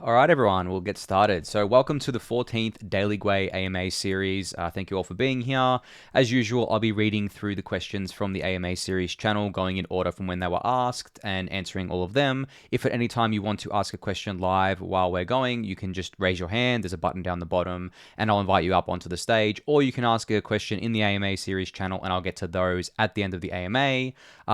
All right, everyone, we'll get started. So, welcome to the 14th Daily Gwei AMA series. Thank you all for being here. As usual, I'll be reading through the questions from the AMA series channel, going in order from when they were asked and answering all of them. If at any time you want to ask a question live while we're going, you can just raise your hand. There's a button down the bottom, and I'll invite you up onto the stage. Or you can ask a question in the AMA series channel, and I'll get to those at the end of the AMA.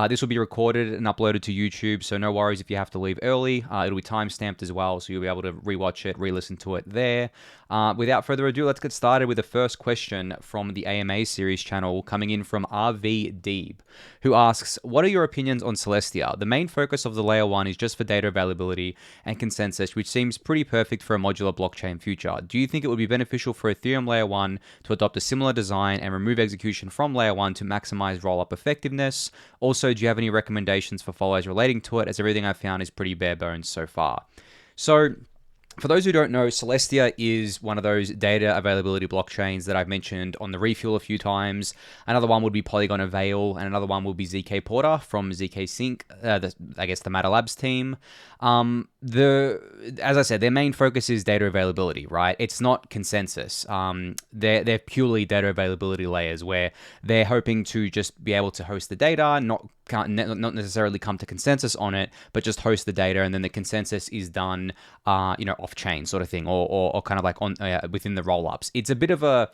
This will be recorded and uploaded to YouTube, so no worries if you have to leave early. It'll be time-stamped as well, so you'll be able to rewatch it, re-listen to it there. Without further ado, let's get started with the first question from the AMA series channel, coming in from RV who asks, what are your opinions on Celestia? The main focus of the layer 1 is just for data availability and consensus, which seems pretty perfect for a modular blockchain future. Do you think it would be beneficial for Ethereum layer 1 to adopt a similar design and remove execution from layer 1 to maximize rollup effectiveness? Also, do you have any recommendations for follows relating to it, as everything I've found is pretty bare bones so far? So, for those who don't know, Celestia is one of those data availability blockchains that I've mentioned on the Refuel a few times. Another one would be Polygon Avail, and another one would be ZK Porter from ZK Sync, I guess the Matter Labs team. As I said, their main focus is data availability, right? It's not consensus. They're purely data availability layers where they're hoping to just be able to host the data, not necessarily come to consensus on it, but just host the data, and then the consensus is done, off chain sort of thing, or kind of like on within the rollups. It's a bit of a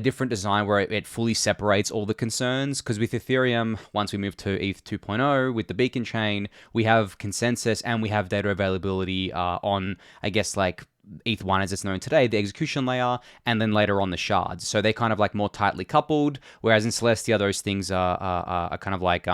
different design where it fully separates all the concerns, because with Ethereum, once we move to ETH 2.0 with the beacon chain, we have consensus and we have data availability on, I guess, like ETH 1 as it's known today, the execution layer, and then later on the shards. So they're kind of like more tightly coupled, whereas in Celestia, those things are kind of like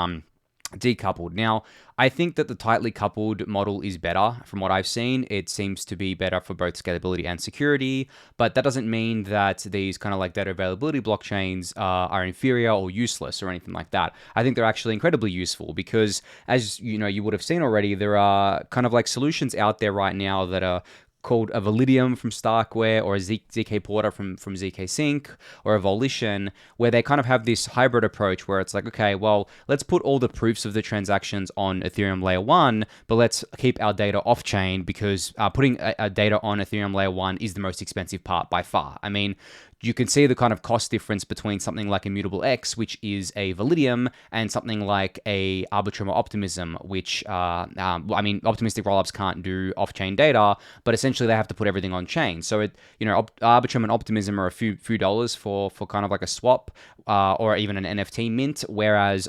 decoupled. Now, I think that the tightly coupled model is better from what I've seen. It seems to be better for both scalability and security, but that doesn't mean that these kind of like data availability blockchains are inferior or useless or anything like that. I think they're actually incredibly useful because, as you know, you would have seen already, there are kind of like solutions out there right now that are called a Validium from Starkware, or a ZK Porter from ZK Sync, or a Volition, where they kind of have this hybrid approach where it's like, okay, well, let's put all the proofs of the transactions on Ethereum layer 1, but let's keep our data off chain, because putting a data on Ethereum layer 1 is the most expensive part by far. I mean, you can see the kind of cost difference between something like immutable X, which is a Validium, and something like a Arbitrum or Optimism, which, optimistic rollups can't do off-chain data, but essentially they have to put everything on chain. So Arbitrum and Optimism are a few dollars for kind of like a swap, or even an NFT mint, whereas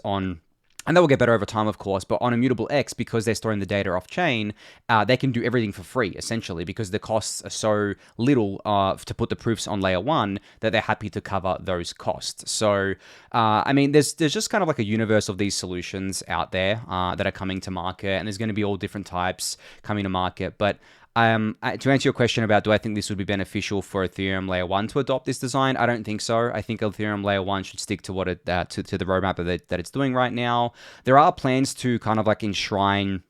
and that will get better over time, of course, but on Immutable X, because they're storing the data off-chain, they can do everything for free, essentially, because the costs are so little to put the proofs on layer 1 that they're happy to cover those costs. So, there's just kind of like a universe of these solutions out there that are coming to market, and there's going to be all different types coming to market, but to answer your question about do I think this would be beneficial for Ethereum layer 1 to adopt this design, I don't think so. I think Ethereum layer 1 should stick to what it to the roadmap that it's doing right now. There are plans to kind of like enshrine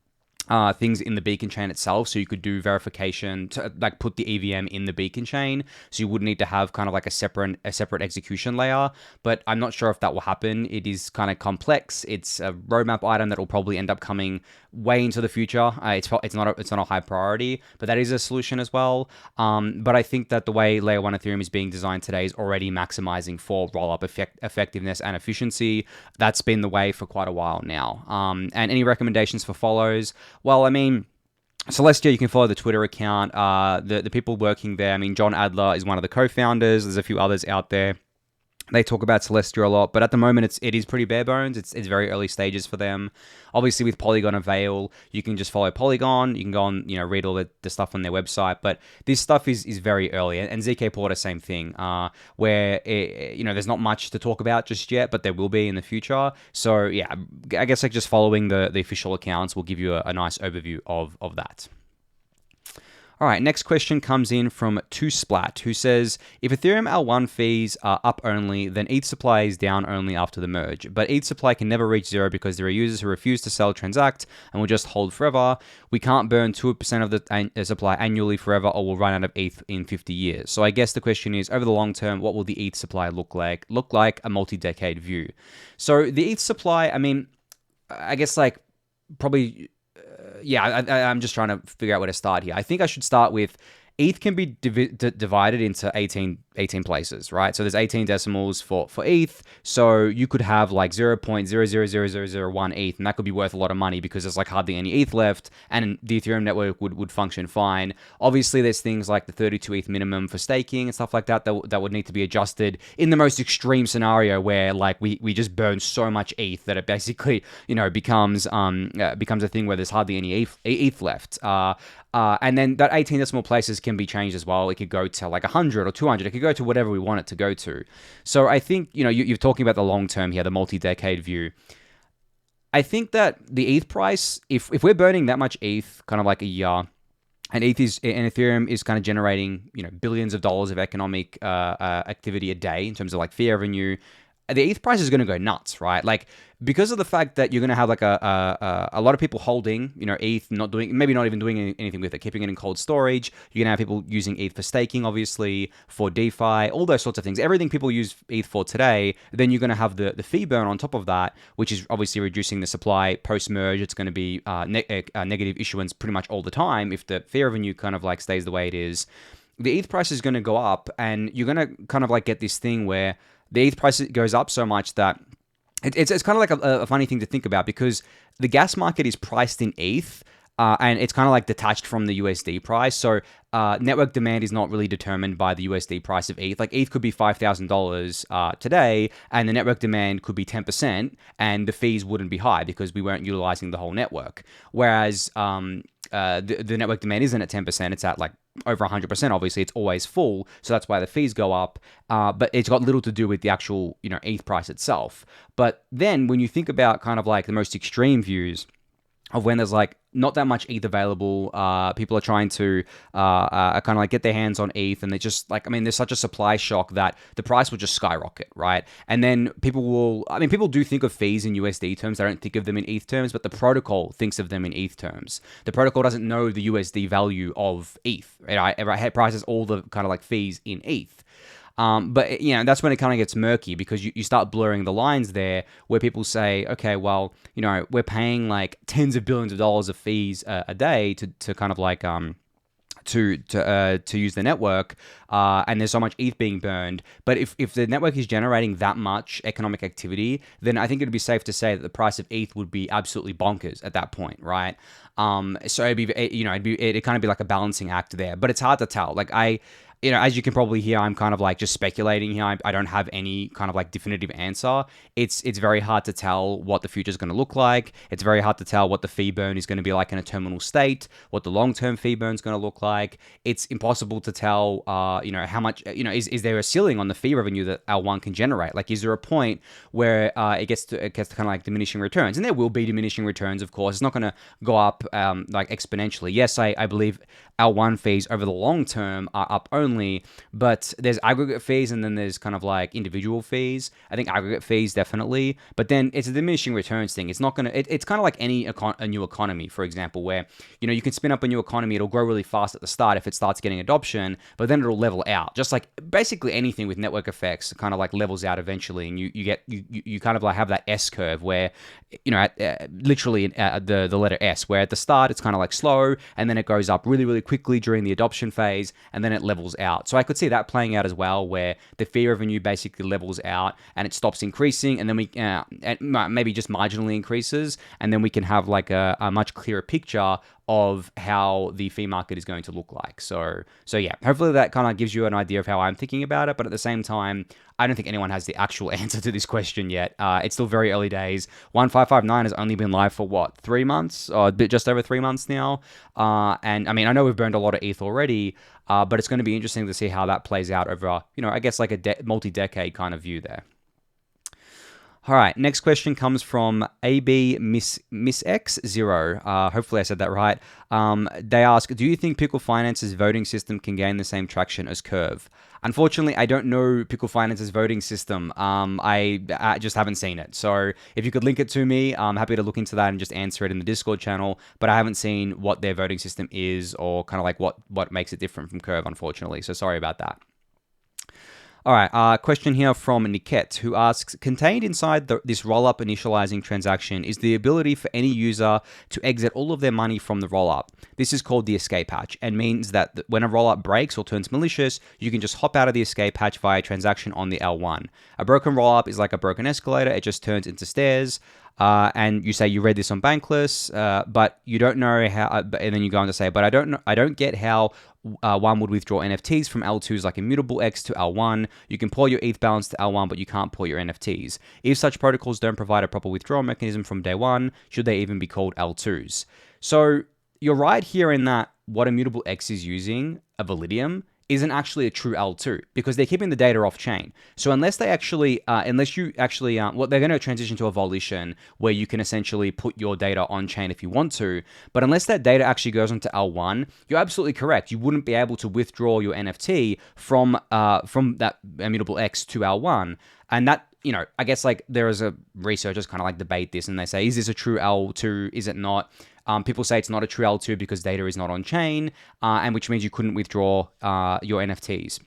things in the beacon chain itself, so you could do verification to like put the EVM in the beacon chain, so you would need to have kind of like a separate execution layer, but I'm not sure if that will happen. It is kind of complex. It's a roadmap item that will probably end up coming way into the future. It's not a high priority, but that is a solution as well. But I think that the way layer 1 Ethereum is being designed today is already maximizing for rollup effectiveness and efficiency. That's been the way for quite a while now. And any recommendations for follows? Well, I mean, Celestia, you can follow the Twitter account. The people working there, I mean, John Adler is one of the co-founders. There's a few others out there. They talk about Celestia a lot, but at the moment it is pretty bare bones. It's very early stages for them. Obviously, with Polygon Avail, you can just follow Polygon. You can go and read all the stuff on their website. But this stuff is very early, and ZK Porter, same thing. Where there's not much to talk about just yet, but there will be in the future. So yeah, I guess like just following the official accounts will give you a nice overview of that. All right, next question comes in from 2splat, who says, if Ethereum L1 fees are up only, then ETH supply is down only after the merge. But ETH supply can never reach zero because there are users who refuse to sell, transact, and will just hold forever. We can't burn 2% of the supply annually forever, or we'll run out of ETH in 50 years. So I guess the question is, over the long term, what will the ETH supply look like? Look like a multi-decade view. So the ETH supply, I mean, I guess like probably yeah, I'm just trying to figure out where to start here. I think I should start with ETH can be divided into 18 places, right? So there's 18 decimals for ETH. So you could have like 0.000001 ETH, and that could be worth a lot of money because there's like hardly any ETH left, and the Ethereum network would function fine. Obviously, there's things like the 32 ETH minimum for staking and stuff like that that would need to be adjusted in the most extreme scenario where like we just burn so much ETH that it basically becomes a thing where there's hardly any ETH left. And then that 18 decimal places can be changed as well. It could go to like 100 or 200. It could go to whatever we want it to go to. So I think, you're talking about the long term here, the multi-decade view. I think that the ETH price, if we're burning that much ETH kind of like a year, and Ethereum is kind of generating, billions of dollars of economic activity a day in terms of like fee revenue, the ETH price is going to go nuts, right? Like, because of the fact that you're going to have like a lot of people holding, ETH, maybe not even doing anything with it, keeping it in cold storage. You're going to have people using ETH for staking, obviously, for DeFi, all those sorts of things. Everything people use ETH for today, then you're going to have the fee burn on top of that, which is obviously reducing the supply post-merge. It's going to be negative issuance pretty much all the time if the fee revenue kind of like stays the way it is. The ETH price is going to go up, and you're going to kind of like get this thing where the ETH price goes up so much that it's kind of like a funny thing to think about, because the gas market is priced in ETH, and it's kind of like detached from the USD price. So network demand is not really determined by the USD price of ETH. Like ETH could be $5,000 today, and the network demand could be 10%, and the fees wouldn't be high because we weren't utilizing the whole network. Whereas the network demand isn't at 10%, it's at like over 100%. Obviously, it's always full, so that's why the fees go up. But it's got little to do with the actual ETH price itself. But then when you think about kind of like the most extreme views of when there's like not that much ETH available, people are trying to kind of like get their hands on ETH, and they just like, there's such a supply shock that the price will just skyrocket, right? And then people do think of fees in USD terms. They don't think of them in ETH terms, but the protocol thinks of them in ETH terms. The protocol doesn't know the USD value of ETH, right? It prices all the kind of like fees in ETH. But that's when it kind of gets murky, because you start blurring the lines there, where people say, okay, well, we're paying like tens of billions of dollars of fees a day to kind of like to use the network, and there's so much ETH being burned. But if the network is generating that much economic activity, then I think it'd be safe to say that the price of ETH would be absolutely bonkers at that point, right? So it'd kind of be like a balancing act there, but it's hard to tell. Like as you can probably hear, I'm kind of like just speculating here. I don't have any kind of like definitive answer. It's very hard to tell what the future is going to look like. It's very hard to tell what the fee burn is going to be like in a terminal state, what the long-term fee burn is going to look like. It's impossible to tell, how much, is there a ceiling on the fee revenue that L1 can generate? Like, is there a point where it gets to kind of like diminishing returns? And there will be diminishing returns, of course. It's not going to go up like exponentially. Yes, I believe L1 fees over the long term are up only, but there's aggregate fees, and then there's kind of like individual fees. I think aggregate fees definitely, but then it's a diminishing returns thing. It's not gonna. It's kind of like a new economy, for example, where you can spin up a new economy. It'll grow really fast at the start if it starts getting adoption, but then it'll level out. Just like basically anything with network effects, kind of like levels out eventually, and you kind of like have that S curve where literally the letter S, where at the start it's kind of like slow, and then it goes up really, really quickly during the adoption phase, and then it levels out. So I could see that playing out as well, where the fee revenue basically levels out and it stops increasing, and then we maybe just marginally increases, and then we can have like a much clearer picture of how the fee market is going to look like. So yeah, hopefully that kind of gives you an idea of how I'm thinking about it. But at the same time, I don't think anyone has the actual answer to this question yet. It's still very early days. 1559 has only been live for what, 3 months, or a bit just over 3 months now. And I know we've burned a lot of ETH already, but it's going to be interesting to see how that plays out over, I guess like a multi-decade kind of view there. All right, next question comes from AB Miss X0. Hopefully I said that right. They ask, do you think Pickle Finance's voting system can gain the same traction as Curve? Unfortunately, I don't know Pickle Finance's voting system. I just haven't seen it. So if you could link it to me, I'm happy to look into that and just answer it in the Discord channel. But I haven't seen what their voting system is, or kind of like what makes it different from Curve, unfortunately. So sorry about that. All right, question here from Niket, who asks, contained inside this rollup initializing transaction is the ability for any user to exit all of their money from the rollup. This is called the escape hatch and means that when a rollup breaks or turns malicious, you can just hop out of the escape hatch via transaction on the L1. A broken rollup is like a broken escalator. It just turns into stairs. And you say you read this on Bankless, but you don't know how. And then you go on to say, but I don't get how one would withdraw NFTs from L2s like immutable X to L1. You can pour your ETH balance to L1, but you can't pour your NFTs. If such protocols don't provide a proper withdrawal mechanism from day one, should they even be called L2s? So you're right here in that what immutable X is using, a Validium, isn't actually a true L2 because they're keeping the data off chain. So unless they actually, well, they're going to transition to a volition where you can essentially put your data on chain if you want to. But unless that data actually goes onto L1, you're absolutely correct. You wouldn't be able to withdraw your NFT from that immutable X to L1. And that, I guess like there is a researchers kind of like debate this and they say, is this a true L2? Is it not? People say it's not a true L2 because data is not on chain, and which means you couldn't withdraw your NFTs.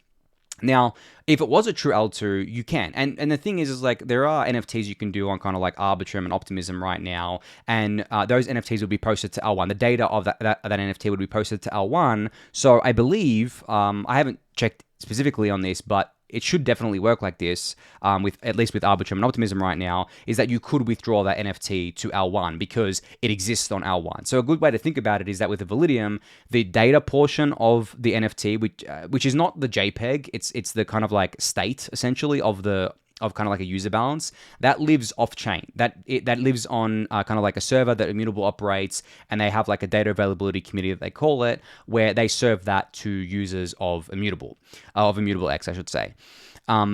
Now, if it was a true L2, you can. And the thing is like there are NFTs you can do on kind of like Arbitrum and Optimism right now, and those NFTs will be posted to L1. The data of that NFT would be posted to L1. So I believe, I haven't checked specifically on this, but it should definitely work like this, at least with Arbitrum and Optimism right now, is that you could withdraw that NFT to L1 because it exists on L1. So a good way to think about it is that with the Validium, the data portion of the NFT, which is not the JPEG, it's the kind of like state essentially of kind of like a user balance that lives off chain. That lives on kind of like a server that Immutable operates, and they have like a data availability committee that they call it, where they serve that to users of Immutable X, I should say.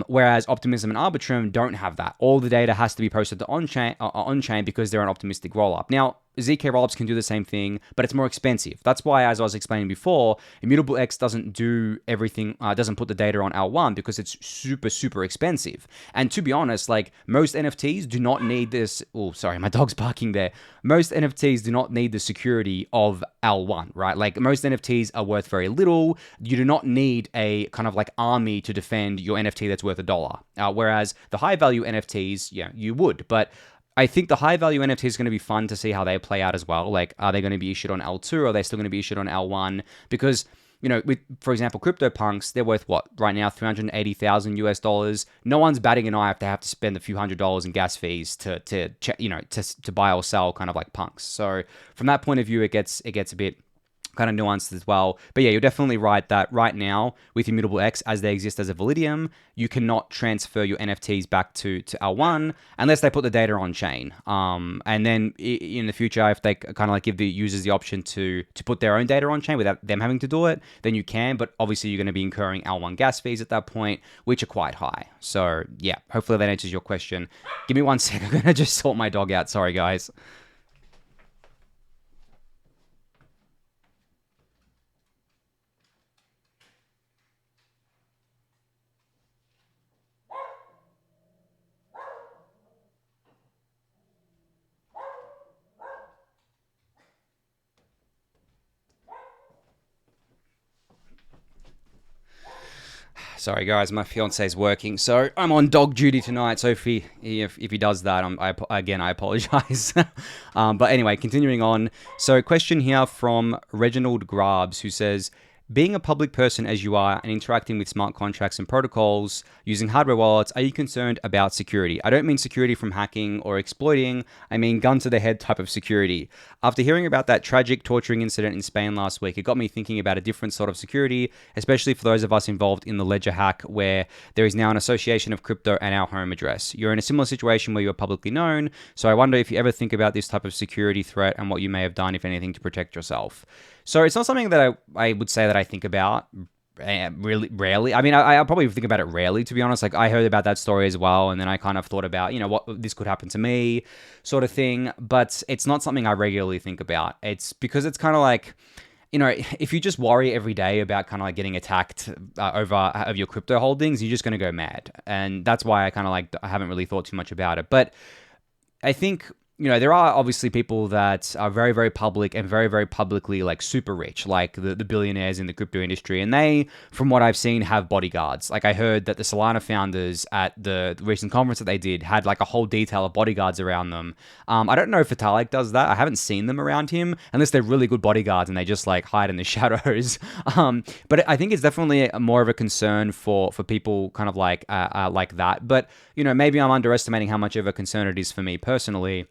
Whereas Optimism and Arbitrum don't have that. All the data has to be posted to on-chain because they're an optimistic rollup. Now, ZK rollups can do the same thing, but it's more expensive. That's why, as I was explaining before, Immutable X doesn't do everything, doesn't put the data on L1 because it's super, super expensive. And to be honest, like most NFTs do not need this. Oh, sorry, my dog's barking there. Most NFTs do not need the security of L1, right? Like most NFTs are worth very little. You do not need a kind of like army to defend your NFT that's worth $1. Whereas the high value NFTs, yeah, you would, but I think the high value NFT is going to be fun to see how they play out as well. Like, are they going to be issued on L2 or are they still going to be issued on L1? Because, for example, CryptoPunks, they're worth what right now, $380,000 US. No one's batting an eye if they have to spend a few $100s in gas fees to buy or sell kind of like punks. So from that point of view, it gets a bit kind of nuanced as well. But yeah, you're definitely right that right now with Immutable X, as they exist as a Validium, you cannot transfer your NFTs back to L1 unless they put the data on chain. And then in the future, if they kind of like give the users the option to put their own data on chain without them having to do it, then you can. But obviously, you're going to be incurring L1 gas fees at that point, which are quite high. So yeah, hopefully that answers your question. Give me 1 sec. I'm going to just sort my dog out. Sorry, guys. Sorry, guys, my fiance is working, so I'm on dog duty tonight. So if he does that, I apologize. But anyway, continuing on. So, question here from Reginald Grabs, who says, being a public person as you are and interacting with smart contracts and protocols using hardware wallets, are you concerned about security? I don't mean security from hacking or exploiting. I mean gun to the head type of security. After hearing about that tragic torturing incident in Spain last week, it got me thinking about a different sort of security, especially for those of us involved in the ledger hack where there is now an association of crypto and our home address. You're in a similar situation where you're publicly known, so I wonder if you ever think about this type of security threat and what you may have done, if anything, to protect yourself. So it's not something that I would say that I think about really rarely. I mean, I probably think about it rarely, to be honest. Like I heard about that story as well, and then I kind of thought about, what this could happen to me, sort of thing. But it's not something I regularly think about. It's because it's kind of like, if you just worry every day about kind of like getting attacked over your crypto holdings, you're just going to go mad. And that's why I kind of like I haven't really thought too much about it. But I think there are obviously people that are very, very public and very, very publicly like super rich, like the billionaires in the crypto industry. And they, from what I've seen, have bodyguards. Like I heard that the Solana founders at the recent conference that they did had like a whole detail of bodyguards around them. I don't know if Vitalik does that. I haven't seen them around him unless they're really good bodyguards and they just like hide in the shadows. But I think it's definitely more of a concern for people kind of like that. But, maybe I'm underestimating how much of a concern it is for me personally.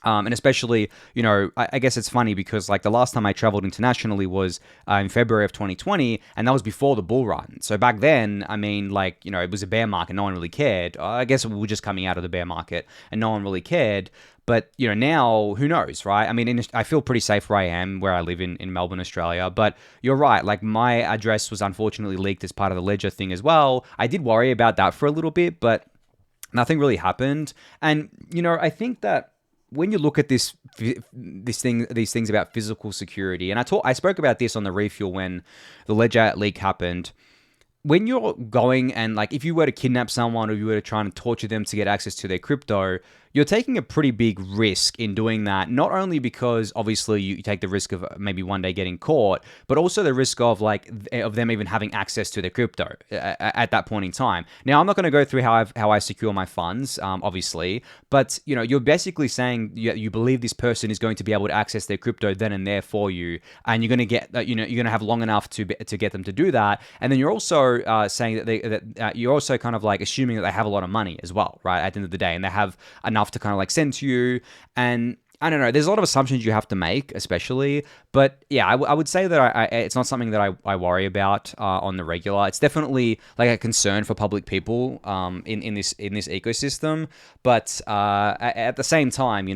And especially, I guess it's funny because like the last time I traveled internationally was in February of 2020, and that was before the bull run. So back then, I mean, like, it was a bear market. No one really cared. I guess we were just coming out of the bear market and no one really cared. But, now, who knows, right? I mean, I feel pretty safe where I am, where I live in Melbourne, Australia. But you're right. Like, my address was unfortunately leaked as part of the Ledger thing as well. I did worry about that for a little bit, but nothing really happened. And, I think that when you look at these things about physical security, and I spoke about this on the refuel when the Ledger leak happened. When you're going and like, if you were to kidnap someone or you were to try and torture them to get access to their crypto, you're taking a pretty big risk in doing that. Not only because obviously you take the risk of maybe one day getting caught, but also the risk of them even having access to their crypto at that point in time. Now, I'm not going to go through how I secure my funds, obviously, but you're basically saying you believe this person is going to be able to access their crypto then and there for you, and you're going to get you're going to have long enough to get them to do that, and then you're also saying that you're also kind of like assuming that they have a lot of money as well, right? At the end of the day, and they have enough to kind of like send to you. And I don't know, there's a lot of assumptions you have to make, especially. But yeah, I would say that it's not something that I worry about on the regular. It's definitely like a concern for public people in this ecosystem. But at the same time,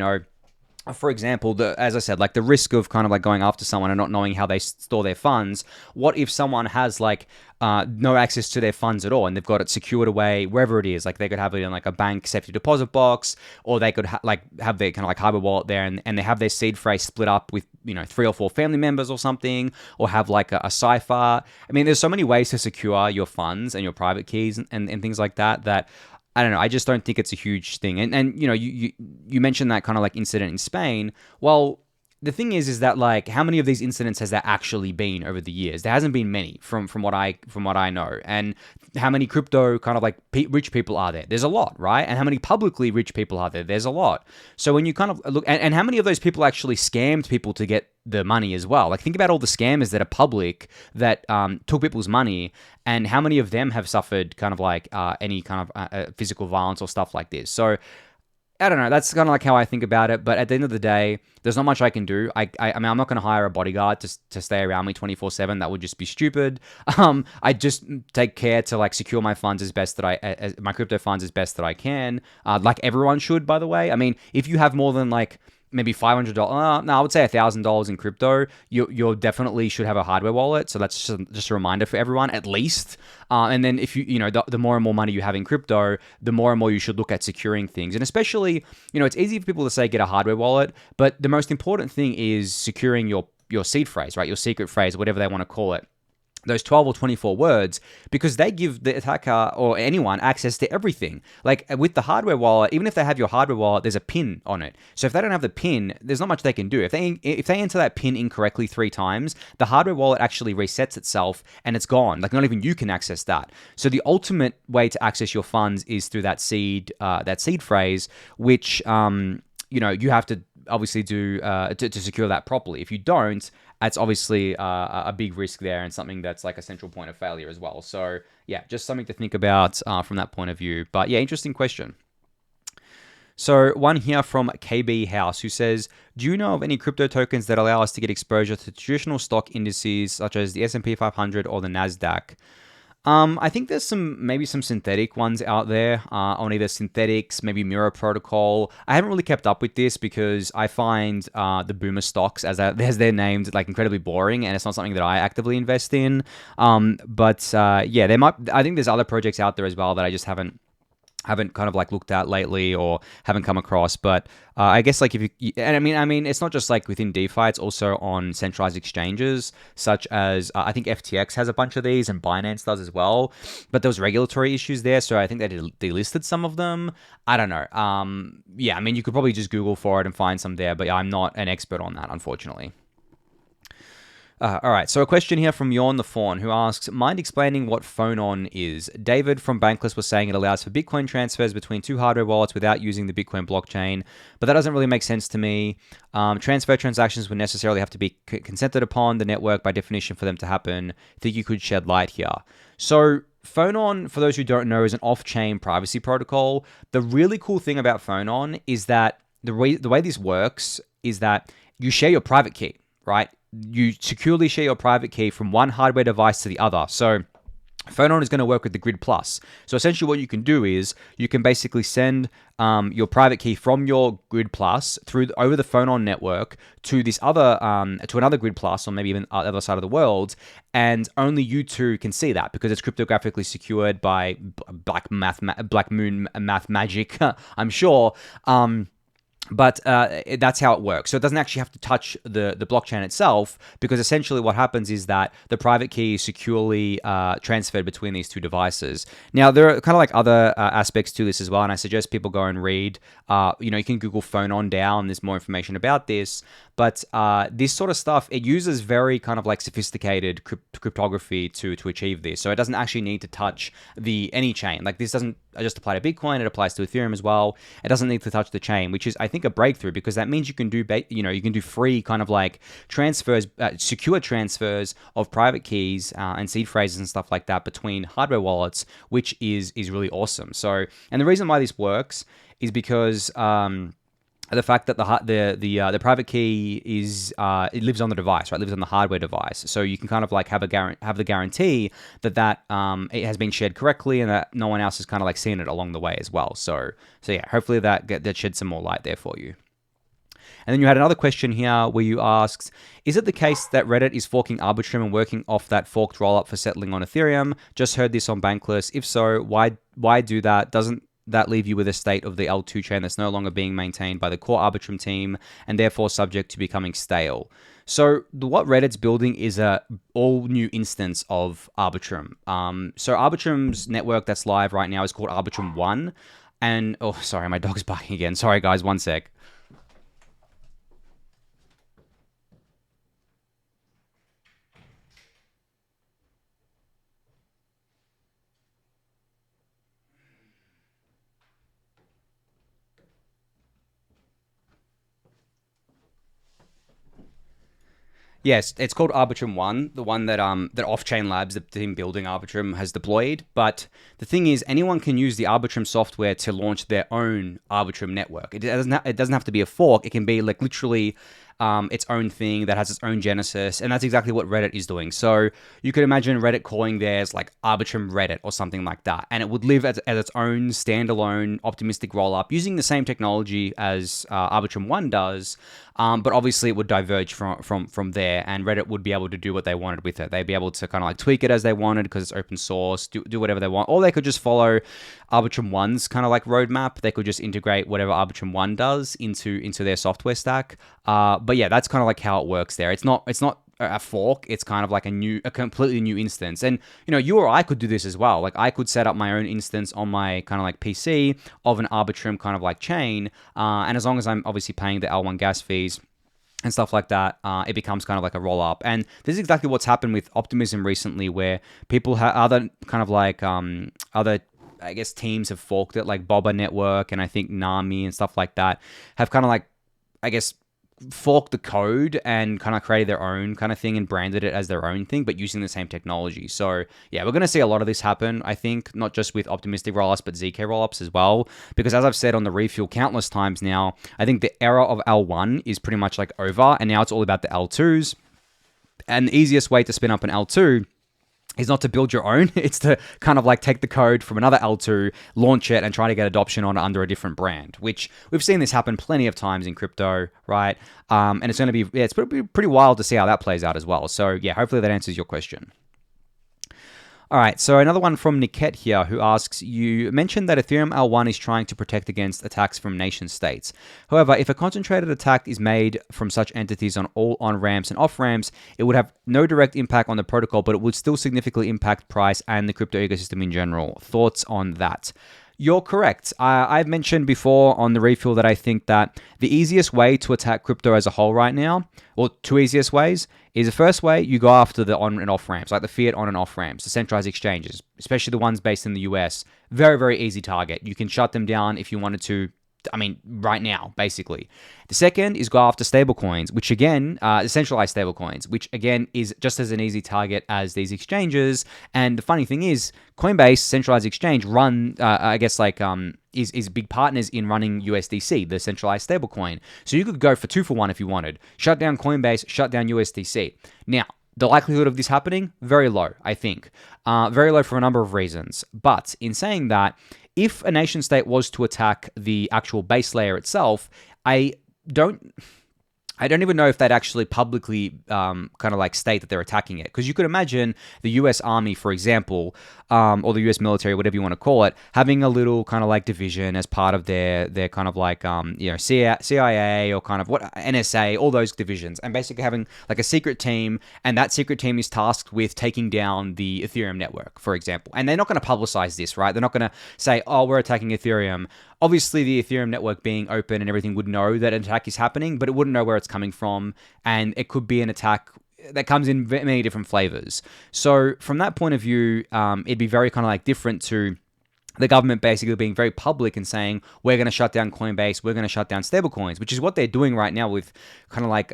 for example, as I said, like the risk of kind of like going after someone and not knowing how they store their funds. What if someone has like no access to their funds at all, and they've got it secured away wherever it is? Like they could have it in like a bank safety deposit box, or they could have their kind of like hardware wallet there, and they have their seed phrase split up with 3 or 4 family members or something, or have like a cipher. I mean, there's so many ways to secure your funds and your private keys and things like that. I don't know. I just don't think it's a huge thing. And you mentioned that kind of like incident in Spain. Well, the thing is that like how many of these incidents has there actually been over the years? There hasn't been many from what I know. And how many crypto kind of like rich people are there? There's a lot, right? And how many publicly rich people are there? There's a lot. So when you kind of look, and how many of those people actually scammed people to get the money as well? Like think about all the scammers that are public that took people's money, and how many of them have suffered kind of like any kind of physical violence or stuff like this. So I don't know. That's kind of like how I think about it. But at the end of the day, there's not much I can do. I mean, I'm not going to hire a bodyguard to stay around me 24/7. That would just be stupid. I just take care to like secure my funds as best that my crypto funds as best that I can. Like everyone should, by the way. I mean, if you have more than like maybe $500, no, I would say $1,000 in crypto, you definitely should have a hardware wallet. So that's just a reminder for everyone, at least. And then if the more and more money you have in crypto, the more and more you should look at securing things. And especially, it's easy for people to say get a hardware wallet, but the most important thing is securing your seed phrase, right? Your secret phrase, whatever they want to call it. Those 12 or 24 words, because they give the attacker or anyone access to everything. Like with the hardware wallet, even if they have your hardware wallet, there's a pin on it. So if they don't have the pin, there's not much they can do. If they enter that pin incorrectly 3 times, the hardware wallet actually resets itself and it's gone. Like not even you can access that. So the ultimate way to access your funds is through that seed phrase, which you have to obviously do to secure that properly. If you don't, that's obviously a big risk there, and something that's like a central point of failure as well. So yeah, just something to think about from that point of view. But yeah, interesting question. So one here from KB House, who says, do you know of any crypto tokens that allow us to get exposure to traditional stock indices such as the S&P 500 or the NASDAQ? I think there's maybe some synthetic ones out there on either synthetics, maybe Mirror Protocol. I haven't really kept up with this because I find the boomer stocks, as they're named, like incredibly boring, and it's not something that I actively invest in. But yeah, I think there's other projects out there as well that I just haven't haven't kind of like looked at lately or haven't come across. But I guess like if and I mean it's not just like within DeFi, it's also on centralized exchanges such as I think FTX has a bunch of these and Binance does as well, but there was regulatory issues there, so I think they delisted some of them. I don't know. Yeah, I mean you could probably just Google for it and find some there, but I'm not an expert on that, unfortunately. All right, so a question here from Yorn the Fawn, who asks, mind explaining what Phonon is? David from Bankless was saying it allows for Bitcoin transfers between two hardware wallets without using the Bitcoin blockchain, but that doesn't really make sense to me. Transfer transactions would necessarily have to be consented upon the network by definition for them to happen. I think you could shed light here. So Phonon, for those who don't know, is an off-chain privacy protocol. The really cool thing about Phonon is that the way this works is that you share your private key, right? You securely share your private key from one hardware device to the other. So Phonon is going to work with the Grid Plus. So essentially what you can do is you can basically send your private key from your Grid Plus over the Phonon network to this other to another Grid Plus, or maybe even the other side of the world, and only you two can see that because it's cryptographically secured by Black Moon math magic, I'm sure. But that's how it works. So it doesn't actually have to touch the blockchain itself, because essentially what happens is that the private key is securely transferred between these two devices. Now, there are kind of like other aspects to this as well, and I suggest people go and read. You can Google Phonon DAO, and there's more information about this. But this sort of stuff, it uses very kind of like sophisticated cryptography to achieve this. So it doesn't actually need to touch any chain. Like this doesn't just apply to Bitcoin, it applies to Ethereum as well. It doesn't need to touch the chain, which is, I think, a breakthrough, because that means you can do free kind of like transfers, secure transfers of private keys and seed phrases and stuff like that between hardware wallets, which is really awesome. So, and the reason why this works is because the fact that the private key is it lives on the device, right? It lives on the hardware device, so you can kind of like have the guarantee that it has been shared correctly and that no one else has kind of like seen it along the way as well. So yeah, hopefully that sheds some more light there for you. And then you had another question here where you asked, is it the case that Reddit is forking Arbitrum and working off that forked rollup for settling on Ethereum? Just heard this on Bankless. If so, why do that? Doesn't that leave you with a state of the L2 chain that's no longer being maintained by the core Arbitrum team and therefore subject to becoming stale? So what Reddit's building is a all new instance of Arbitrum. So Arbitrum's network that's live right now is called Arbitrum 1. And, oh, sorry, my dog's barking again. Sorry, guys, one sec. Yes, it's called Arbitrum 1, the one that that Off-Chain Labs, the team building Arbitrum, has deployed. But the thing is, anyone can use the Arbitrum software to launch their own Arbitrum network. It doesn't have to be a fork. It can be like literally its own thing that has its own genesis, and that's exactly what Reddit is doing. So you could imagine Reddit calling theirs like Arbitrum Reddit or something like that, and it would live as its own standalone optimistic rollup using the same technology as Arbitrum 1 does, but obviously it would diverge from there, and Reddit would be able to do what they wanted with it. They'd be able to kind of like tweak it as they wanted because it's open source, do whatever they want, or they could just follow Arbitrum 1's kind of like roadmap. They could just integrate whatever Arbitrum 1 does into their software stack. But yeah, that's kind of like how it works there. It's not a fork. It's kind of like a completely new instance. And you or I could do this as well. Like I could set up my own instance on my kind of like PC of an Arbitrum kind of like chain. And as long as I'm obviously paying the L1 gas fees and stuff like that, it becomes kind of like a roll up. And this is exactly what's happened with Optimism recently, where people have other kind of like other, I guess, teams have forked it, like Boba Network and I think Nami and stuff like that have kind of like, I guess, forked the code and kind of created their own kind of thing and branded it as their own thing, but using the same technology. So yeah, we're going to see a lot of this happen, I think, not just with optimistic rollups, but ZK rollups as well. Because as I've said on the refuel countless times now, I think the era of L1 is pretty much like over, and now it's all about the L2s. And the easiest way to spin up an L2 is not to build your own. It's to kind of like take the code from another L2, launch it, and try to get adoption on it under a different brand, which we've seen this happen plenty of times in crypto, right? And it's going to be, yeah, it's pretty wild to see how that plays out as well. So yeah, hopefully that answers your question. All right, so another one from Niket here who asks, you mentioned that Ethereum L1 is trying to protect against attacks from nation states. However, if a concentrated attack is made from such entities on all on-ramps and off-ramps, it would have no direct impact on the protocol, but it would still significantly impact price and the crypto ecosystem in general. Thoughts on that? You're correct. I've mentioned before on the refill that I think that the easiest way to attack crypto as a whole right now, or two easiest ways, is the first way, you go after the on and off ramps, like the fiat on and off ramps, the centralized exchanges, especially the ones based in the US. Very, very easy target. You can shut them down if you wanted to. I mean, right now, basically. The second is go after stablecoins, which again, decentralized stablecoins, which again is just as an easy target as these exchanges. And the funny thing is, Coinbase, centralized exchange, is big partners in running USDC, the centralized stablecoin. So you could go for 2-for-1 if you wanted. Shut down Coinbase, shut down USDC. Now, the likelihood of this happening, very low, I think. Very low for a number of reasons. But in saying that, if a nation state was to attack the actual base layer itself, I don't even know if they'd actually publicly kind of like state that they're attacking it. Because you could imagine the US Army, for example, or the US military, whatever you want to call it, having a little kind of like division as part of their kind of like, CIA or kind of NSA, all those divisions, and basically having like a secret team, and that secret team is tasked with taking down the Ethereum network, for example. And they're not going to publicize this, right? They're not going to say, oh, we're attacking Ethereum. Obviously, the Ethereum network being open and everything would know that an attack is happening, but it wouldn't know where it's coming from. And it could be an attack that comes in many different flavors. So from that point of view, it'd be very kind of like different to the government basically being very public and saying, we're going to shut down Coinbase, we're going to shut down stablecoins, which is what they're doing right now with kind of like,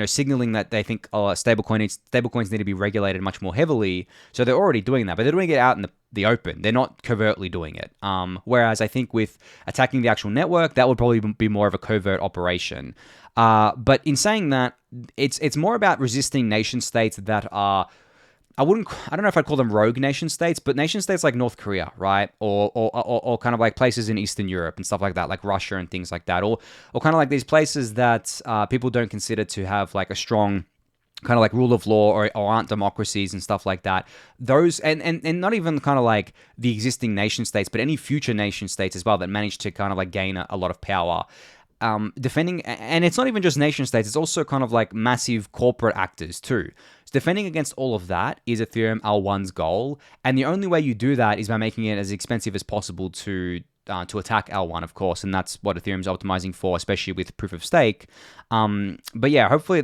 signaling that they think stablecoins need to be regulated much more heavily. So they're already doing that, but they're doing it out in the open. They're not covertly doing it. Whereas I think with attacking the actual network, that would probably be more of a covert operation. But in saying that, it's more about resisting nation states that are, I don't know if I'd call them rogue nation states, but nation states like North Korea, right? Or kind of like places in Eastern Europe and stuff like that, like Russia and things like that. Or kind of like these places that people don't consider to have like a strong kind of like rule of law or aren't democracies and stuff like that. Those, and not even kind of like the existing nation states, but any future nation states as well that manage to kind of like gain a lot of power. Defending, and it's not even just nation states, it's also kind of like massive corporate actors too. So defending against all of that is Ethereum L1's goal, and the only way you do that is by making it as expensive as possible to attack L1, of course, and that's what Ethereum's optimizing for, especially with proof of stake. But yeah, hopefully,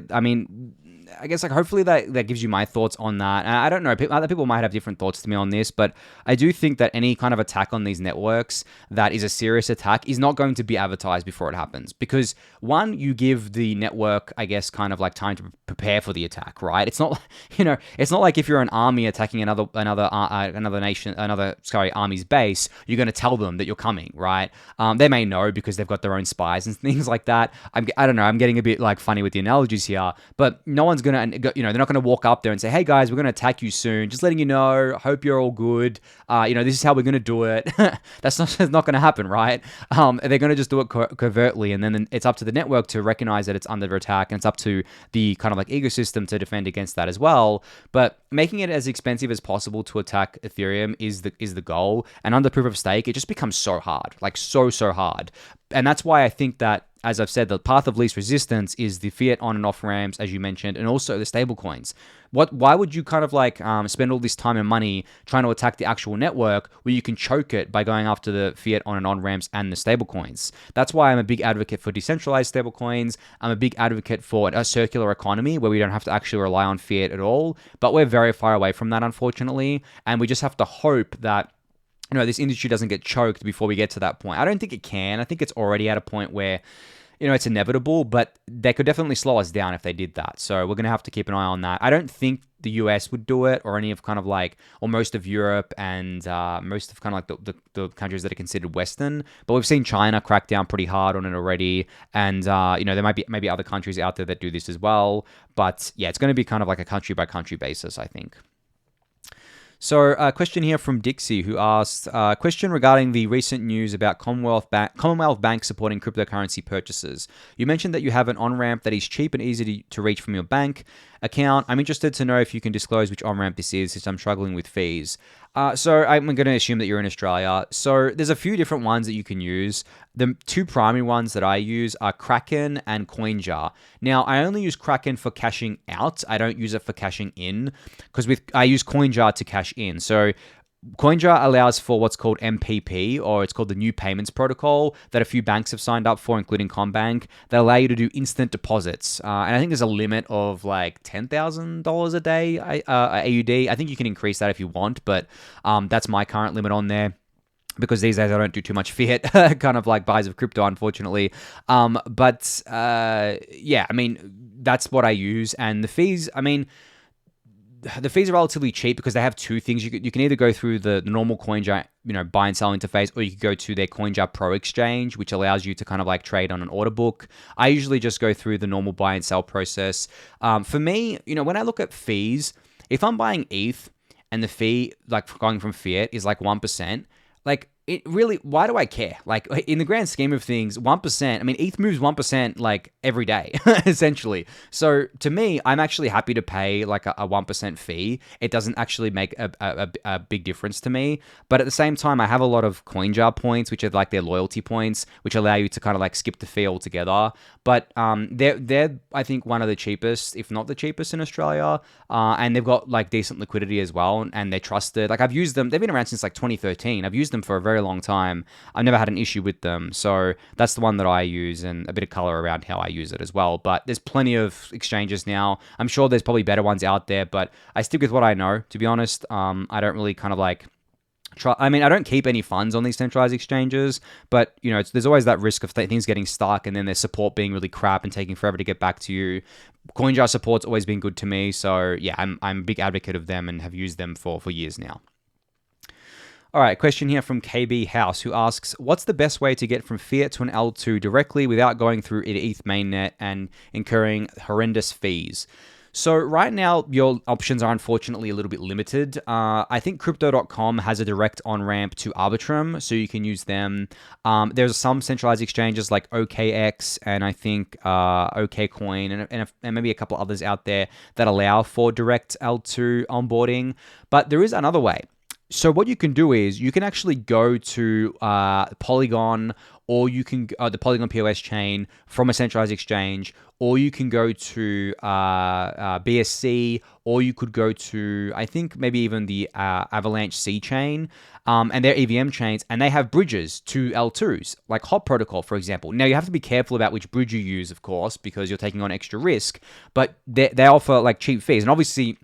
I guess like hopefully that gives you my thoughts on that. I don't know, other people might have different thoughts to me on this, but I do think that any kind of attack on these networks that is a serious attack is not going to be advertised before it happens, because one, you give the network, I guess, kind of like time to prepare for the attack, right? It's not, it's not like if you're an army attacking another army's base, you're going to tell them that you're coming, right? They may know because they've got their own spies and things like that. I don't know, I'm getting a bit like funny with the analogies here, but no one's gonna, they're not gonna walk up there and say, hey guys, we're gonna attack you soon, just letting you know, hope you're all good, this is how we're gonna do it. That's not gonna happen, right? They're gonna just do it covertly, and then it's up to the network to recognize that it's under attack, and it's up to the kind of like ecosystem to defend against that as well. But making it as expensive as possible to attack Ethereum is the goal, and under proof of stake, it just becomes so hard, like so hard. And that's why I think that, as I've said, the path of least resistance is the fiat on and off ramps, as you mentioned, and also the stablecoins. Why would you kind of like spend all this time and money trying to attack the actual network where you can choke it by going after the fiat on and on ramps and the stablecoins? That's why I'm a big advocate for decentralized stablecoins. I'm a big advocate for a circular economy where we don't have to actually rely on fiat at all. But we're very far away from that, unfortunately, and we just have to hope that this industry doesn't get choked before we get to that point. I don't think it can. I think it's already at a point where, it's inevitable, but they could definitely slow us down if they did that. So we're going to have to keep an eye on that. I don't think the US would do it, or any of kind of like, or most of Europe and most of kind of like the countries that are considered Western. But we've seen China crack down pretty hard on it already. And, there might be maybe other countries out there that do this as well. But yeah, it's going to be kind of like a country by country basis, I think. So, a question here from Dixie, who asked a question regarding the recent news about Commonwealth Bank supporting cryptocurrency purchases. You mentioned that you have an on-ramp that is cheap and easy to reach from your bank account. I'm interested to know if you can disclose which on-ramp this is, since I'm struggling with fees. So I'm going to assume that you're in Australia. So there's a few different ones that you can use. The two primary ones that I use are Kraken and CoinJar. Now, I only use Kraken for cashing out. I don't use it for cashing in, because I use CoinJar to cash in. So CoinJar allows for what's called MPP, or it's called the New Payments Protocol, that a few banks have signed up for, including Combank, that allow you to do instant deposits. And I think there's a limit of like $10,000 a day AUD. I think you can increase that if you want, but that's my current limit on there, because these days I don't do too much fiat kind of like buys of crypto, unfortunately. Yeah, I mean, that's what I use. And the fees, I mean, the fees are relatively cheap because they have two things. You can either go through the normal CoinJar, buy and sell interface, or you could go to their CoinJar Pro exchange, which allows you to kind of like trade on an order book. I usually just go through the normal buy and sell process. For me, when I look at fees, if I'm buying ETH and the fee like going from fiat is like 1%, like it really, why do I care? Like in the grand scheme of things, 1%, I mean, ETH moves 1% like every day, essentially. So to me, I'm actually happy to pay like a 1% fee. It doesn't actually make a big difference to me. But at the same time, I have a lot of CoinJar points, which are like their loyalty points, which allow you to kind of like skip the fee altogether. But they're I think one of the cheapest, if not the cheapest in Australia. And they've got like decent liquidity as well, and they're trusted. Like I've used them, they've been around since like 2013. I've used them for a very long time. I've never had an issue with them. So that's the one that I use, and a bit of color around how I use it as well. But there's plenty of exchanges now. I'm sure there's probably better ones out there, but I stick with what I know, to be honest. I don't really kind of like I don't keep any funds on these centralized exchanges, but there's always that risk of things getting stuck and then their support being really crap and taking forever to get back to you. CoinJar support's always been good to me, so yeah, I'm a big advocate of them and have used them for years now. All right, question here from KB House, who asks, what's the best way to get from fiat to an L2 directly without going through ETH mainnet and incurring horrendous fees? So right now, your options are unfortunately a little bit limited. I think Crypto.com has a direct on-ramp to Arbitrum, so you can use them. There's some centralized exchanges like OKX and I think OKCoin and maybe a couple others out there that allow for direct L2 onboarding. But there is another way. So what you can do is you can actually go to Polygon, or you can the Polygon POS chain from a centralized exchange, or you can go to BSC, or you could go to, I think, maybe even the Avalanche C chain, and their EVM chains, and they have bridges to L2s, like Hop Protocol, for example. Now, you have to be careful about which bridge you use, of course, because you're taking on extra risk, but they offer like cheap fees, and obviously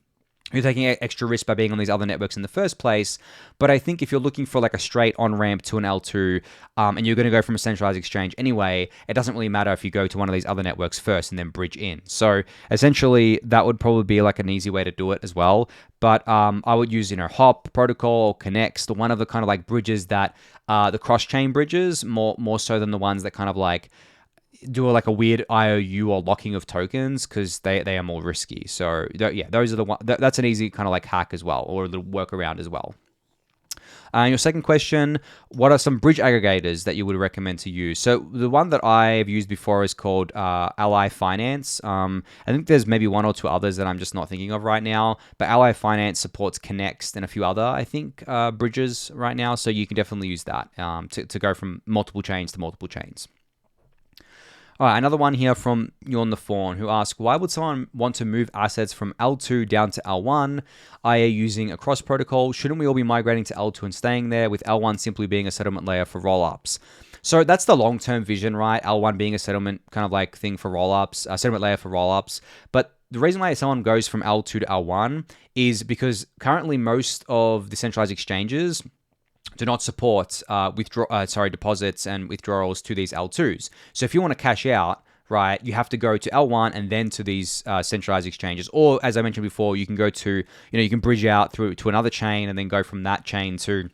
you're taking extra risk by being on these other networks in the first place. But I think if you're looking for like a straight on-ramp to an L2, and you're going to go from a centralized exchange anyway, it doesn't really matter if you go to one of these other networks first and then bridge in. So essentially, that would probably be like an easy way to do it as well. But I would use, Hop Protocol, Connects, the one of the kind of like bridges that, the cross-chain bridges, more so than the ones that kind of like do like a weird IOU or locking of tokens, because they are more risky. So yeah, those are the one. That's an easy kind of like hack as well, or the workaround as well. Your second question, what are some bridge aggregators that you would recommend to use? So the one that I've used before is called Ally Finance. I think there's maybe one or two others that I'm just not thinking of right now, but Ally Finance supports Connects and a few other, I think, bridges right now. So you can definitely use that to go from multiple chains to multiple chains. All right, another one here from Yorn the Fawn, who asks, why would someone want to move assets from L2 down to L1, i.e. using a cross protocol? Shouldn't we all be migrating to L2 and staying there, with L1 simply being a settlement layer for rollups? So that's the long-term vision, right? L1 being a settlement kind of like thing for rollups, a settlement layer for rollups. But the reason why someone goes from L2 to L1 is because currently most of the centralized exchanges do not support deposits and withdrawals to these L2s. So if you want to cash out, right, you have to go to L1 and then to these centralized exchanges. Or as I mentioned before, you can go to, you can bridge out through to another chain and then go from that chain to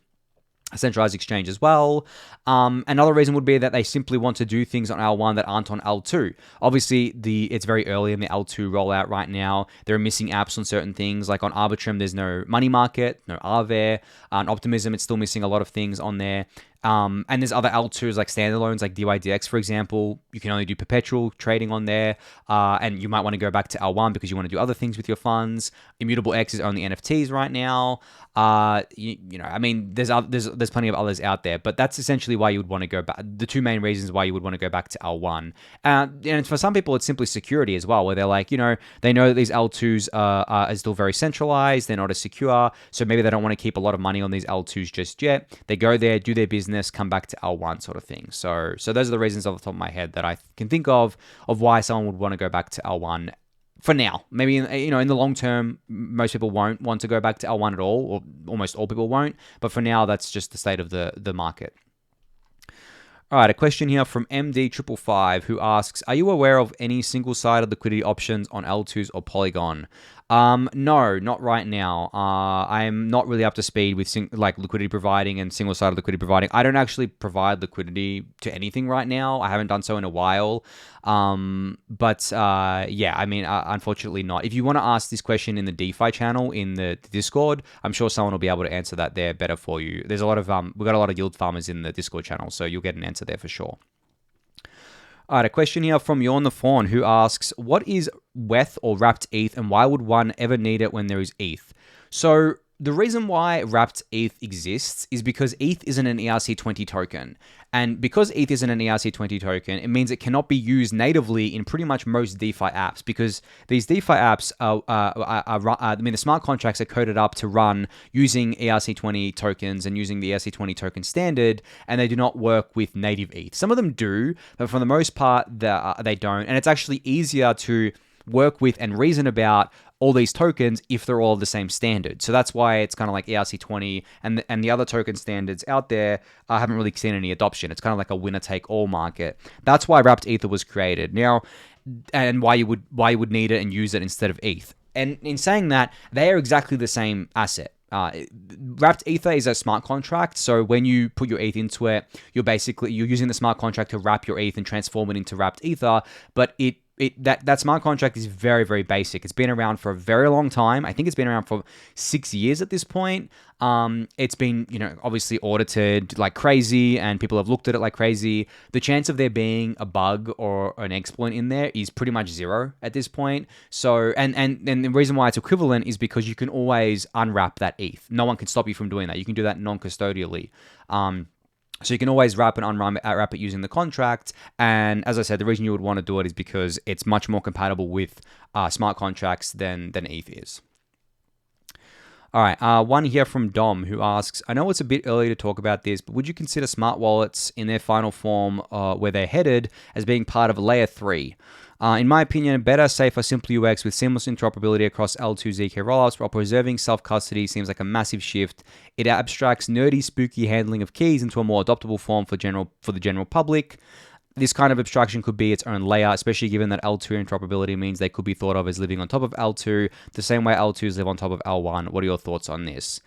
a centralized exchange as well. Another reason would be that they simply want to do things on L1 that aren't on L2. Obviously, it's very early in the L2 rollout right now. There are missing apps on certain things. Like on Arbitrum, there's no money market, no Aave. On Optimism, it's still missing a lot of things on there. And there's other L2s like standalones, like dYdX, for example. You can only do perpetual trading on there. And you might want to go back to L1 because you want to do other things with your funds. Immutable X is only NFTs right now. I mean, there's plenty of others out there, but that's essentially why you would want to go back. The two main reasons why you would want to go back to L1. And for some people, it's simply security as well, where they're like, they know that these L2s are still very centralized. They're not as secure. So maybe they don't want to keep a lot of money on these L2s just yet. They go there, do their business, come back to L1 sort of thing. So those are the reasons off the top of my head that I can think of why someone would want to go back to L1 for now. Maybe in the long term, most people won't want to go back to L1 at all, or almost all people won't. But for now, that's just the state of the market. All right, a question here from MD555 who asks, are you aware of any single-sided liquidity options on L2s or Polygon? No, not right now. I'm not really up to speed with liquidity providing and single-sided liquidity providing. I don't actually provide liquidity to anything right now. I haven't done so in a while. Yeah, I mean, unfortunately not. If you want to ask this question in the DeFi channel in the Discord, I'm sure someone will be able to answer that there better for you. There's a lot of we've got a lot of yield farmers in the Discord channel, so you'll get an answer there for sure. All right, a question here from Yorn the Fawn who asks, what is wETH or wrapped ETH and why would one ever need it when there is ETH? So the reason why wrapped ETH exists is because ETH isn't an ERC20 token. And because ETH isn't an ERC20 token, it means it cannot be used natively in pretty much most DeFi apps, because these DeFi apps the smart contracts are coded up to run using ERC20 tokens and using the ERC20 token standard, and they do not work with native ETH. Some of them do, but for the most part, they don't. And it's actually easier to work with and reason about all these tokens if they're all the same standard. So that's why it's kind of like ERC20 and the other token standards out there haven't really seen any adoption. It's kind of like a winner-take-all market. That's why wrapped Ether was created. Now, and why you would need it and use it instead of ETH. And in saying that, they are exactly the same asset. Wrapped Ether is a smart contract, so when you put your ETH into it, you're using the smart contract to wrap your ETH and transform it into wrapped Ether, but that smart contract is very, very basic. It's been around for a very long time. I think it's been around for 6 years at this point. It's been, obviously audited like crazy, and people have looked at it like crazy. The chance of there being a bug or an exploit in there is pretty much zero at this point. So, and the reason why it's equivalent is because you can always unwrap that ETH. No one can stop you from doing that. You can do that non-custodially. So you can always wrap and unwrap it using the contract. And as I said, the reason you would want to do it is because it's much more compatible with smart contracts than ETH is. All right, one here from Dom who asks, I know it's a bit early to talk about this, but would you consider smart wallets in their final form where they're headed as being part of layer 3? In my opinion, a better, safer, simple UX with seamless interoperability across L2 ZK rollups while preserving self-custody seems like a massive shift. It abstracts nerdy, spooky handling of keys into a more adoptable form for the general public. This kind of abstraction could be its own layer, especially given that L2 interoperability means they could be thought of as living on top of L2, the same way L2s live on top of L1. What are your thoughts on this?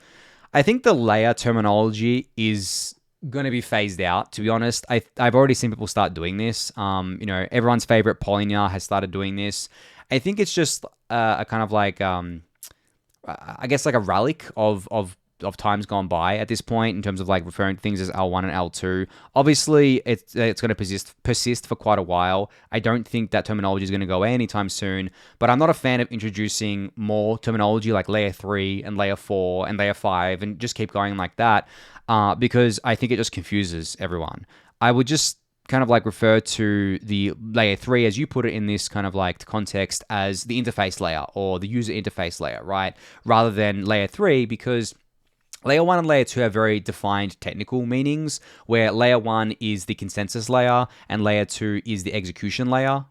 I think the layer terminology is going to be phased out, to be honest. I've already seen people start doing this. Everyone's favorite Polygon has started doing this. I think it's just a kind of like, I guess like a relic of times gone by at this point in terms of like referring to things as L1 and L2. Obviously, it's going to persist for quite a while. I don't think that terminology is going to go away anytime soon, but I'm not a fan of introducing more terminology like layer 3 and layer 4 and layer 5 and just keep going like that because I think it just confuses everyone. I would just kind of like refer to the layer 3, as you put it in this kind of like context, as the interface layer or the user interface layer, right? Rather than layer 3, because Layer 1 and Layer 2 have very defined technical meanings, where Layer 1 is the consensus layer and Layer 2 is the execution layer.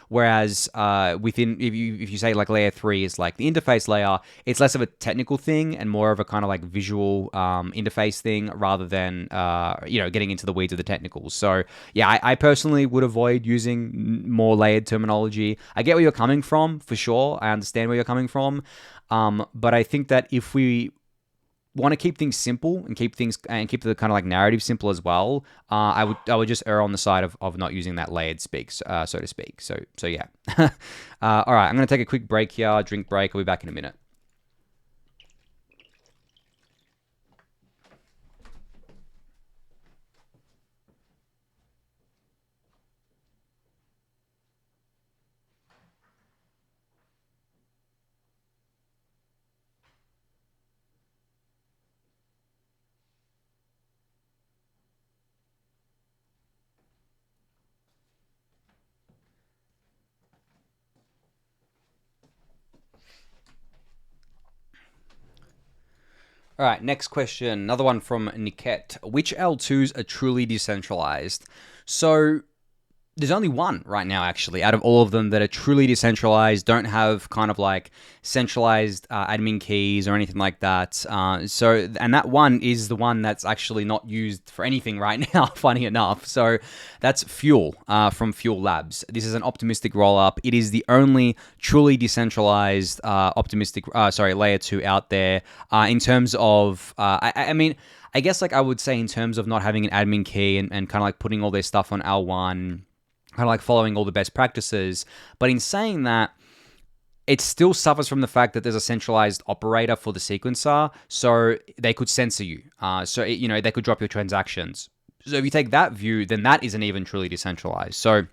Whereas if you say like Layer 3 is like the interface layer, it's less of a technical thing and more of a kind of like visual interface thing rather than getting into the weeds of the technicals. So yeah, I personally would avoid using more layered terminology. I get where you're coming from, for sure. I understand where you're coming from. But I think that if we want to keep things simple and keep the kind of like narrative simple as well, I would just err on the side of not using that layered speak, so to speak. So yeah. All right, I'm gonna take a quick break here, drink break. I'll be back in a minute. All right, next question. Another one from Niket. Which L2s are truly decentralized? So there's only one right now, actually, out of all of them that are truly decentralized, don't have kind of like centralized admin keys or anything like that. And that one is the one that's actually not used for anything right now, funny enough. So that's Fuel from Fuel Labs. This is an optimistic rollup. It is the only truly decentralized layer 2 out there in terms of, I mean, I guess like I would say in terms of not having an admin key and kind of like putting all their stuff on L1, kind of like following all the best practices. But in saying that, it still suffers from the fact that there's a centralized operator for the sequencer, so they could censor you. They could drop your transactions. So if you take that view, then that isn't even truly decentralized. So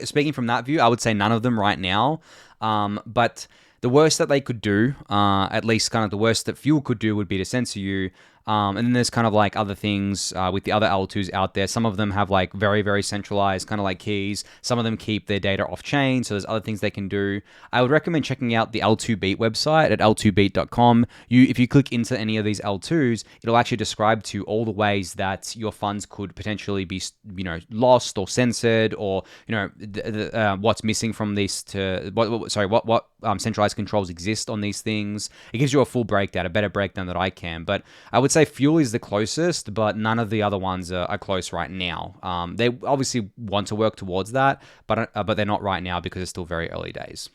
speaking from that view, I would say none of them right now. But the worst that they could do, at least kind of the worst that Fuel could do, would be to censor you. And then there's kind of like other things with the other L2s out there. Some of them have like very, very centralized kind of like keys. Some of them keep their data off chain. So there's other things they can do. I would recommend checking out the L2Beat website at l2beat.com. If you click into any of these L2s, it'll actually describe to you all the ways that your funds could potentially be, lost or censored, or, what's missing from this what centralized controls exist on these things. It gives you a full breakdown, a better breakdown that I can. But I would say Fuel is the closest, but none of the other ones are close right now. They obviously want to work towards that, but they're not right now because it's still very early days.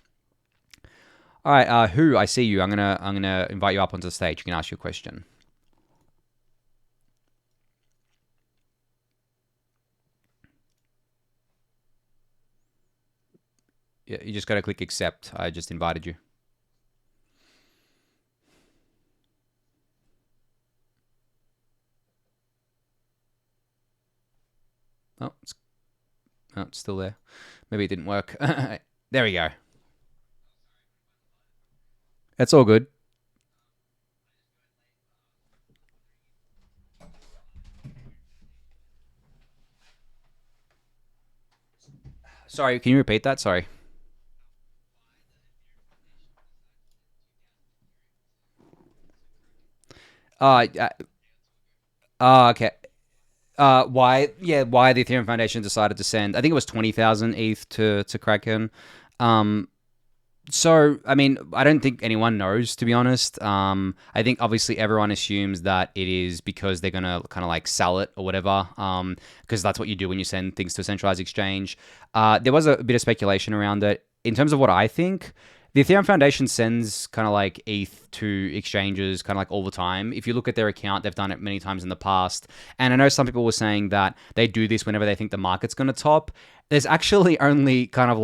All right, Who, I see you. I'm gonna invite you up onto the stage. You can ask your question. Yeah, you just got to click accept. I just invited you. Oh, it's still there. Maybe it didn't work. There we go. That's all good. Sorry, can you repeat that? Sorry. Okay. Why the Ethereum Foundation decided to send, I think it was 20,000 ETH to Kraken. So, I mean, I don't think anyone knows, to be honest. I think obviously everyone assumes that it is because they're going to kind of like sell it or whatever, because that's what you do when you send things to a centralized exchange. There was a bit of speculation around it. In terms of what I think, the Ethereum Foundation sends kind of like ETH to exchanges kind of like all the time. If you look at their account, they've done it many times in the past. And I know some people were saying that they do this whenever they think the market's going to top. There's actually only kind of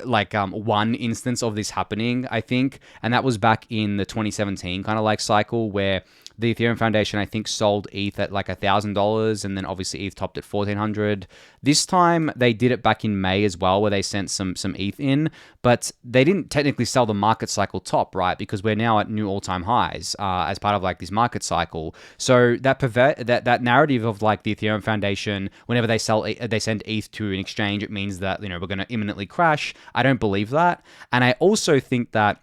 like one instance of this happening, I think. And that was back in the 2017 kind of like cycle where the Ethereum Foundation, I think, sold ETH at like $1,000, and then obviously ETH topped at 1,400. This time they did it back in May as well, where they sent some ETH in, but they didn't technically sell the market cycle top, right? Because we're now at new all-time highs as part of like this market cycle. So that narrative of like the Ethereum Foundation, whenever they send ETH to an exchange, it means that we're going to imminently crash. I don't believe that, and I also think that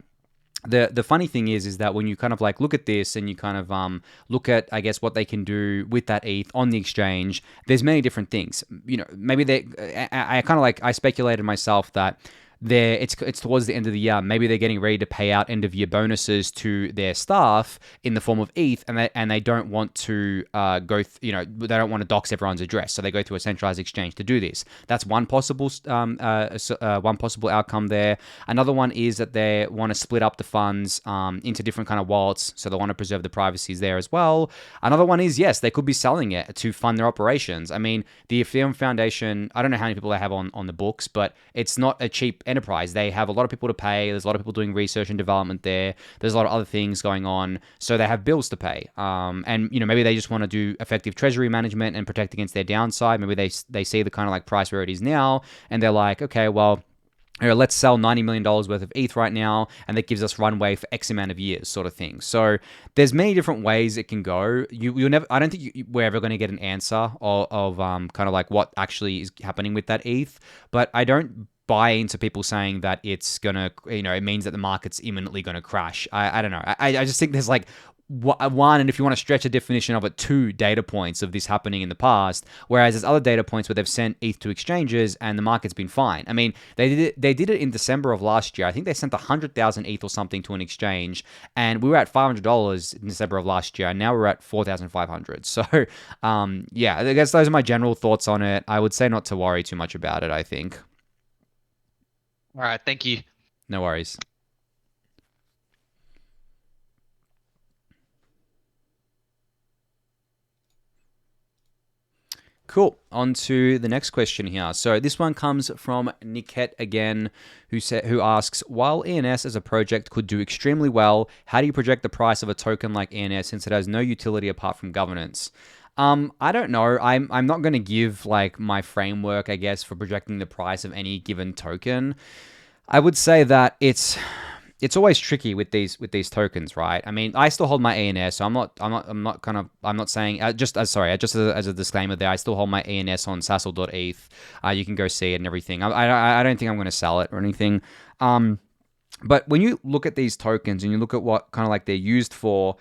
the funny thing is that when you kind of like look at this and you kind of look at, I guess, what they can do with that ETH on the exchange, there's many different things. Maybe I kind of like, I speculated myself that it's towards the end of the year. Maybe they're getting ready to pay out end of year bonuses to their staff in the form of ETH, and they don't want to they don't want to dox everyone's address, so they go through a centralized exchange to do this. That's one possible outcome there. Another one is that they want to split up the funds into different kind of wallets, so they want to preserve the privacies there as well. Another one is, yes, they could be selling it to fund their operations. I mean, the Ethereum Foundation, I don't know how many people they have on the books, but it's not a cheap enterprise. They have a lot of people to pay. There's a lot of people doing research and development there. There's a lot of other things going on, so they have bills to pay. And maybe they just want to do effective treasury management and protect against their downside. Maybe they see the kind of like price where it is now, and they're like, okay, well, let's sell $90 million worth of ETH right now, and that gives us runway for X amount of years, sort of thing. So there's many different ways it can go. You'll never. I don't think we're ever going to get an answer of kind of like what actually is happening with that ETH. But I don't buy into people saying that it's gonna, it means that the market's imminently going to crash. I don't know. I just think there's like one, and if you want to stretch a definition of it, two data points of this happening in the past, whereas there's other data points where they've sent ETH to exchanges and the market's been fine. I mean, they did it in December of last year. I think they sent 100,000 ETH or something to an exchange, and we were at $500 in December of last year, and now we're at 4,500. So, yeah, I guess those are my general thoughts on it. I would say not to worry too much about it, I think. All right, thank you. No worries. Cool. On to the next question here. So this one comes from Niket again, who asks, while ENS as a project could do extremely well, how do you project the price of a token like ENS since it has no utility apart from governance? I don't know. I'm not going to give like my framework, I guess, for projecting the price of any given token. I would say that it's always tricky with these tokens, right? I mean, I still hold my ANS, so I'm not saying just as a disclaimer there, I still hold my ANS on sassel.eth. You can go see it and everything. I don't think I'm going to sell it or anything. But when you look at these tokens and you look at what kind of like they're used for,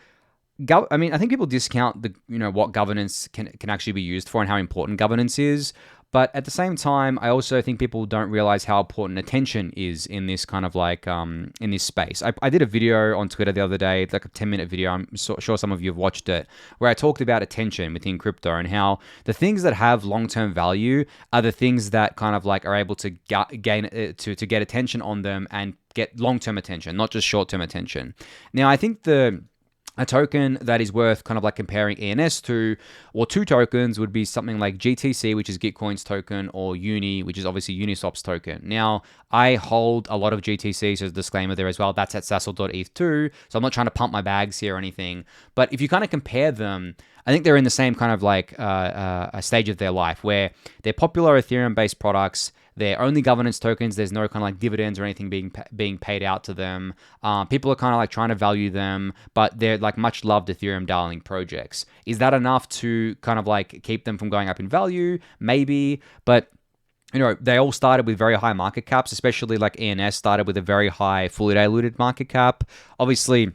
I mean, I think people discount what governance can actually be used for and how important governance is. But at the same time, I also think people don't realize how important attention is in this kind of like in this space. I did a video on Twitter the other day, like a 10-minute video. I'm sure some of you have watched it, where I talked about attention within crypto and how the things that have long-term value are the things that kind of like are able to gain to get attention on them and get long-term attention, not just short-term attention. Now, I think a token that is worth kind of like comparing ENS to, or two tokens, would be something like GTC, which is Gitcoin's token, or Uni, which is obviously Uniswap's token. Now, I hold a lot of GTC, so there's a disclaimer there as well. That's at sassel.eth too, so I'm not trying to pump my bags here or anything. But if you kind of compare them, I think they're in the same kind of like a stage of their life where they're popular Ethereum-based products. They're only governance tokens. There's no kind of like dividends or anything being paid out to them. People are kind of like trying to value them, but they're like much loved Ethereum darling projects. Is that enough to kind of like keep them from going up in value? Maybe, but they all started with very high market caps, especially like ENS started with a very high fully diluted market cap. Obviously,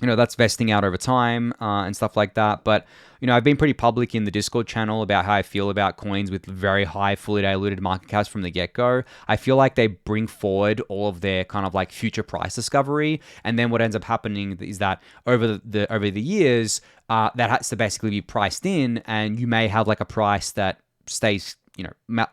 that's vesting out over time and stuff like that. But, I've been pretty public in the Discord channel about how I feel about coins with very high fully diluted market caps from the get-go. I feel like they bring forward all of their kind of like future price discovery. And then what ends up happening is that over the years, that has to basically be priced in, and you may have like a price that stays,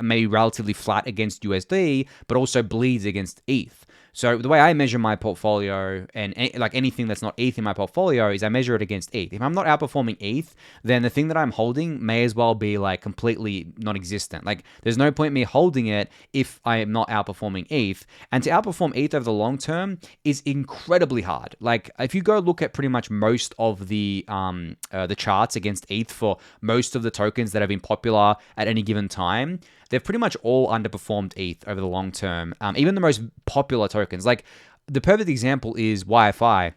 maybe relatively flat against USD, but also bleeds against ETH. So the way I measure my portfolio and like anything that's not ETH in my portfolio is I measure it against ETH. If I'm not outperforming ETH, then the thing that I'm holding may as well be like completely non-existent. Like there's no point in me holding it if I am not outperforming ETH. And to outperform ETH over the long term is incredibly hard. Like if you go look at pretty much most of the charts against ETH for most of the tokens that have been popular at any given time, they've pretty much all underperformed ETH over the long term. Even the most popular tokens, like the perfect example is YFI.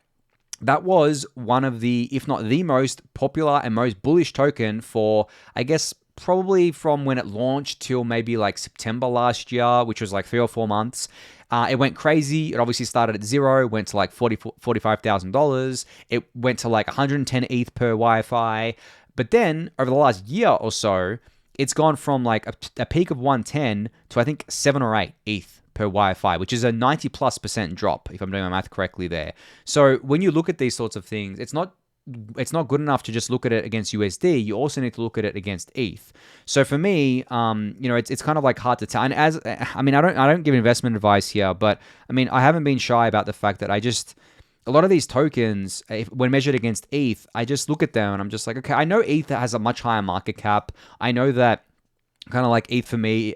That was one of the, if not the most popular and most bullish token for, I guess, probably from when it launched till maybe like September last year, which was like 3 or 4 months. It went crazy. It obviously started at zero, went to like $45,000. It went to like 110 ETH per YFI. But then over the last year or so, it's gone from like a peak of 110 to I think 7 or 8 ETH per wETH, which is a 90+% drop, if I'm doing my math correctly there. So when you look at these sorts of things, it's not good enough to just look at it against USD. You also need to look at it against ETH. So for me, it's kind of like hard to tell. And I don't give investment advice here, but I mean, I haven't been shy about the fact that a lot of these tokens, when measured against ETH, I just look at them and I'm just like, okay, I know ETH has a much higher market cap. I know that kind of like ETH for me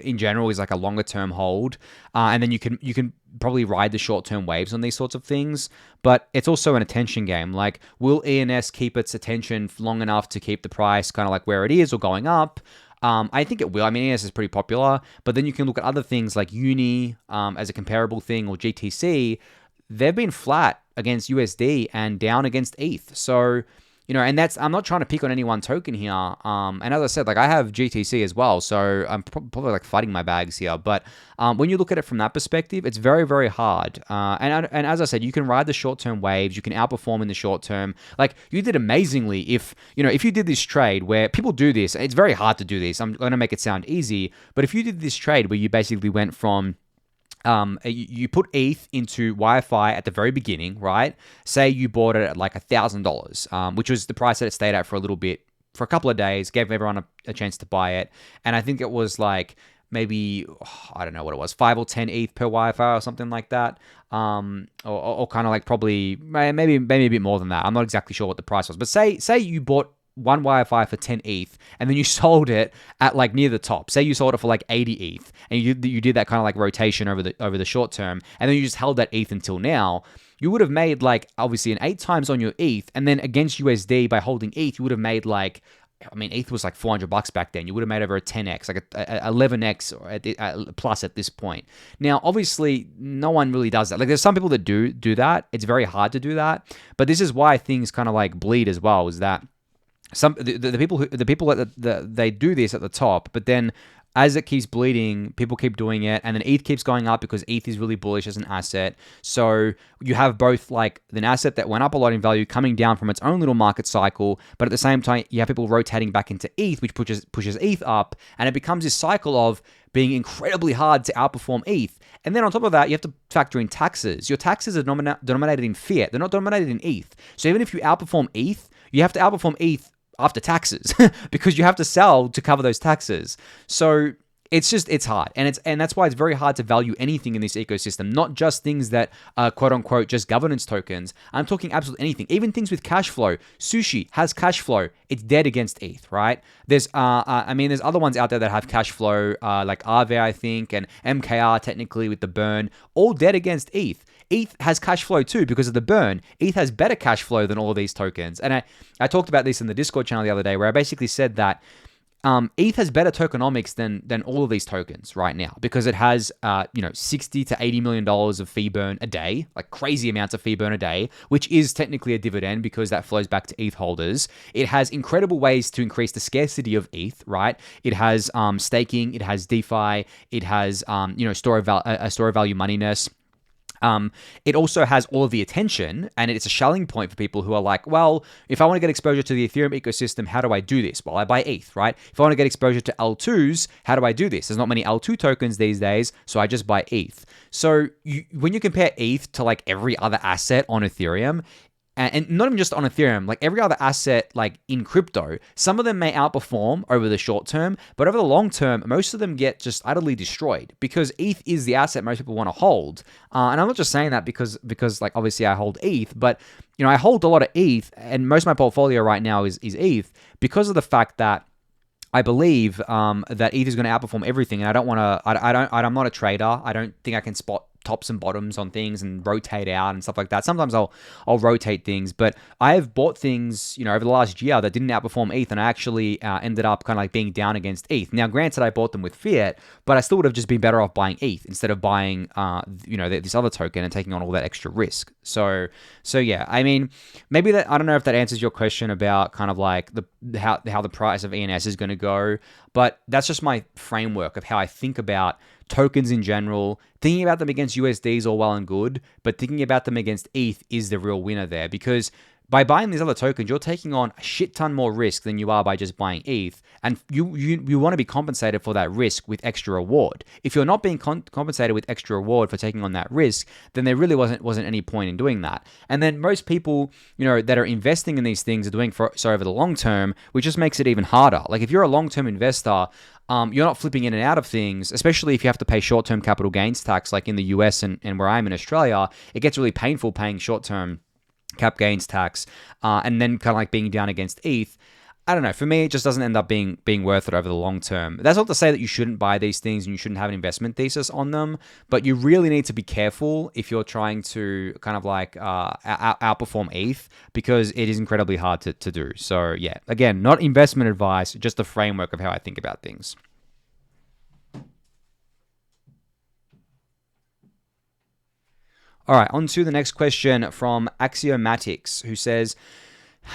in general is like a longer term hold, and then you can probably ride the short term waves on these sorts of things. But it's also an attention game. Like, will ENS keep its attention long enough to keep the price kind of like where it is or going up? I think it will. I mean, ENS is pretty popular, but then you can look at other things like Uni as a comparable thing, or GTC. They've been flat against USD and down against ETH. So, and I'm not trying to pick on any one token here. And as I said, like, I have GTC as well, so I'm probably like fighting my bags here. But when you look at it from that perspective, it's very, very hard. And as I said, you can ride the short-term waves. You can outperform in the short term. Like, you did amazingly if you did this trade where people do this. It's very hard to do this. I'm going to make it sound easy. But if you did this trade where you basically went from you put ETH into wETH at the very beginning, right? Say you bought it at like $1,000, which was the price that it stayed at for a little bit, for a couple of days, gave everyone a chance to buy it. And I think it was like maybe, I don't know what it was, 5 or 10 ETH per wETH or something like that. Or kind of like probably maybe a bit more than that. I'm not exactly sure what the price was. But say you bought one wETH for 10 ETH, and then you sold it at like near the top. Say you sold it for like 80 ETH, and you did that kind of like rotation over the short term, and then you just held that ETH until now. You would have made like obviously an 8 times on your ETH, and then against USD by holding ETH, you would have made like, I mean, ETH was like $400 back then. You would have made over a 10x, like a 11x or plus at this point. Now, obviously, no one really does that. Like, there's some people that do that. It's very hard to do that, but this is why things kind of like bleed as well. Is that the people that they do this at the top, but then as it keeps bleeding, people keep doing it, and then ETH keeps going up because ETH is really bullish as an asset. So you have both like an asset that went up a lot in value coming down from its own little market cycle, but at the same time, you have people rotating back into ETH, which pushes ETH up, and it becomes this cycle of being incredibly hard to outperform ETH. And then on top of that, you have to factor in taxes. Your taxes are denominated in fiat. They're not denominated in ETH. So even if you outperform ETH, you have to outperform ETH after taxes because you have to sell to cover those taxes. So it's hard. And that's why it's very hard to value anything in this ecosystem, not just things that are quote unquote just governance tokens. I'm talking absolutely anything, even things with cash flow. Sushi has cash flow. It's dead against ETH, right? There's other ones out there that have cash flow, like Aave, I think, and MKR technically with the burn, all dead against ETH. ETH has cash flow too because of the burn. ETH has better cash flow than all of these tokens. And I talked about this in the Discord channel the other day where I basically said that ETH has better tokenomics than all of these tokens right now because it has 60 to $80 million of fee burn a day, like crazy amounts of fee burn a day, which is technically a dividend because that flows back to ETH holders. It has incredible ways to increase the scarcity of ETH, right? It has staking, it has DeFi, it has store of value moneyness. It also has all of the attention, and it's a selling point for people who are like, well, if I want to get exposure to the Ethereum ecosystem, how do I do this? Well, I buy ETH, right? If I want to get exposure to L2s, how do I do this? There's not many L2 tokens these days, so I just buy ETH. So when you compare ETH to like every other asset on Ethereum, and not even just on Ethereum, like every other asset like in crypto, some of them may outperform over the short term, but over the long term, most of them get just utterly destroyed because ETH is the asset most people want to hold. And I'm not just saying that because like obviously I hold ETH, but I hold a lot of ETH, and most of my portfolio right now is ETH because of the fact that I believe that ETH is going to outperform everything, and I don't want to. I'm not a trader. I don't think I can spot tops and bottoms on things and rotate out and stuff like that. Sometimes I'll rotate things, but I have bought things over the last year that didn't outperform ETH, and I actually ended up kind of like being down against ETH. Now, granted, I bought them with fiat, but I still would have just been better off buying ETH instead of buying this other token and taking on all that extra risk. So yeah, I mean, maybe that, I don't know if that answers your question about kind of like how the price of ENS is going to go, but that's just my framework of how I think about tokens in general. Thinking about them against USD is all well and good, but thinking about them against ETH is the real winner there, because by buying these other tokens, you're taking on a shit ton more risk than you are by just buying ETH. And you want to be compensated for that risk with extra reward. If you're not being compensated with extra reward for taking on that risk, then there really wasn't any point in doing that. And then most people, that are investing in these things are doing so over the long term, which just makes it even harder. Like if you're a long-term investor, you're not flipping in and out of things, especially if you have to pay short-term capital gains tax, like in the US and where I'm in Australia. It gets really painful paying short-term cap gains tax, and then kind of like being down against ETH. I don't know. For me, it just doesn't end up being worth it over the long term. That's not to say that you shouldn't buy these things and you shouldn't have an investment thesis on them, but you really need to be careful if you're trying to kind of like outperform ETH, because it is incredibly hard to do. So yeah, again, not investment advice, just the framework of how I think about things. All right, on to the next question from Axiomatics,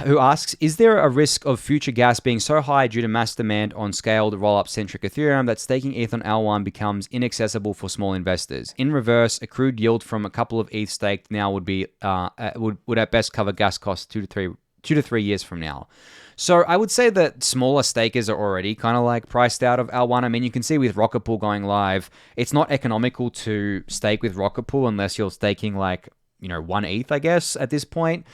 who asks, is there a risk of future gas being so high due to mass demand on scaled rollup centric Ethereum that staking ETH on L1 becomes inaccessible for small investors? In reverse, accrued yield from a couple of ETH staked now would be would at best cover gas costs 2 to 3 years from now. So I would say that smaller stakers are already kind of like priced out of L1. I mean, you can see with Rocket Pool going live, it's not economical to stake with Rocket Pool unless you're staking like 1 ETH, I guess, at this point,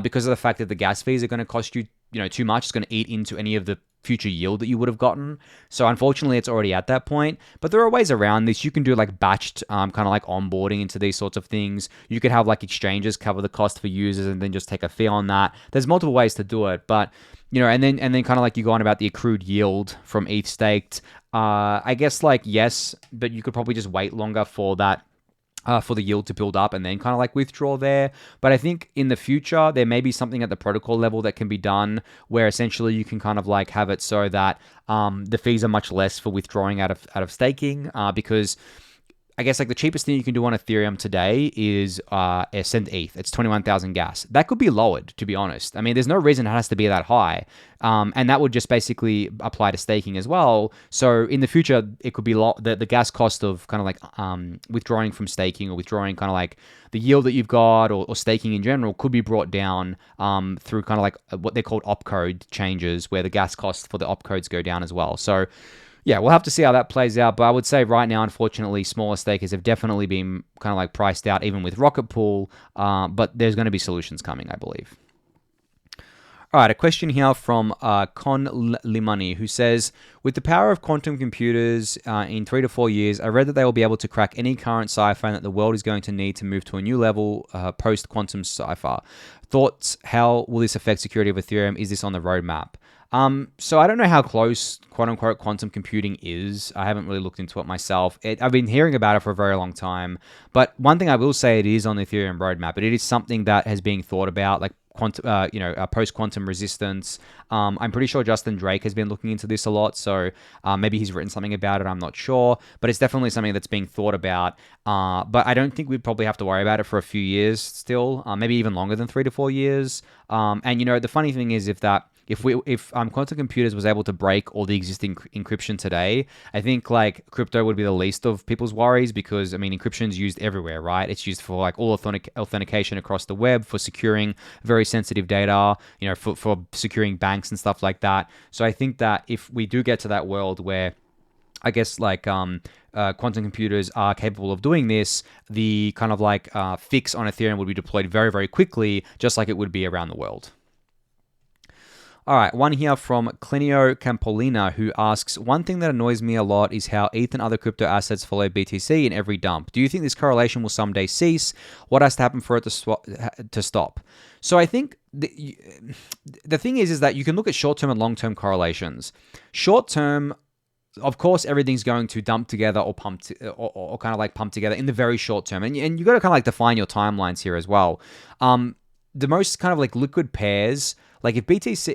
because of the fact that the gas fees are going to cost you, too much. It's going to eat into any of the future yield that you would have gotten. So unfortunately, it's already at that point. But there are ways around this. You can do like batched kind of like onboarding into these sorts of things. You could have like exchanges cover the cost for users and then just take a fee on that. There's multiple ways to do it, but and then kind of like you go on about the accrued yield from ETH staked. I guess like yes, but you could probably just wait longer for that. For the yield to build up and then kind of like withdraw there. But I think in the future, there may be something at the protocol level that can be done where essentially you can kind of like have it so that the fees are much less for withdrawing out of staking, because I guess like the cheapest thing you can do on Ethereum today is send ETH. It's 21,000 gas. That could be lowered, to be honest. I mean, there's no reason it has to be that high. And that would just basically apply to staking as well. So in the future, it could be the gas cost of kind of like withdrawing from staking or withdrawing kind of like the yield that you've got or staking in general could be brought down through kind of like what they're called opcode changes, where the gas costs for the opcodes go down as well. So yeah, we'll have to see how that plays out. But I would say right now, unfortunately, smaller stakers have definitely been kind of like priced out, even with Rocket Pool. But there's going to be solutions coming, I believe. All right, a question here from Con Limani, who says, with the power of quantum computers in 3 to 4 years, I read that they will be able to crack any current cipher and that the world is going to need to move to a new level post-quantum cipher. Thoughts, how will this affect security of Ethereum? Is this on the roadmap? So I don't know how close quote-unquote quantum computing is. I haven't really looked into it myself. I've been hearing about it for a very long time. But one thing I will say, it is on the Ethereum roadmap, but it is something that has been thought about, like post-quantum resistance. I'm pretty sure Justin Drake has been looking into this a lot, so maybe he's written something about it, I'm not sure, but it's definitely something that's being thought about, but I don't think we'd probably have to worry about it for a few years still, maybe even longer than 3 to 4 years, and the funny thing is if quantum computers was able to break all the existing encryption today, I think like crypto would be the least of people's worries, because I mean encryption is used everywhere, right? It's used for like all authentication across the web, for securing very sensitive data, for securing banks and stuff like that. So I think that if we do get to that world where I guess like quantum computers are capable of doing this, the kind of like fix on Ethereum would be deployed very, very quickly, just like it would be around the world. All right, one here from Clinio Campolina, who asks, one thing that annoys me a lot is how ETH and other crypto assets follow BTC in every dump. Do you think this correlation will someday cease? What has to happen for it to stop? So I think the thing is that you can look at short-term and long-term correlations. Short-term, of course, everything's going to dump together or pump or kind of like pump together in the very short term. And you got to kind of like define your timelines here as well. The most kind of like liquid pairs, like if BTC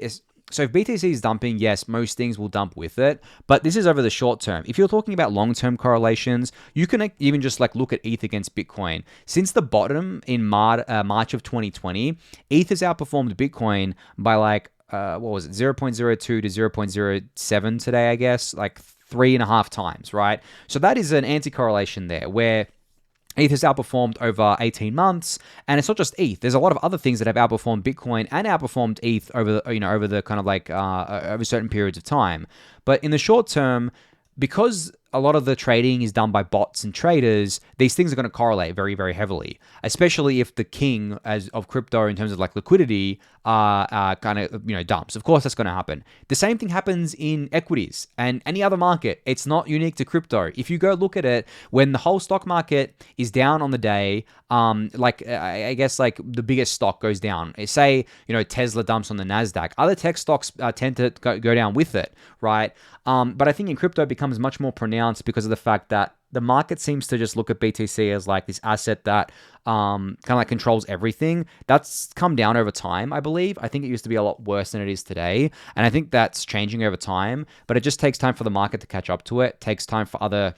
is dumping, yes, most things will dump with it, but this is over the short term. If you're talking about long-term correlations, you can even just like look at ETH against Bitcoin. Since the bottom in March of 2020, ETH has outperformed Bitcoin by like, what was it, 0.02 to 0.07 today, I guess, like 3.5 times, right? So that is an anti-correlation there, where ETH has outperformed over 18 months, and it's not just ETH. There's a lot of other things that have outperformed Bitcoin and outperformed ETH over the kind of like over certain periods of time. But in the short term, because a lot of the trading is done by bots and traders, these things are going to correlate very, very heavily, especially if the king of crypto in terms of like liquidity kind of dumps. Of course, that's going to happen. The same thing happens in equities and any other market. It's not unique to crypto. If you go look at it, when the whole stock market is down on the day, I guess like the biggest stock goes down. Say Tesla dumps on the Nasdaq. Other tech stocks tend to go down with it, right? But I think in crypto it becomes much more pronounced because of the fact that the market seems to just look at BTC as like this asset that kind of like controls everything. That's come down over time, I believe. I think it used to be a lot worse than it is today. And I think that's changing over time. But it just takes time for the market to catch up to it. It takes time for other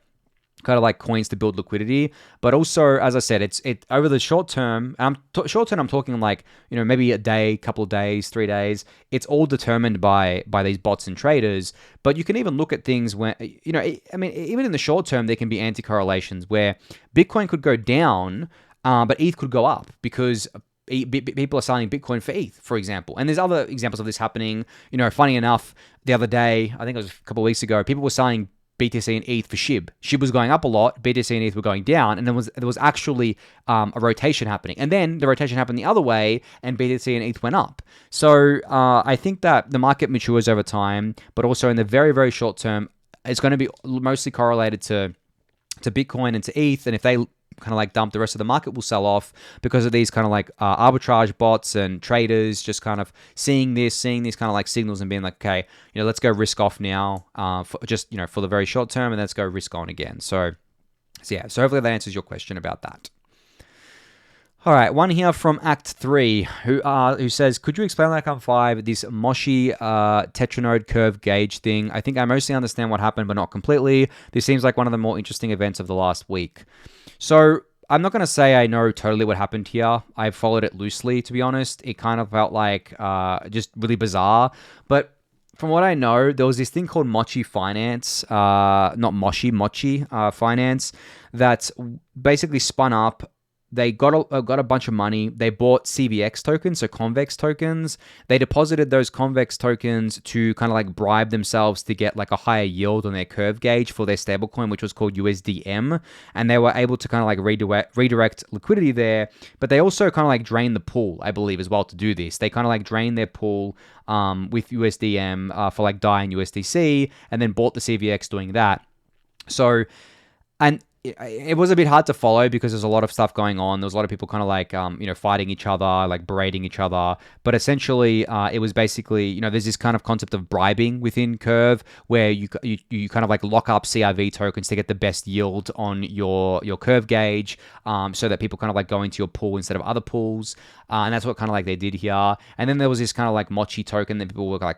kind of like coins to build liquidity, but also, as I said, it over the short term. I'm talking like maybe a day, couple of days, 3 days. It's all determined by these bots and traders. But you can even look at things where I mean, even in the short term, there can be anti-correlations where Bitcoin could go down, but ETH could go up because people are selling Bitcoin for ETH, for example. And there's other examples of this happening. Funny enough, the other day, I think it was a couple of weeks ago, people were selling BTC and ETH for SHIB. SHIB was going up a lot, BTC and ETH were going down, and there was actually a rotation happening. And then the rotation happened the other way, and BTC and ETH went up. So I think that the market matures over time, but also in the very, very short term, it's going to be mostly correlated to Bitcoin and to ETH, and if they kind of like dump, the rest of the market will sell off because of these kind of like arbitrage bots and traders just kind of seeing these kind of like signals and being like, okay, let's go risk off now for the very short term, and let's go risk on again. So hopefully that answers your question about that. All right, one here from Act 3 who says, could you explain like on 5 this Moshi Tetranode curve gauge thing? I think I mostly understand what happened, but not completely. This seems like one of the more interesting events of the last week. So I'm not going to say I know totally what happened here. I followed it loosely, to be honest. It kind of felt like just really bizarre. But from what I know, there was this thing called Mochi Finance, not Moshi Finance, that basically spun up. They got a bunch of money. They bought CVX tokens, so convex tokens. They deposited those convex tokens to kind of like bribe themselves to get like a higher yield on their curve gauge for their stablecoin, which was called USDM. And they were able to kind of like redirect liquidity there. But they also kind of like drained the pool, I believe, as well to do this. They kind of like drained their pool with USDM for like DAI and USDC, and then bought the CVX doing that. So, and it was a bit hard to follow because there's a lot of stuff going on. There was a lot of people kind of like, fighting each other, like berating each other. But essentially, it was basically, there's this kind of concept of bribing within Curve where you kind of like lock up CRV tokens to get the best yield on your Curve gauge, so that people kind of like go into your pool instead of other pools. And that's what kind of like they did here. And then there was this kind of like Mochi token that people were like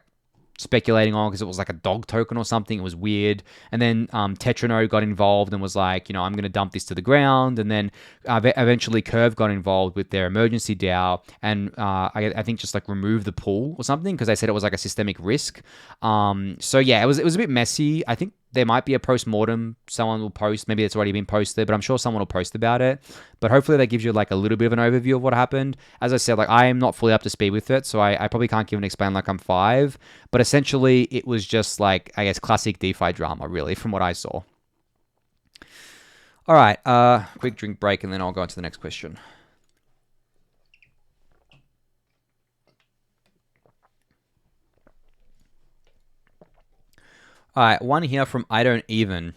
speculating on because it was like a dog token or something. It was weird. And then Tetranode got involved and was like, I'm going to dump this to the ground. And then eventually Curve got involved with their emergency DAO and I think just like removed the pool or something because they said it was like a systemic risk. So yeah, it was a bit messy. I think there might be a post-mortem someone will post. Maybe it's already been posted, but I'm sure someone will post about it. But hopefully that gives you like a little bit of an overview of what happened. As I said, like I am not fully up to speed with it, so I probably can't give and explain like I'm 5. But essentially it was just like, I guess, classic DeFi drama, really, from what I saw. All right, quick drink break, and then I'll go on to the next question. All right, one here from I Don't Even,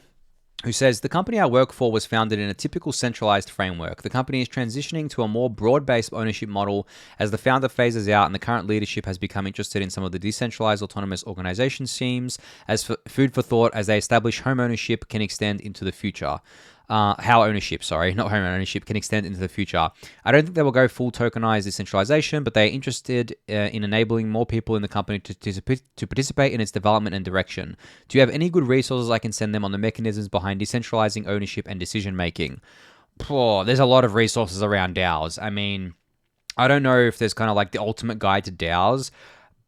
who says, the company I work for was founded in a typical centralized framework. The company is transitioning to a more broad-based ownership model as the founder phases out and the current leadership has become interested in some of the decentralized autonomous organization schemes as food for thought as they establish home ownership can extend into the future. How ownership, not home ownership, can extend into the future. I don't think they will go full tokenized decentralization, but they're interested in enabling more people in the company to participate in its development and direction. Do you have any good resources I can send them on the mechanisms behind decentralizing ownership and decision making? There's a lot of resources around DAOs. I mean, I don't know if there's kind of like the ultimate guide to DAOs,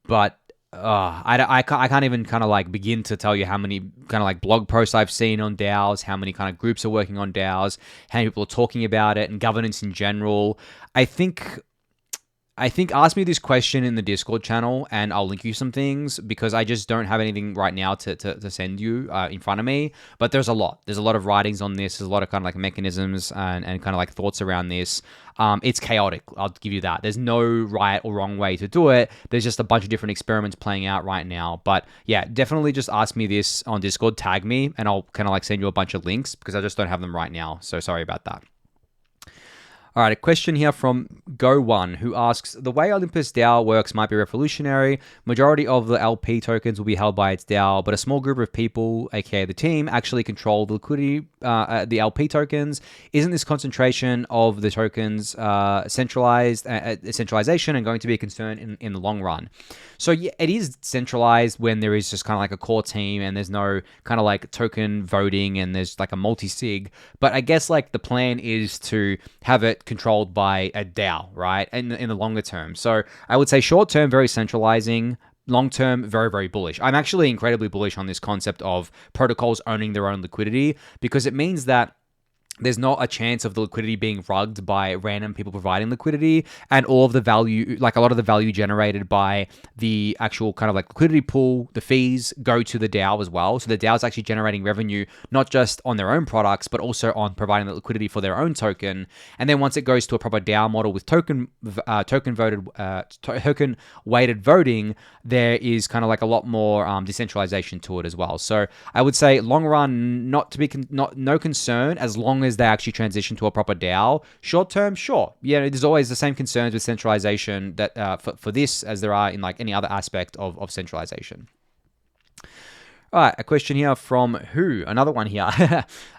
but I can't even kind of like begin to tell you how many kind of like blog posts I've seen on DAOs, how many kind of groups are working on DAOs, how many people are talking about it, and governance in general. I think ask me this question in the Discord channel and I'll link you some things, because I just don't have anything right now to send you in front of me. But there's a lot. There's a lot of writings on this. There's a lot of kind of like mechanisms and kind of like thoughts around this. It's chaotic. I'll give you that. There's no right or wrong way to do it. There's just a bunch of different experiments playing out right now. But yeah, definitely just ask me this on Discord, tag me, and I'll kind of like send you a bunch of links, because I just don't have them right now. So sorry about that. All right, a question here from Go1, who asks, the way Olympus DAO works might be revolutionary. Majority of the LP tokens will be held by its DAO, but a small group of people, aka the team, actually control the liquidity, the LP tokens. Isn't this concentration of the tokens centralization and going to be a concern in the long run? So yeah, it is centralized when there is just kind of like a core team and there's no kind of like token voting and there's like a multi-sig. But I guess like the plan is to have it controlled by a DAO, right? In the longer term. So I would say short term, very centralizing. Long term, very, very bullish. I'm actually incredibly bullish on this concept of protocols owning their own liquidity, because it means that there's not a chance of the liquidity being rugged by random people providing liquidity, and all of the value, like a lot of the value generated by the actual kind of like liquidity pool, the fees go to the DAO as well. So the DAO is actually generating revenue, not just on their own products, but also on providing the liquidity for their own token. And then once it goes to a proper DAO model with token weighted voting, there is kind of like a lot more decentralization to it as well. So I would say long run, no concern, as long as they actually transition to a proper DAO. Short term, sure. Yeah, there's always the same concerns with centralization that for this as there are in like any other aspect of centralization. All right, a question here from who? Another one here.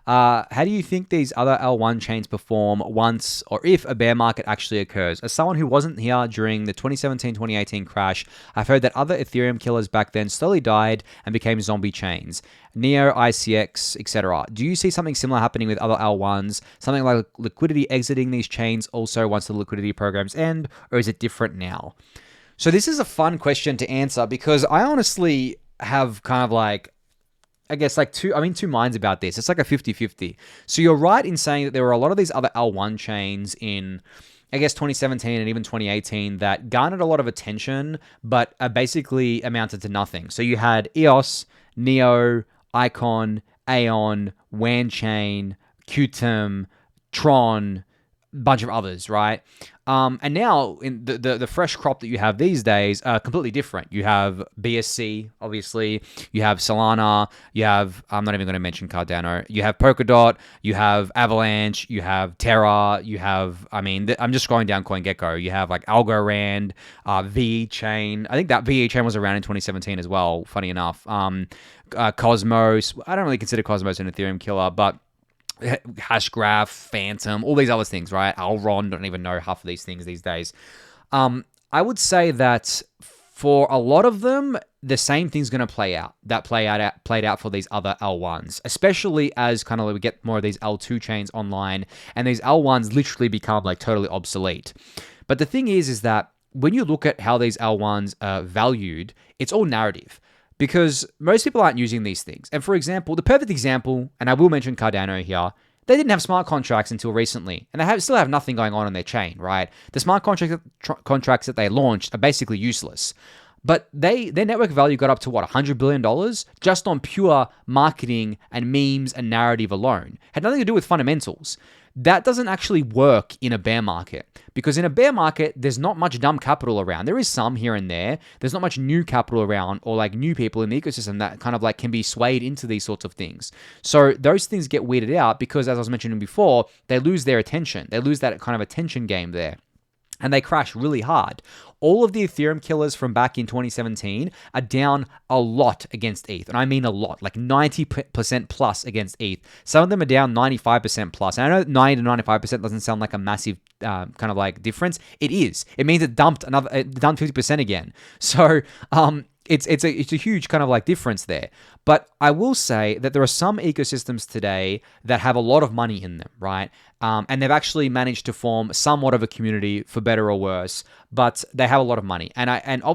How do you think these other L1 chains perform once or if a bear market actually occurs? As someone who wasn't here during the 2017-2018 crash, I've heard that other Ethereum killers back then slowly died and became zombie chains. Neo, ICX, etc. Do you see something similar happening with other L1s? Something like liquidity exiting these chains also once the liquidity programs end? Or is it different now? So this is a fun question to answer, because I honestly have kind of like, I guess like two minds about this. It's like a 50-50. So you're right in saying that there were a lot of these other L1 chains in, I guess, 2017 and even 2018 that garnered a lot of attention, but basically amounted to nothing. So you had EOS, Neo, Icon, Aeon, WanChain, Qtum, Tron, bunch of others, right? And now in the fresh crop that you have these days are completely different. You have BSC, obviously. You have Solana. You have, I'm not even going to mention Cardano. You have Polkadot. You have Avalanche. You have Terra. You have, I'm just scrolling down CoinGecko. You have like Algorand, VeChain. I think that VeChain was around in 2017 as well, funny enough. Cosmos. I don't really consider Cosmos an Ethereum killer, but Hashgraph, Phantom, all these other things, right? Alron, don't even know half of these things these days. I would say that for a lot of them, the same thing's going to play out. That played out for these other L1s, especially as kind of like we get more of these L2 chains online, and these L1s literally become like totally obsolete. But the thing is that when you look at how these L1s are valued, it's all narrative, because most people aren't using these things. And for example, the perfect example, and I will mention Cardano here, they didn't have smart contracts until recently, and they still have nothing going on their chain, right? The smart contracts that they launched are basically useless. But their network value got up to what, $100 billion just on pure marketing and memes and narrative alone. Had nothing to do with fundamentals. That doesn't actually work in a bear market, because in a bear market, there's not much dumb capital around. There is some here and there. There's not much new capital around, or like new people in the ecosystem that kind of like can be swayed into these sorts of things. So those things get weeded out because, as I was mentioning before, they lose their attention. They lose that kind of attention game there, and they crash really hard. All of the Ethereum killers from back in 2017 are down a lot against ETH. And I mean a lot, like 90% plus against ETH. Some of them are down 95% plus. And I know that 90 to 95% doesn't sound like a massive kind of like difference. It is. It means it dumped 50% again. So it's a huge kind of like difference there. But I will say that there are some ecosystems today that have a lot of money in them, right? And they've actually managed to form somewhat of a community, for better or worse, but they have a lot of money. And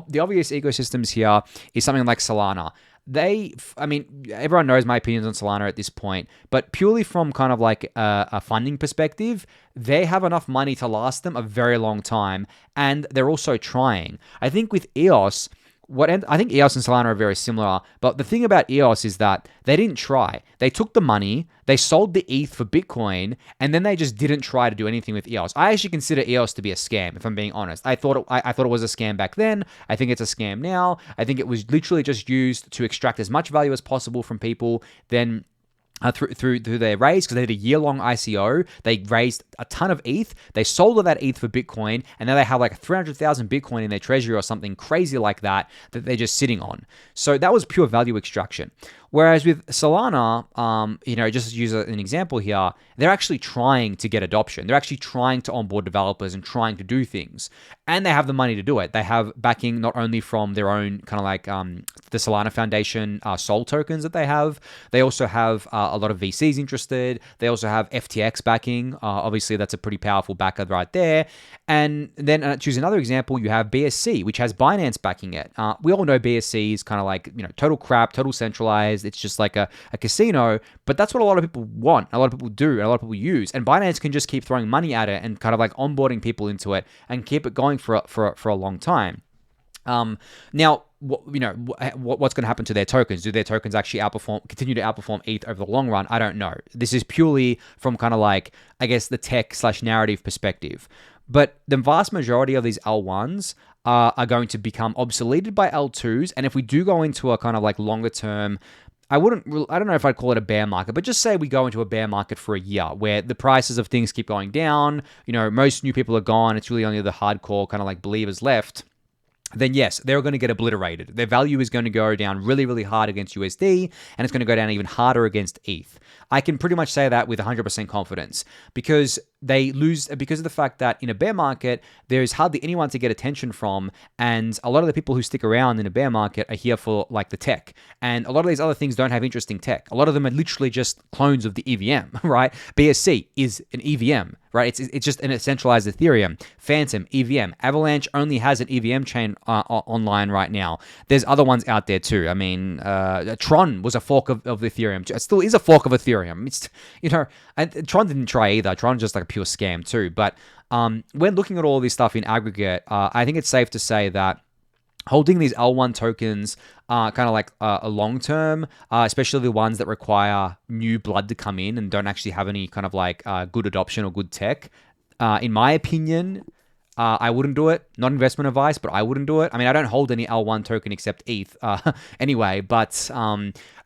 the obvious ecosystems here is something like Solana. I mean, everyone knows my opinions on Solana at this point, but purely from kind of like a funding perspective, they have enough money to last them a very long time, and they're also trying. I think with EOS, I think EOS and Solana are very similar, but the thing about EOS is that they didn't try. They took the money, they sold the ETH for Bitcoin, and then they just didn't try to do anything with EOS. I actually consider EOS to be a scam, if I'm being honest. I thought it was a scam back then. I think it's a scam now. I think it was literally just used to extract as much value as possible from people. Then through their raise, because they did a year-long ICO. They raised a ton of ETH. They sold all that ETH for Bitcoin, and now they have like 300,000 Bitcoin in their treasury or something crazy like that they're just sitting on. So that was pure value extraction. Whereas with Solana, just to use an example here, they're actually trying to get adoption. They're actually trying to onboard developers and trying to do things. And they have the money to do it. They have backing not only from their own kind of like the Solana Foundation SOL tokens that they have. They also have a lot of VCs interested. They also have FTX backing. Obviously, that's a pretty powerful backer right there. And then choose another example, you have BSC, which has Binance backing it. We all know BSC is kind of like, total crap, total centralized. It's just like a casino, but that's what a lot of people want. A lot of people do, and a lot of people use. And Binance can just keep throwing money at it and kind of like onboarding people into it and keep it going for a long time. Now, what's going to happen to their tokens? Do their tokens actually continue to outperform ETH over the long run? I don't know. This is purely from kind of like, I guess, the tech/narrative perspective. But the vast majority of these L1s are going to become obsoleted by L2s. And if we do go into a kind of like longer term, I don't know if I'd call it a bear market, but just say we go into a bear market for a year where the prices of things keep going down, most new people are gone, it's really only the hardcore kind of like believers left, then yes, they're going to get obliterated. Their value is going to go down really, really hard against USD, and it's going to go down even harder against ETH. I can pretty much say that with 100% confidence because they lose because of the fact that in a bear market, there's hardly anyone to get attention from, and a lot of the people who stick around in a bear market are here for like the tech, and a lot of these other things don't have interesting tech. A lot of them are literally just clones of the EVM, right? BSC is an EVM, right? It's just a centralized Ethereum. Phantom, EVM. Avalanche only has an EVM chain online right now. There's other ones out there too. I mean, Tron was a fork of Ethereum. It still is a fork of Ethereum. It's, and Tron didn't try either. Tron's just like a pure scam too. But when looking at all this stuff in aggregate, I think it's safe to say that holding these L1 tokens kind of like a long term, especially the ones that require new blood to come in and don't actually have any kind of like good adoption or good tech, in my opinion, I wouldn't do it. Not investment advice, but I wouldn't do it. I mean, I don't hold any L1 token except ETH anyway, but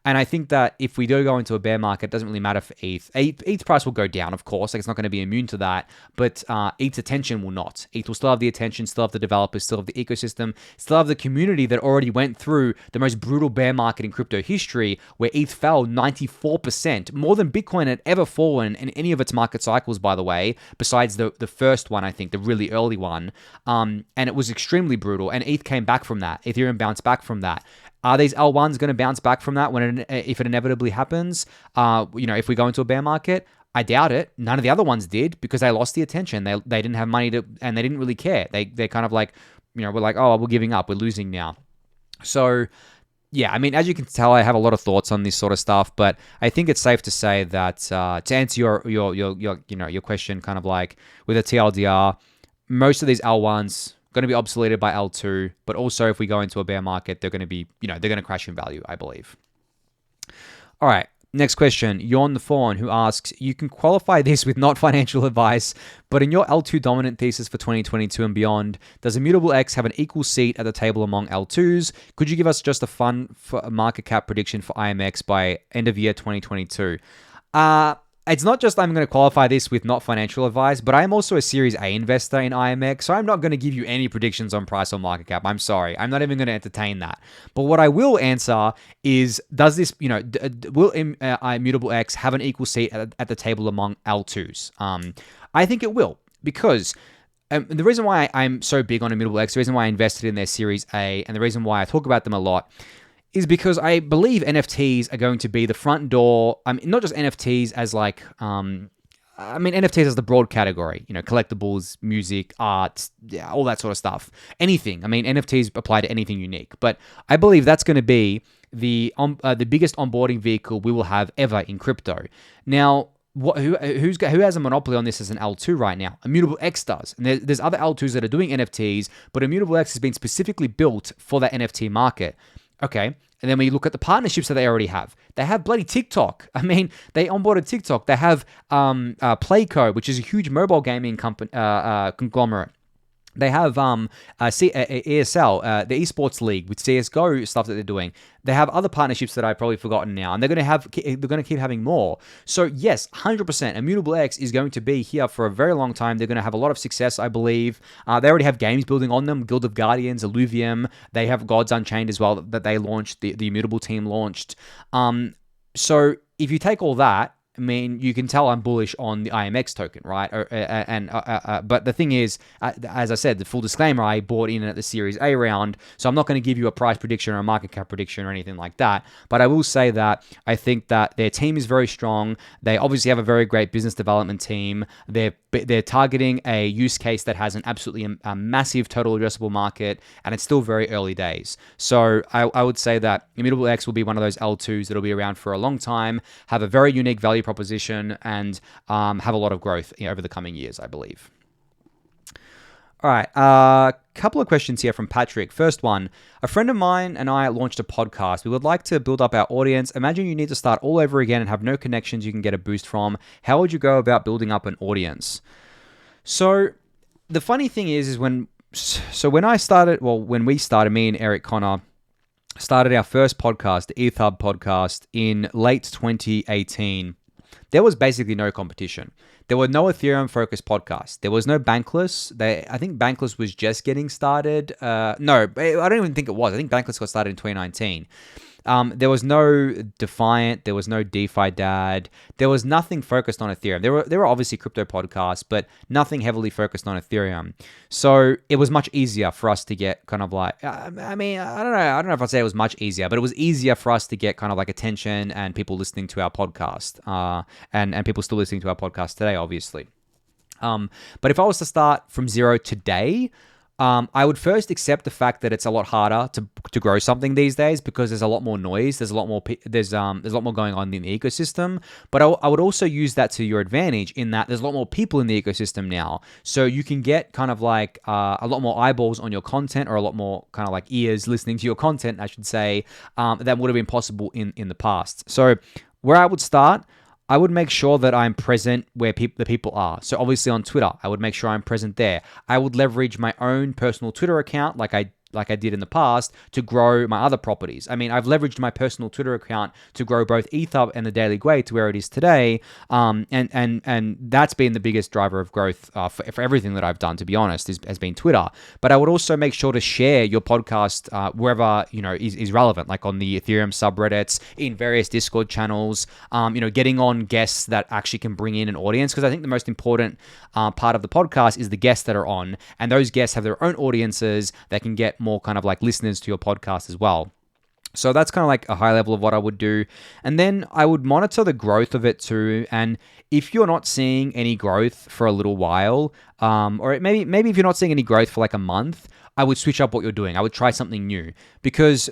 and I think that if we do go into a bear market, it doesn't really matter for ETH. ETH price will go down, of course. Like, it's not going to be immune to that, but ETH's attention will not. ETH will still have the attention, still have the developers, still have the ecosystem, still have the community that already went through the most brutal bear market in crypto history, where ETH fell 94%, more than Bitcoin had ever fallen in any of its market cycles, by the way, besides the first one, I think, the really early one. And it was extremely brutal, and ETH came back from that. Ethereum bounced back from that. Are these L1s going to bounce back from that if it inevitably happens? If we go into a bear market, I doubt it. None of the other ones did because they lost the attention. They didn't have money and they didn't really care. They kind of like, we're like, oh, we're giving up. We're losing now. So yeah, I mean, as you can tell, I have a lot of thoughts on this sort of stuff, but I think it's safe to say that to answer your question, kind of like with a TLDR, most of these L1s going to be obsoleted by L2, but also if we go into a bear market, they're going to be, they're going to crash in value, I believe. All right, next question. Yon the Fawn, who asks, you can qualify this with not financial advice, but in your L2 dominant thesis for 2022 and beyond, does immutable X have an equal seat at the table among L2s? Could you give us just a fun market cap prediction for IMX by end of year 2022? It's not just I'm going to qualify this with not financial advice, but I'm also a Series A investor in IMX, so I'm not going to give you any predictions on price or market cap. I'm sorry. I'm not even going to entertain that. But what I will answer is, does this, will immutable X have an equal seat at the table among L2s? I think it will, because the reason why I'm so big on Immutable X, the reason why I invested in their Series A, and the reason why I talk about them a lot is because I believe NFTs are going to be the front door. I mean, not just NFTs as like, NFTs as the broad category, collectibles, music, art, yeah, all that sort of stuff. Anything. I mean, NFTs apply to anything unique. But I believe that's going to be the biggest onboarding vehicle we will have ever in crypto. Now, who has a monopoly on this as an L2 right now? Immutable X does. And there's other L2s that are doing NFTs, but Immutable X has been specifically built for that NFT market. Okay. And then when you look at the partnerships that they already have, they have bloody TikTok. I mean, they onboarded TikTok. They have Playco, which is a huge mobile gaming company conglomerate. They have ESL, the esports league with CS:GO stuff that they're doing. They have other partnerships that I've probably forgotten now, and they're going to keep having more. So yes, 100%, Immutable X is going to be here for a very long time. They're going to have a lot of success, I believe. They already have games building on them: Guild of Guardians, Illuvium. They have Gods Unchained as well that they launched. The Immutable team launched. So if you take all that, I mean, you can tell I'm bullish on the IMX token, right? But the thing is, as I said, the full disclaimer, I bought in at the Series A round, so I'm not going to give you a price prediction or a market cap prediction or anything like that. But I will say that I think that their team is very strong. They obviously have a very great business development team. They're targeting a use case that has an absolutely massive total addressable market, and it's still very early days. So I would say that Immutable X will be one of those L2s that'll be around for a long time, have a very unique value proposition, and have a lot of growth over the coming years, I believe. All right, a couple of questions here from Patrick. First one, a friend of mine and I launched a podcast. We would like to build up our audience. Imagine you need to start all over again and have no connections you can get a boost from. How would you go about building up an audience? So the funny thing is when we started, me and Eric Connor started our first podcast, the ETH Hub podcast, in late 2018. There was basically no competition. There were no Ethereum-focused podcasts. There was no Bankless. I think Bankless was just getting started. No, I don't even think it was. I think Bankless got started in 2019. There was no Defiant. There was no DeFi Dad. There was nothing focused on Ethereum. There were obviously crypto podcasts, but nothing heavily focused on Ethereum. So it was much easier for us to get kind of like, I don't know if I'd say it was much easier, but it was easier for us to get kind of like attention and people listening to our podcast, and people still listening to our podcast today, obviously. But if I was to start from zero today, I would first accept the fact that it's a lot harder to grow something these days because there's a lot more noise. There's a lot more there's a lot more going on in the ecosystem. But I would also use that to your advantage in that there's a lot more people in the ecosystem now, so you can get kind of like a lot more eyeballs on your content, or a lot more kind of like ears listening to your content, I should say, that would have been possible in the past. So where I would start, I would make sure that I'm present where the people are. So obviously on Twitter, I would make sure I'm present there. I would leverage my own personal Twitter account like I did in the past to grow my other properties. I mean, I've leveraged my personal Twitter account to grow both ETH Hub and the Daily Gwei to where it is today. And that's been the biggest driver of growth for everything that I've done, to be honest, has been Twitter. But I would also make sure to share your podcast wherever, is relevant, like on the Ethereum subreddits, in various Discord channels, getting on guests that actually can bring in an audience. Because I think the most important part of the podcast is the guests that are on. And those guests have their own audiences that can get more kind of like listeners to your podcast as well. So that's kind of like a high level of what I would do. And then I would monitor the growth of it too. And if you're not seeing any growth for a little while, or maybe if you're not seeing any growth for like a month, I would switch up what you're doing. I would try something new, because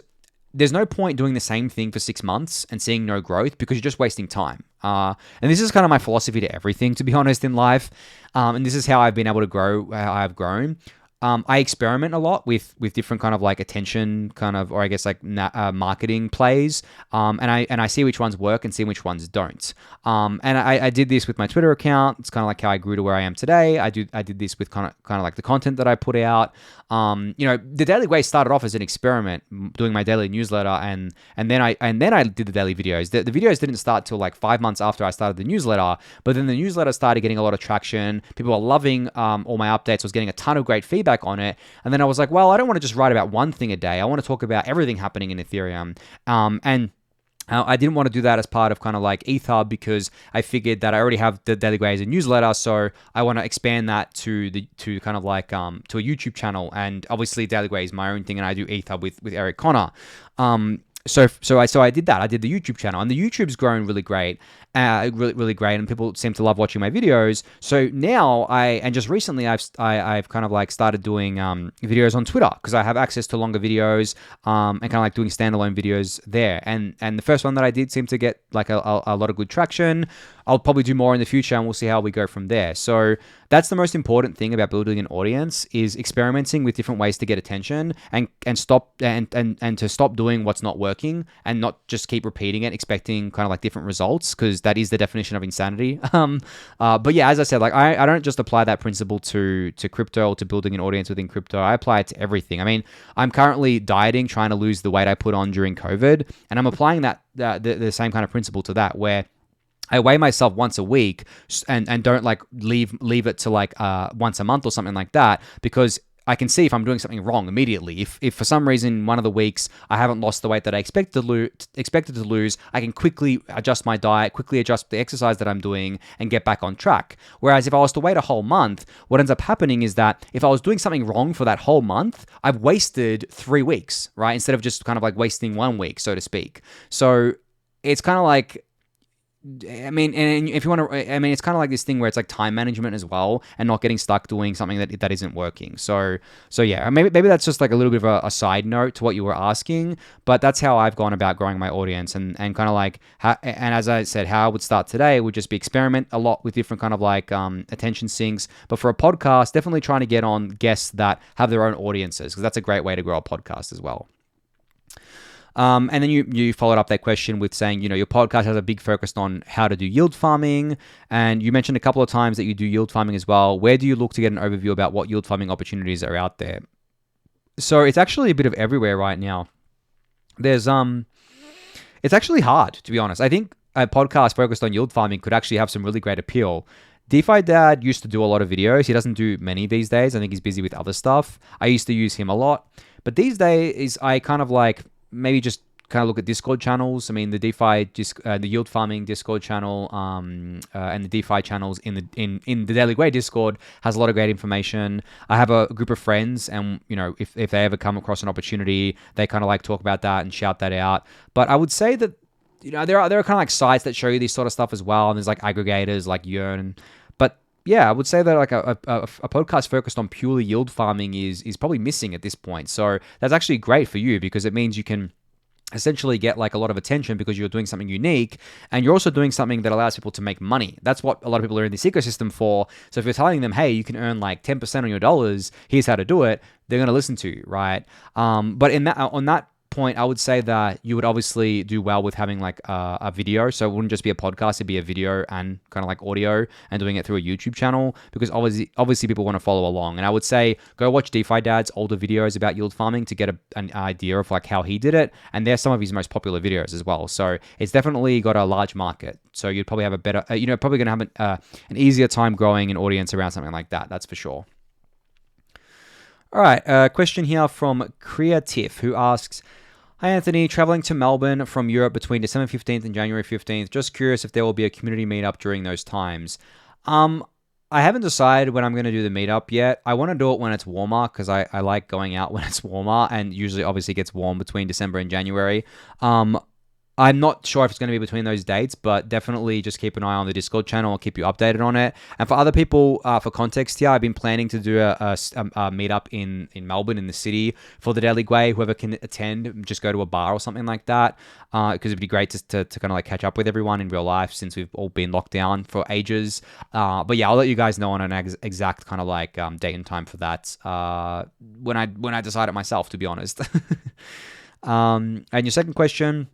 there's no point doing the same thing for 6 months and seeing no growth, because you're just wasting time. And this is kind of my philosophy to everything, to be honest, in life. And this is how I've been able to grow, how I've grown. I experiment a lot with different kind of like attention kind of, or I guess like marketing plays. And I see which ones work and see which ones don't. And I did this with my Twitter account. It's kind of like how I grew to where I am today. I did this with kind of like the content that I put out. The Daily Gwei started off as an experiment, doing my daily newsletter, and then I did the daily videos. The videos didn't start till like 5 months after I started the newsletter, but then the newsletter started getting a lot of traction. People were loving all my updates. I was getting a ton of great feedback on it, and then I was like, well, I don't want to just write about one thing a day. I want to talk about everything happening in Ethereum, and I didn't want to do that as part of kind of like ETH because I figured that I already have the Daily Gwei as a newsletter, so I want to expand that to kind of like to a YouTube channel. And obviously Daily Gwei is my own thing, and I do ETH with Eric Connor. So I did that. I did the YouTube channel, and the YouTube's grown really great, really great, and people seem to love watching my videos. So now just recently I've kind of like started doing videos on Twitter because I have access to longer videos and kind of like doing standalone videos there. And the first one that I did seemed to get like a lot of good traction. I'll probably do more in the future, and we'll see how we go from there. So that's the most important thing about building an audience is experimenting with different ways to get attention and stop and to stop doing what's not working and not just keep repeating it, expecting kind of like different results, because that is the definition of insanity. But yeah, as I said, like I don't just apply that principle to crypto or to building an audience within crypto. I apply it to everything. I mean, I'm currently dieting, trying to lose the weight I put on during COVID, and I'm applying the same kind of principle to that, where I weigh myself once a week and don't like leave it to like once a month or something like that, because I can see if I'm doing something wrong immediately. If for some reason one of the weeks I haven't lost the weight that I expected to lose, I can quickly adjust my diet, quickly adjust the exercise that I'm doing, and get back on track. Whereas if I was to wait a whole month, what ends up happening is that if I was doing something wrong for that whole month, I've wasted 3 weeks, right? Instead of just kind of like wasting 1 week, so to speak. So it's kind of like, I mean, and if you want to, I mean, it's kind of like this thing where it's like time management as well, and not getting stuck doing something that isn't working. So yeah, maybe that's just like a little bit of a side note to what you were asking, but that's how I've gone about growing my audience, and kind of like and as I said, how I would start today would just be experiment a lot with different kind of like attention sinks. But for a podcast, definitely trying to get on guests that have their own audiences, because that's a great way to grow a podcast as well. And then you followed up that question with saying, your podcast has a big focus on how to do yield farming. And you mentioned a couple of times that you do yield farming as well. Where do you look to get an overview about what yield farming opportunities are out there? So it's actually a bit of everywhere right now. It's actually hard, to be honest. I think a podcast focused on yield farming could actually have some really great appeal. DeFi Dad used to do a lot of videos. He doesn't do many these days. I think he's busy with other stuff. I used to use him a lot. But these days, I kind of like maybe just kind of look at Discord channels. I mean, the the yield farming Discord channel, and the DeFi channels in the Daily Gwei Discord has a lot of great information. I have a group of friends, and if they ever come across an opportunity, they kind of like talk about that and shout that out. But I would say that there are kind of like sites that show you this sort of stuff as well, and there's like aggregators like Yearn. But yeah, I would say that like a podcast focused on purely yield farming is probably missing at this point. So that's actually great for you, because it means you can essentially get like a lot of attention because you're doing something unique, and you're also doing something that allows people to make money. That's what a lot of people are in this ecosystem for. So if you're telling them, hey, you can earn like 10% on your dollars, here's how to do it, they're going to listen to you, right? But on that point, I would say that you would obviously do well with having like a video. So it wouldn't just be a podcast, it'd be a video and kind of like audio, and doing it through a YouTube channel, because obviously people want to follow along. And I would say go watch DeFi Dad's older videos about yield farming to get an idea of like how he did it, and they're some of his most popular videos as well. So it's definitely got a large market, so you'd probably have a better probably gonna have an easier time growing an audience around something like that, that's for sure. All right, a question here from Creative, who asks, hi Anthony, traveling to Melbourne from Europe between December 15th and January 15th. Just curious if there will be a community meetup during those times. I haven't decided when I'm going to do the meetup yet. I want to do it when it's warmer, because I like going out when it's warmer, and usually obviously it gets warm between December and January. I'm not sure if it's going to be between those dates, but definitely just keep an eye on the Discord channel. I'll keep you updated on it. And for other people, for context here, I've been planning to do a meetup in Melbourne, in the city, for the Daily Gwei. Whoever can attend, just go to a bar or something like that, because it'd be great to kind of like catch up with everyone in real life, since we've all been locked down for ages. But yeah, I'll let you guys know on an exact kind of like date and time for that when I decide it myself, to be honest. And your second question,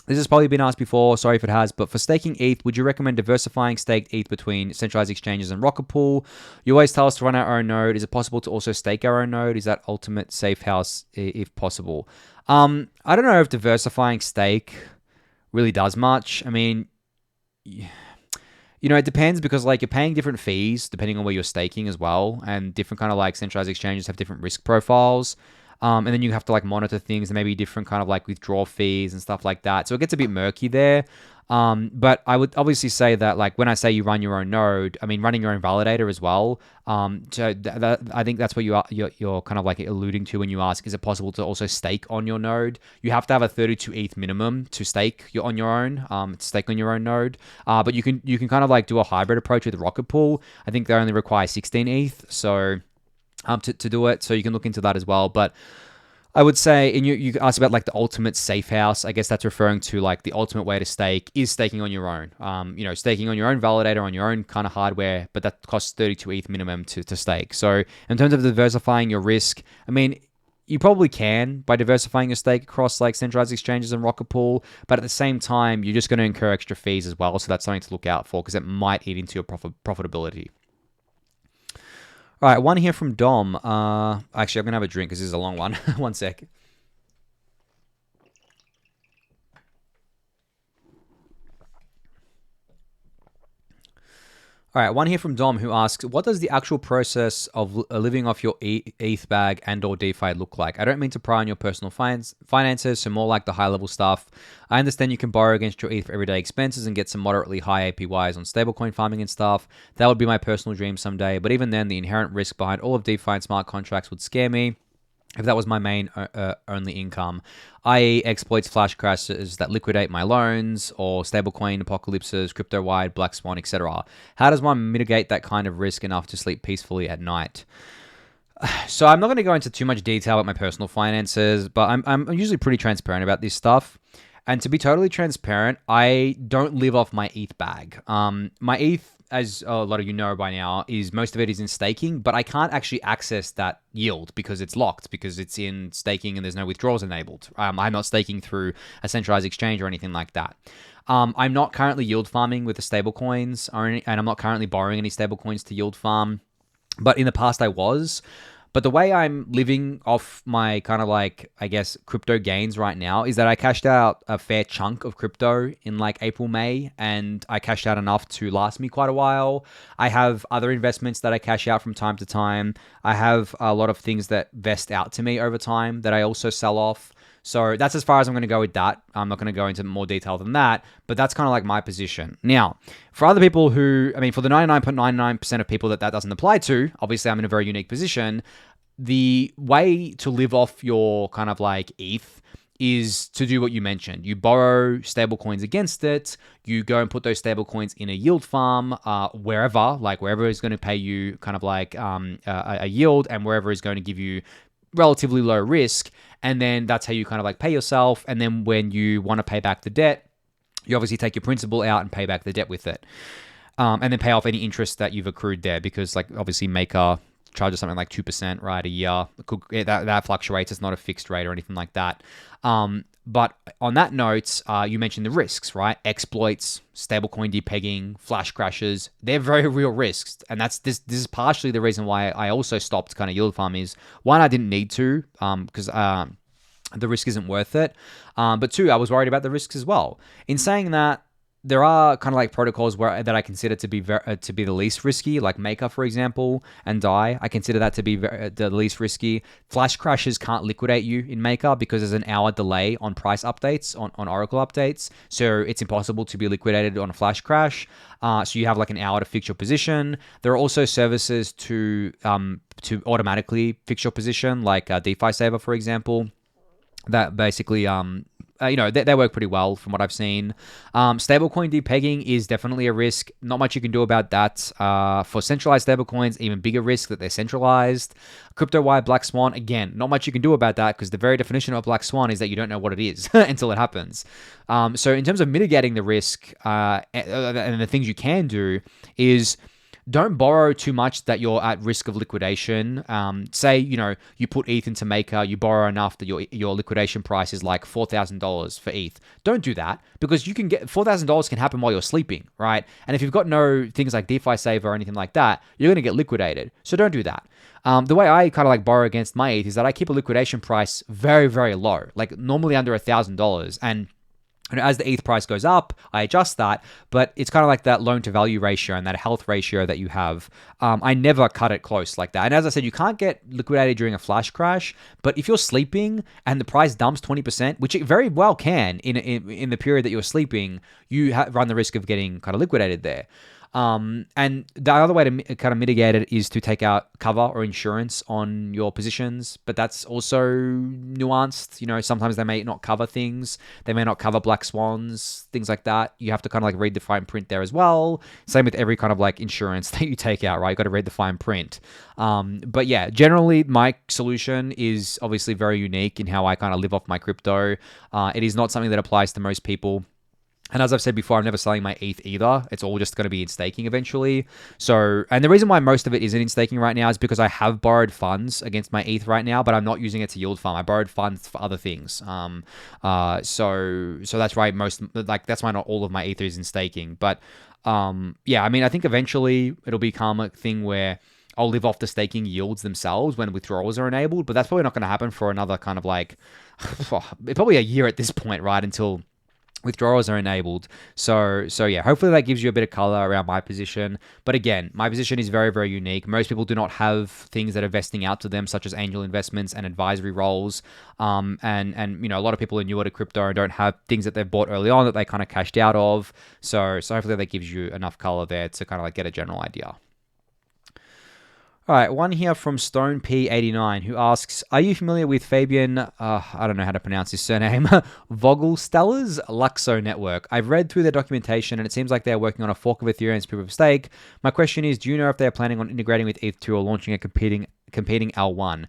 this has probably been asked before, sorry if it has, but for staking ETH, would you recommend diversifying staked ETH between centralized exchanges and Rocket Pool? You always tell us to run our own node. Is it possible to also stake our own node? Is that ultimate safe house if possible? I don't know if diversifying stake really does much. I mean, it depends, because like you're paying different fees depending on where you're staking as well, and different kind of like centralized exchanges have different risk profiles. And then you have to like monitor things and maybe different kind of like withdrawal fees and stuff like that. So it gets a bit murky there. But I would obviously say that, like, when I say you run your own node, I mean running your own validator as well. I think that's what you're kind of like alluding to when you ask, is it possible to also stake on your node? You have to have a 32 ETH minimum to stake on your own, stake on your own node. But you can kind of like do a hybrid approach with Rocket Pool. I think they only require 16 ETH, so to do it. So you can look into that as well. But I would say, and you asked about like the ultimate safe house. I guess that's referring to like the ultimate way to stake is staking on your own. Staking on your own validator, on your own kind of hardware, but that costs 32 ETH minimum to stake. So in terms of diversifying your risk, I mean, you probably can by diversifying your stake across like centralized exchanges and Rocket Pool, but at the same time, you're just going to incur extra fees as well. So that's something to look out for because it might eat into your profitability. All right, one here from Dom. Actually, I'm going to have a drink because this is a long one. One sec. All right, one here from Dom who asks, what does the actual process of living off your ETH bag and or DeFi look like? I don't mean to pry on your personal finances, so more like the high-level stuff. I understand you can borrow against your ETH for everyday expenses and get some moderately high APYs on stablecoin farming and stuff. That would be my personal dream someday, but even then, the inherent risk behind all of DeFi and smart contracts would scare me if that was my main only income, i.e. exploits, flash crashes that liquidate my loans, or stablecoin apocalypses, crypto-wide, black swan, etc. How does one mitigate that kind of risk enough to sleep peacefully at night? So I'm not going to go into too much detail about my personal finances, but I'm usually pretty transparent about this stuff. And to be totally transparent, I don't live off my ETH bag. My ETH, as a lot of you know by now, is most of it is in staking, but I can't actually access that yield because it's locked, because it's in staking and there's no withdrawals enabled. I'm not staking through a centralized exchange or anything like that. I'm not currently yield farming with the stable coins, and I'm not currently borrowing any stable coins to yield farm, but in the past I was. But the way I'm living off my kind of like, I guess, crypto gains right now is that I cashed out a fair chunk of crypto in like April, May, and I cashed out enough to last me quite a while. I have other investments that I cash out from time to time. I have a lot of things that vest out to me over time that I also sell off. So that's as far as I'm going to go with that. I'm not going to go into more detail than that, but that's kind of like my position. Now, for other people who, I mean, for the 99.99% of people that doesn't apply to, obviously I'm in a very unique position. The way to live off your kind of like ETH is to do what you mentioned. You borrow stable coins against it. You go and put those stable coins in a yield farm, wherever is going to pay you kind of like a yield, and wherever is going to give you relatively low risk. And then that's how you kind of like pay yourself. And then when you want to pay back the debt, you obviously take your principal out and pay back the debt with it. And then pay off any interest that you've accrued there, because like obviously Maker charges something like 2%, right, a year. That fluctuates. It's not a fixed rate or anything like that. But on that note, you mentioned the risks, right? Exploits, stablecoin depegging, flash crashes. They're very real risks. And this is partially the reason why I also stopped kind of yield farm is, one, I didn't need to because the risk isn't worth it. But two, I was worried about the risks as well. In saying that, there are kind of like protocols that I consider to be the least risky, like Maker, for example, and DAI. I consider that to be the least risky. Flash crashes can't liquidate you in Maker because there's an hour delay on price updates, on Oracle updates. So it's impossible to be liquidated on a flash crash. So you have like an hour to fix your position. There are also services to automatically fix your position, like DeFi Saver, for example, that basically they work pretty well from what I've seen. Stablecoin depegging is definitely a risk. Not much you can do about that. For centralized stablecoins, even bigger risk that they're centralized. Crypto-wide black swan, again, not much you can do about that because the very definition of a black swan is that you don't know what it is until it happens. So in terms of mitigating the risk and the things you can do is, don't borrow too much that you're at risk of liquidation. Say, you put ETH into Maker, you borrow enough that your liquidation price is like $4,000 for ETH. Don't do that, because you can get $4,000 can happen while you're sleeping, right? And if you've got no things like DeFi Saver or anything like that, you're going to get liquidated. So don't do that. The way I kind of like borrow against my ETH is that I keep a liquidation price very, very low, like normally under $1,000. And And as the ETH price goes up, I adjust that, but it's kind of like that loan to value ratio and that health ratio that you have. I never cut it close like that. And as I said, you can't get liquidated during a flash crash, but if you're sleeping and the price dumps 20%, which it very well can in the period that you're sleeping, you run the risk of getting kind of liquidated there. And the other way to kind of mitigate it is to take out cover or insurance on your positions, but that's also nuanced. You know, sometimes they may not cover things. They may not cover black swans, things like that. You have to kind of like read the fine print there as well. Same with every kind of like insurance that you take out, right? You got to read the fine print. But yeah, generally my solution is obviously very unique in how I kind of live off my crypto. It is not something that applies to most people. And as I've said before, I'm never selling my ETH either. It's all just going to be in staking eventually. So, and the reason why most of it isn't in staking right now is because I have borrowed funds against my ETH right now, but I'm not using it to yield farm. I borrowed funds for other things. So that's why that's why not all of my ETH is in staking. But yeah, I mean, I think eventually it'll become a thing where I'll live off the staking yields themselves when withdrawals are enabled. But that's probably not going to happen for another kind of like probably a year at this point, right? Until withdrawals are enabled. So yeah, hopefully that gives you a bit of color around my position. But again, my position is very, very unique. Most people do not have things that are vesting out to them, such as angel investments and advisory roles. And you know, a lot of people are newer to crypto and don't have things that they've bought early on that they kind of cashed out of. So hopefully that gives you enough color there to kind of like get a general idea. All right, one here from Stone P89 who asks, are you familiar with Fabian, I don't know how to pronounce his surname, Vogelsteller's Luxo network? I've read through their documentation and it seems like they're working on a fork of Ethereum's proof of stake. My question is, do you know if they're planning on integrating with ETH2 or launching a competing L1?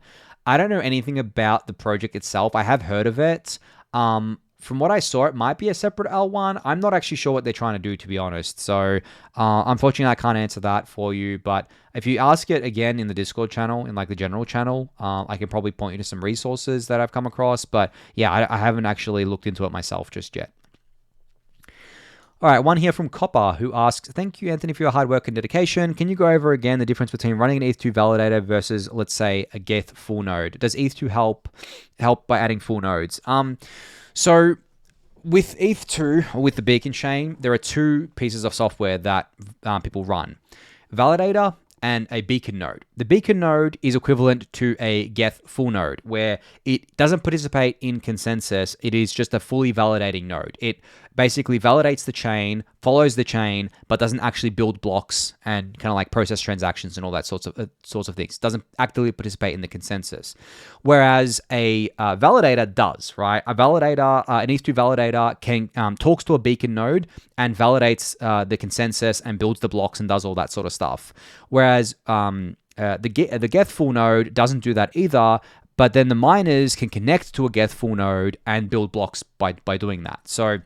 I don't know anything about the project itself. I have heard of it. From what I saw, it might be a separate L1. I'm not actually sure what they're trying to do, to be honest. So, unfortunately, I can't answer that for you. But if you ask it again in the Discord channel, in like the general channel, I can probably point you to some resources that I've come across. But yeah, I haven't actually looked into it myself just yet. All right, one here from Copper who asks, thank you, Anthony, for your hard work and dedication. Can you go over again the difference between running an ETH2 validator versus, let's say, a gETH full node? Does ETH2 help by adding full nodes? So with ETH2, or with the beacon chain, there are two pieces of software that people run. Validator and a beacon node. The beacon node is equivalent to a gETH full node, where it doesn't participate in consensus. It is just a fully validating node. It basically validates the chain, follows the chain, but doesn't actually build blocks and kind of like process transactions and all that sorts of things. Doesn't actively participate in the consensus. Whereas a validator does, right? A validator, an ETH2 validator can talks to a beacon node and validates the consensus and builds the blocks and does all that sort of stuff. Whereas the gETH full node doesn't do that either. But then the miners can connect to a gETH full node and build blocks by doing that. So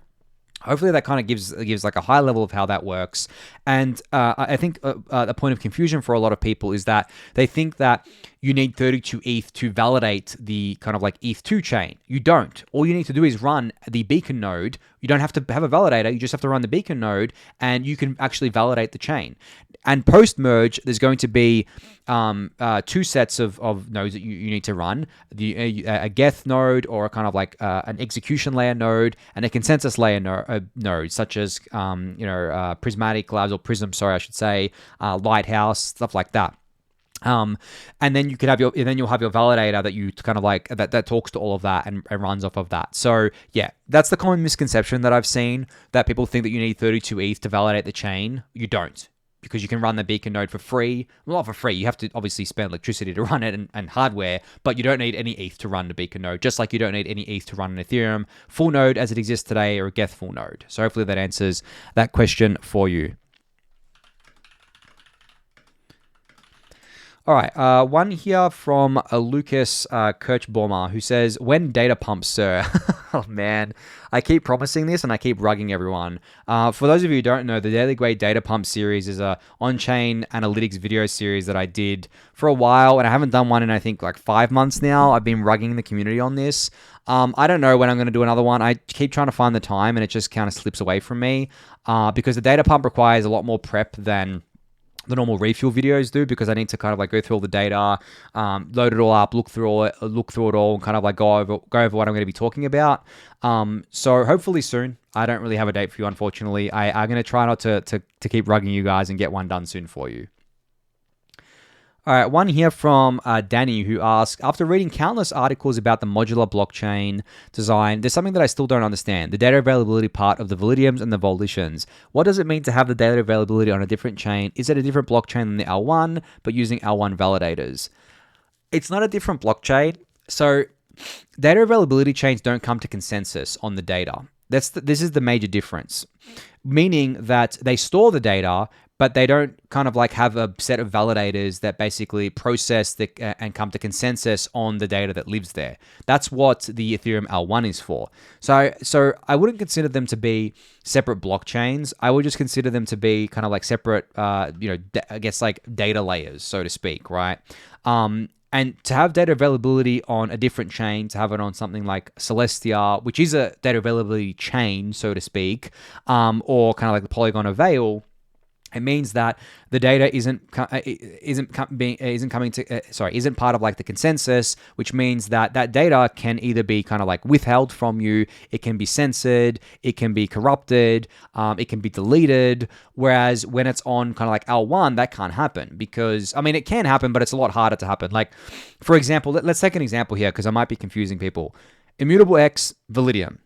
hopefully that kind of gives like a high level of how that works. And I think a point of confusion for a lot of people is that they think that you need 32 ETH to validate the kind of like ETH2 chain. You don't. All you need to do is run the beacon node. You don't have to have a validator. You just have to run the beacon node and you can actually validate the chain. And post-merge, there's going to be two sets of nodes that you need to run. A gETH node or a kind of like an execution layer node and a consensus layer node, such as Prismatic Labs or Prism, sorry, I should say, Lighthouse, stuff like that. And then you could have you'll have your validator that you kind of like that talks to all of that and runs off of that. So yeah, that's the common misconception that I've seen, that people think that you need 32 ETH to validate the chain. You don't, because you can run the beacon node for free. Well, not for free. You have to obviously spend electricity to run it and hardware, but you don't need any ETH to run the beacon node, just like you don't need any ETH to run an Ethereum full node as it exists today or a gETH full node. So hopefully that answers that question for you. All right, one here from Lucas Kirchbaumer who says, when data pumps, sir? Oh man, I keep promising this and I keep rugging everyone. For those of you who don't know, the Daily Gwei Data Pump series is a on-chain analytics video series that I did for a while, and I haven't done one in I think like 5 months now. I've been rugging the community on this. I don't know when I'm going to do another one. I keep trying to find the time and it just kind of slips away from me because the data pump requires a lot more prep than the normal refuel videos do, because I need to kind of like go through all the data, load it all up, look through it all, and kind of like go over what I'm going to be talking about. So hopefully soon. I don't really have a date for you, unfortunately. I'm going to try not to keep rugging you guys and get one done soon for you. All right, one here from Danny, who asks, after reading countless articles about the modular blockchain design, there's something that I still don't understand. The data availability part of the validiums and the volitions. What does it mean to have the data availability on a different chain? Is it a different blockchain than the L1, but using L1 validators? It's not a different blockchain. So data availability chains don't come to consensus on the data. This is the major difference, meaning that they store the data, but they don't kind of like have a set of validators that basically process and come to consensus on the data that lives there. That's what the Ethereum L1 is for. So I wouldn't consider them to be separate blockchains. I would just consider them to be kind of like separate, I guess like data layers, so to speak, right? And to have data availability on a different chain, to have it on something like Celestia, which is a data availability chain, so to speak, or kind of like the Polygon or Veil, it means that the data isn't part of like the consensus, which means that that data can either be kind of like withheld from you, it can be censored, it can be corrupted, it can be deleted. Whereas when it's on kind of like L1, that can't happen, because I mean it can happen, but it's a lot harder to happen. Like for example, let's take an example here because I might be confusing people. Immutable X Validium.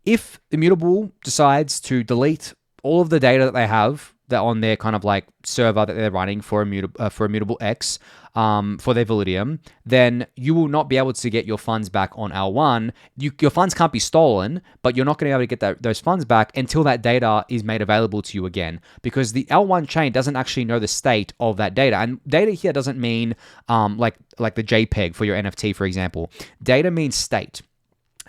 If Immutable decides to delete all of the data that they have that on their kind of like server that they're running for Immutable X, for their Validium, then you will not be able to get your funds back on L1. Your funds can't be stolen, but you're not going to be able to get those funds back until that data is made available to you again, because the L1 chain doesn't actually know the state of that data. And data here doesn't mean like the JPEG for your NFT, for example. Data means state.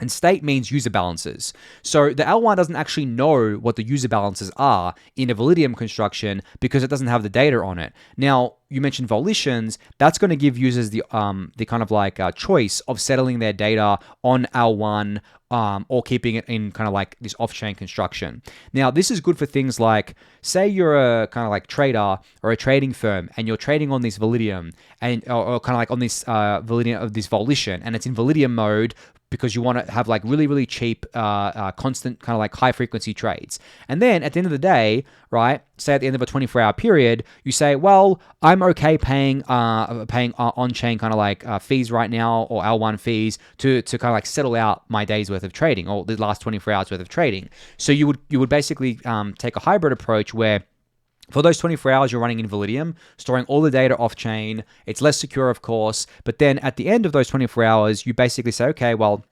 And state means user balances. So the L1 doesn't actually know what the user balances are in a Validium construction because it doesn't have the data on it. Now, you mentioned volitions. That's going to give users the kind of like choice of settling their data on L1 or keeping it in kind of like this off-chain construction. Now, this is good for things like, say you're a kind of like trader or a trading firm and you're trading on this Validium or kind of like on this Validium of this volition, and it's in Validium mode because you want to have like really, really cheap, constant kind of like high frequency trades. And then at the end of the day, right, say at the end of a 24-hour period, you say, well, I'm okay paying on-chain kind of like fees right now, or L1 fees to kind of like settle out my day's worth of trading, or the last 24 hours worth of trading. So you would basically take a hybrid approach where for those 24 hours, you're running in Validium, storing all the data off-chain. It's less secure, of course. But then at the end of those 24 hours, you basically say, okay, well,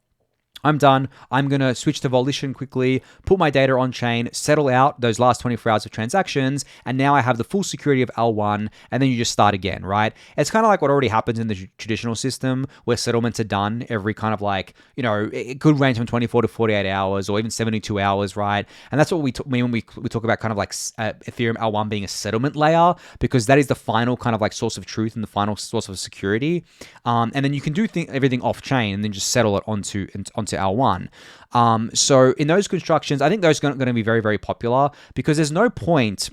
I'm done. I'm going to switch to Volition quickly, put my data on chain, settle out those last 24 hours of transactions, and now I have the full security of L1, and then you just start again, right? It's kind of like what already happens in the traditional system where settlements are done every kind of like, it could range from 24 to 48 hours or even 72 hours, right? And that's what we mean when we talk about kind of like Ethereum L1 being a settlement layer, because that is the final kind of like source of truth and the final source of security. And then you can do everything off chain and then just settle it onto L1. So in those constructions, I think those are going to be very, very popular, because there's no point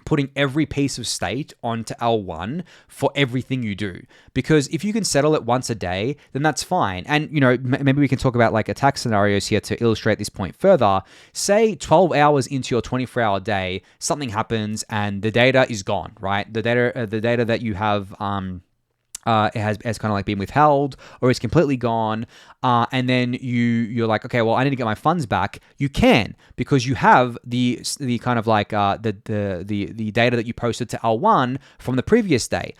putting every piece of state onto L1 for everything you do. Because if you can settle it once a day, then that's fine. And, maybe we can talk about like attack scenarios here to illustrate this point further. Say 12 hours into your 24-hour day, something happens and the data is gone, right? The data that you have, it has kind of like been withheld or it's completely gone, and then you're like, okay, well, I need to get my funds back. You can, because you have the kind of like the data that you posted to L1 from the previous day.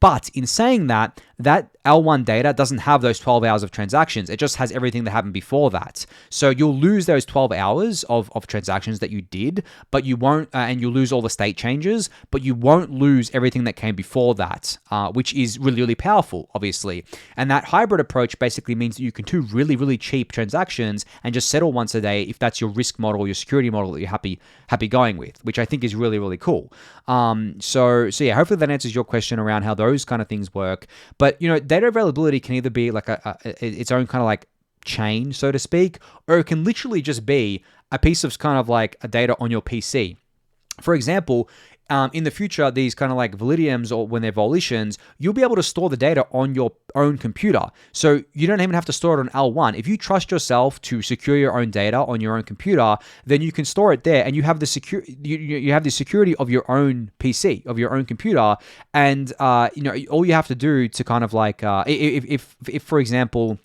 But in saying that L1 data doesn't have those 12 hours of transactions. It just has everything that happened before that. So you'll lose those 12 hours of transactions that you did, but you won't, and you'll lose all the state changes, but you won't lose everything that came before that, which is really, really powerful, obviously. And that hybrid approach basically means that you can do really, really cheap transactions and just settle once a day if that's your risk model, your security model that you're happy going with, which I think is really, really cool. So yeah, hopefully that answers your question around how those kind of things work. But, data availability can either be like its own kind of like chain, so to speak, or it can literally just be a piece of kind of like a data on your PC. For example, in the future, these kind of like validiums or when they're volitions, you'll be able to store the data on your own computer. So you don't even have to store it on L1. If you trust yourself to secure your own data on your own computer, then you can store it there, and you have the you have the security of your own PC, of your own computer. And all you have to do to kind of like if for example,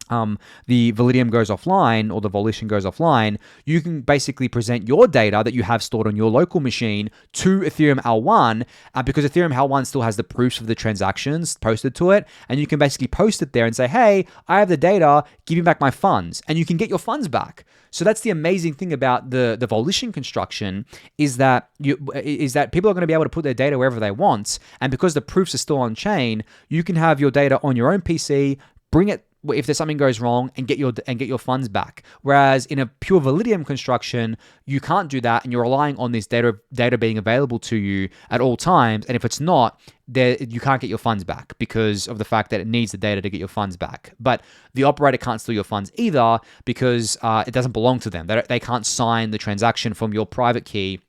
the validium goes offline or the volition goes offline, you can basically present your data that you have stored on your local machine to Ethereum L1 because Ethereum L1 still has the proofs of the transactions posted to it. And you can basically post it there and say, hey, I have the data, give me back my funds. And you can get your funds back. So that's the amazing thing about the volition construction is that people are going to be able to put their data wherever they want. And because the proofs are still on chain, you can have your data on your own PC, bring it if there's something goes wrong, and get your funds back. Whereas in a pure validium construction, you can't do that, and you're relying on this data being available to you at all times. And if it's not, you can't get your funds back because of the fact that it needs the data to get your funds back. But the operator can't steal your funds either because it doesn't belong to them. They can't sign the transaction from your private key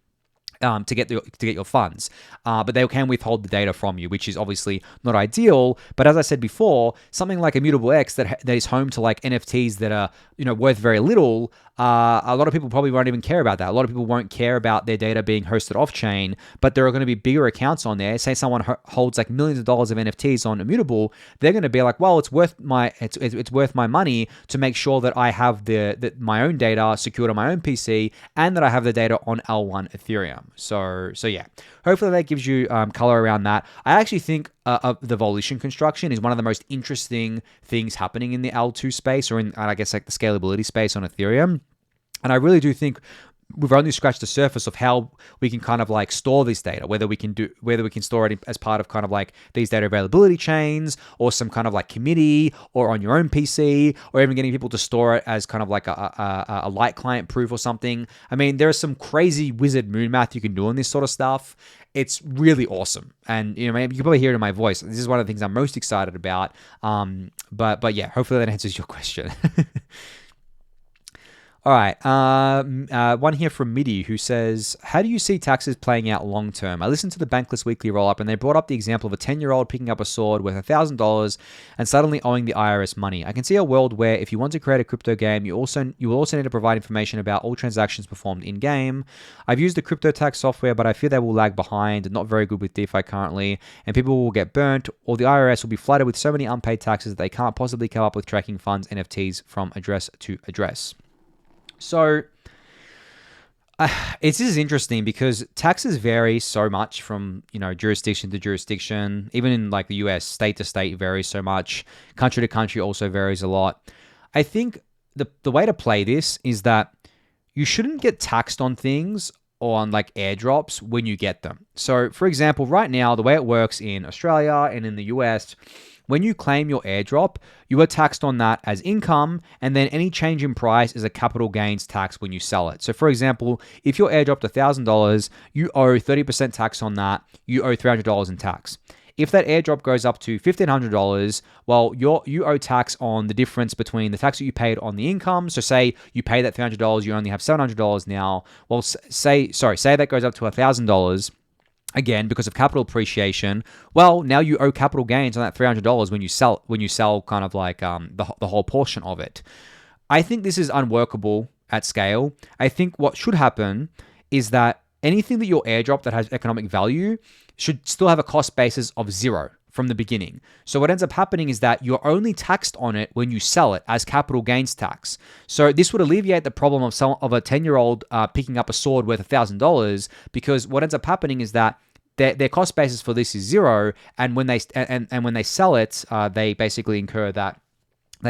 to get your funds, but they can withhold the data from you, which is obviously not ideal. But as I said before, something like immutable X that is home to like NFTs that are worth very little. A lot of people probably won't even care about that. A lot of people won't care about their data being hosted off chain, but there are going to be bigger accounts on there. Say someone holds like millions of dollars of NFTs on immutable, they're going to be like, well, it's worth my money to make sure that I have my own data secured on my own PC and that I have the data on L1 Ethereum. So yeah, hopefully that gives you color around that. I actually think the volition construction is one of the most interesting things happening in the L2 space, or in, I guess, like the scalability space on Ethereum. And I really do think we've only scratched the surface of how we can kind of like store this data, whether we can store it as part of kind of like these data availability chains or some kind of like committee or on your own PC, or even getting people to store it as kind of like a light client proof or something. I mean, there is some crazy wizard moon math you can do on this sort of stuff. It's really awesome. And maybe you can probably hear it in my voice. This is one of the things I'm most excited about. But yeah, hopefully that answers your question. All right, one here from Midi who says, how do you see taxes playing out long term? I listened to the Bankless Weekly rollup and they brought up the example of a 10-year-old picking up a sword worth $1,000 and suddenly owing the IRS money. I can see a world where if you want to create a crypto game, you will also need to provide information about all transactions performed in-game. I've used the crypto tax software, but I fear they will lag behind and not very good with DeFi currently, and people will get burnt, or the IRS will be flooded with so many unpaid taxes that they can't possibly come up with tracking funds NFTs from address to address. So this is interesting because taxes vary so much from jurisdiction to jurisdiction. Even in like the US, state to state varies so much. Country to country also varies a lot. I think the way to play this is that you shouldn't get taxed on things or on like airdrops when you get them. So for example, right now, the way it works in Australia and in the US, when you claim your airdrop, you are taxed on that as income, and then any change in price is a capital gains tax when you sell it. So for example, if your airdropped $1,000, you owe 30% tax on that, you owe $300 in tax. If that airdrop goes up to $1,500, well, you owe tax on the difference between the tax that you paid on the income. So say you pay that $300, you only have $700 now. Well, say that goes up to $1,000. Again, because of capital appreciation, well, now you owe capital gains on that $300 when you sell kind of like the whole portion of it. I think this is unworkable at scale. I think what should happen is that anything that you're airdrop that has economic value should still have a cost basis of 0 from the beginning. So what ends up happening is that you're only taxed on it when you sell it as capital gains tax. So this would alleviate the problem of a 10-year-old picking up a sword worth $1,000, because what ends up happening is that their cost basis for this is 0, and when they when they sell it, they basically incur that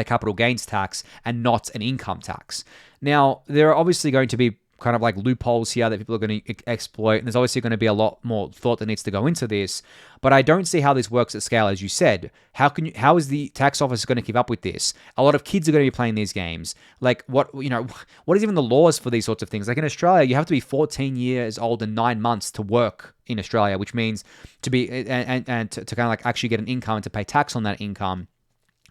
capital gains tax and not an income tax. Now, there are obviously going to be kind of like loopholes here that people are going to exploit, and there's obviously going to be a lot more thought that needs to go into this, but I don't see how this works at scale. As you said, how is the tax office going to keep up with this? A lot of kids are going to be playing these games. Like what is even the laws for these sorts of things? Like in Australia, you have to be 14 years old and 9 months to work in Australia, which means to be and to kind of like actually get an income and to pay tax on that income.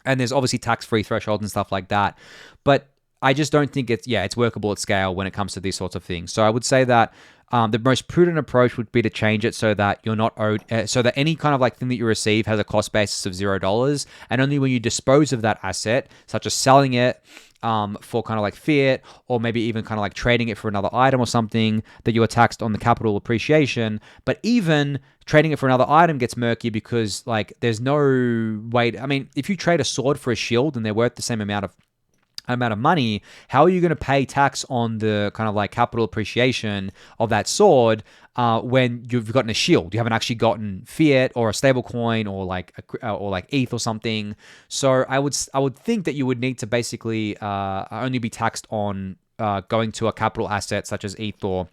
And there's obviously tax-free thresholds and stuff like that, but I just don't think it's workable at scale when it comes to these sorts of things. So I would say that The most prudent approach would be to change it so that you're not owed, so that any kind of like thing that you receive has a cost basis of $0, and only when you dispose of that asset, such as selling it for kind of like fiat, or maybe even kind of like trading it for another item or something, that you are taxed on the capital appreciation. But even trading it for another item gets murky because like there's no way. I mean, if you trade a sword for a shield and they're worth the same amount of money, how are you going to pay tax on the kind of like capital appreciation of that sword when you've gotten a shield? You haven't actually gotten fiat or a stable coin or like ETH or something. So I would think that you would need to basically only be taxed on going to a capital asset such as ETH or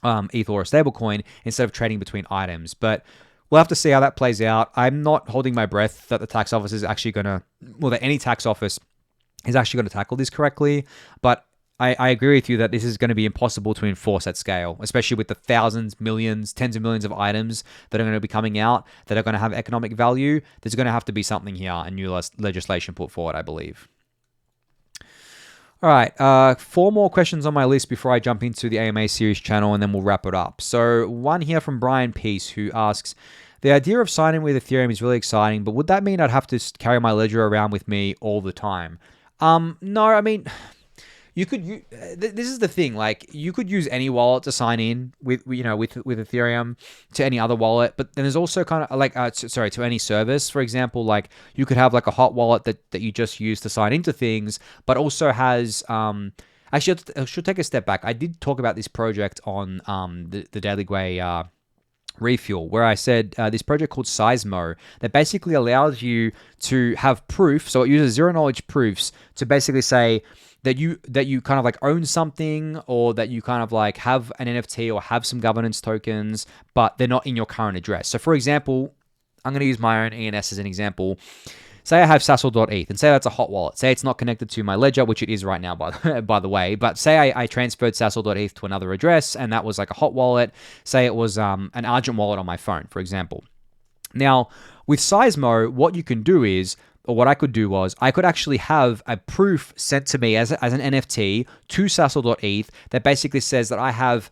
a stable coin instead of trading between items. But we'll have to see how that plays out. I'm not holding my breath that the tax office is actually going to, well, that any tax office is actually going to tackle this correctly. But I agree with you that this is going to be impossible to enforce at scale, especially with the thousands, millions, tens of millions of items that are going to be coming out that are going to have economic value. There's going to have to be something here, and new legislation put forward, I believe. All right, 4 more questions on my list before I jump into the AMA series channel, and then we'll wrap it up. So one here from Brian Peace, who asks, the idea of signing with Ethereum is really exciting, but would that mean I'd have to carry my ledger around with me all the time? No, I mean, you could. This is the thing. Like, you could use any wallet to sign in with Ethereum to any other wallet. But then there's also kind of like, to any service. For example, like you could have like a hot wallet that you just use to sign into things, but also has. Actually, I should take a step back. I did talk about this project on the Daily Gwei Refuel, where I said this project called Seismo that basically allows you to have proof. So it uses zero knowledge proofs to basically say that you kind of like own something, or that you kind of like have an NFT or have some governance tokens, but they're not in your current address. So for example, I'm going to use my own ENS as an example. Say I have sassel.eth, and say that's a hot wallet. Say it's not connected to my ledger, which it is right now, by the way. But say I transferred sassel.eth to another address, and that was like a hot wallet. Say it was an Argent wallet on my phone, for example. Now, with Seismo, what you can do is, or what I could do was, I could actually have a proof sent to me as an NFT to sassel.eth that basically says that I have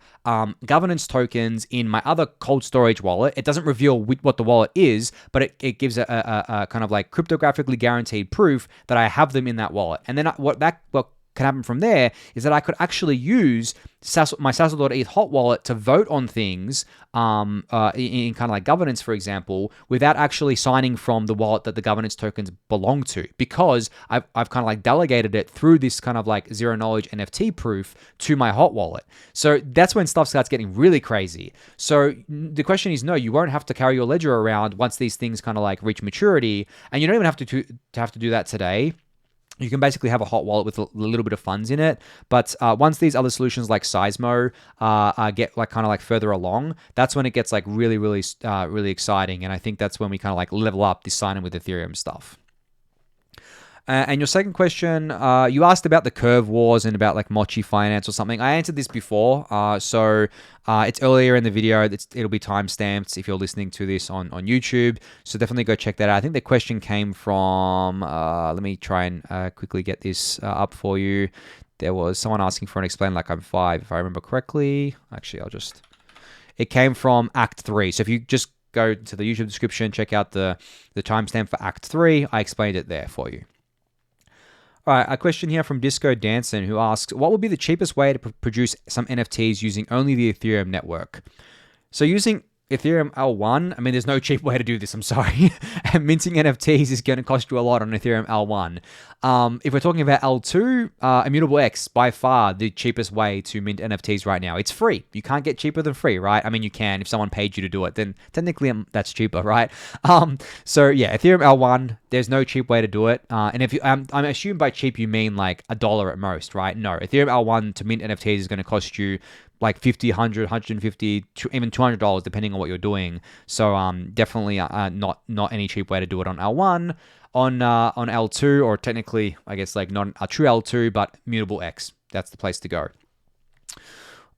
governance tokens in my other cold storage wallet. It doesn't reveal what the wallet is, but it gives a kind of like cryptographically guaranteed proof that I have them in that wallet. And then what can happen from there is that I could actually use my sassel.eth hot wallet to vote on things in kind of like governance, for example, without actually signing from the wallet that the governance tokens belong to, because I've kind of like delegated it through this kind of like zero knowledge NFT proof to my hot wallet. So that's when stuff starts getting really crazy. So the question is, no, you won't have to carry your ledger around once these things kind of like reach maturity, and you don't even have to do that today. You can basically have a hot wallet with a little bit of funds in it. But once these other solutions like Seismo get like kind of like further along, that's when it gets like really, really, really exciting. And I think that's when we kind of like level up this sign in with Ethereum stuff. And your second question, you asked about the curve wars and about like Mochi finance or something. I answered this before, so it's earlier in the video. It'll be timestamped if you're listening to this on YouTube. So definitely go check that out. I think the question came from, let me try and quickly get this up for you. There was someone asking for an explain like I'm 5, if I remember correctly. Actually, it came from Act 3. So if you just go to the YouTube description, check out the timestamp for Act 3. I explained it there for you. All right, a question here from Disco Danson, who asks, what would be the cheapest way to produce some NFTs using only the Ethereum network? So using Ethereum L1, I mean, there's no cheap way to do this, I'm sorry. And minting NFTs is going to cost you a lot on Ethereum L1. If we're talking about L2, immutable X, by far the cheapest way to mint NFTs right now. It's free. You can't get cheaper than free, right? I mean, you can. If someone paid you to do it, then technically that's cheaper, right? So yeah, Ethereum L1, there's no cheap way to do it. And if you, I'm assuming by cheap you mean like $1 at most, right? No, Ethereum L1 to mint NFTs is going to cost you like $50, $100, $150, even $200, depending on what you're doing. So definitely not any cheap way to do it on L1. On L2, or technically, I guess like not a true L2, but mutable X. That's the place to go.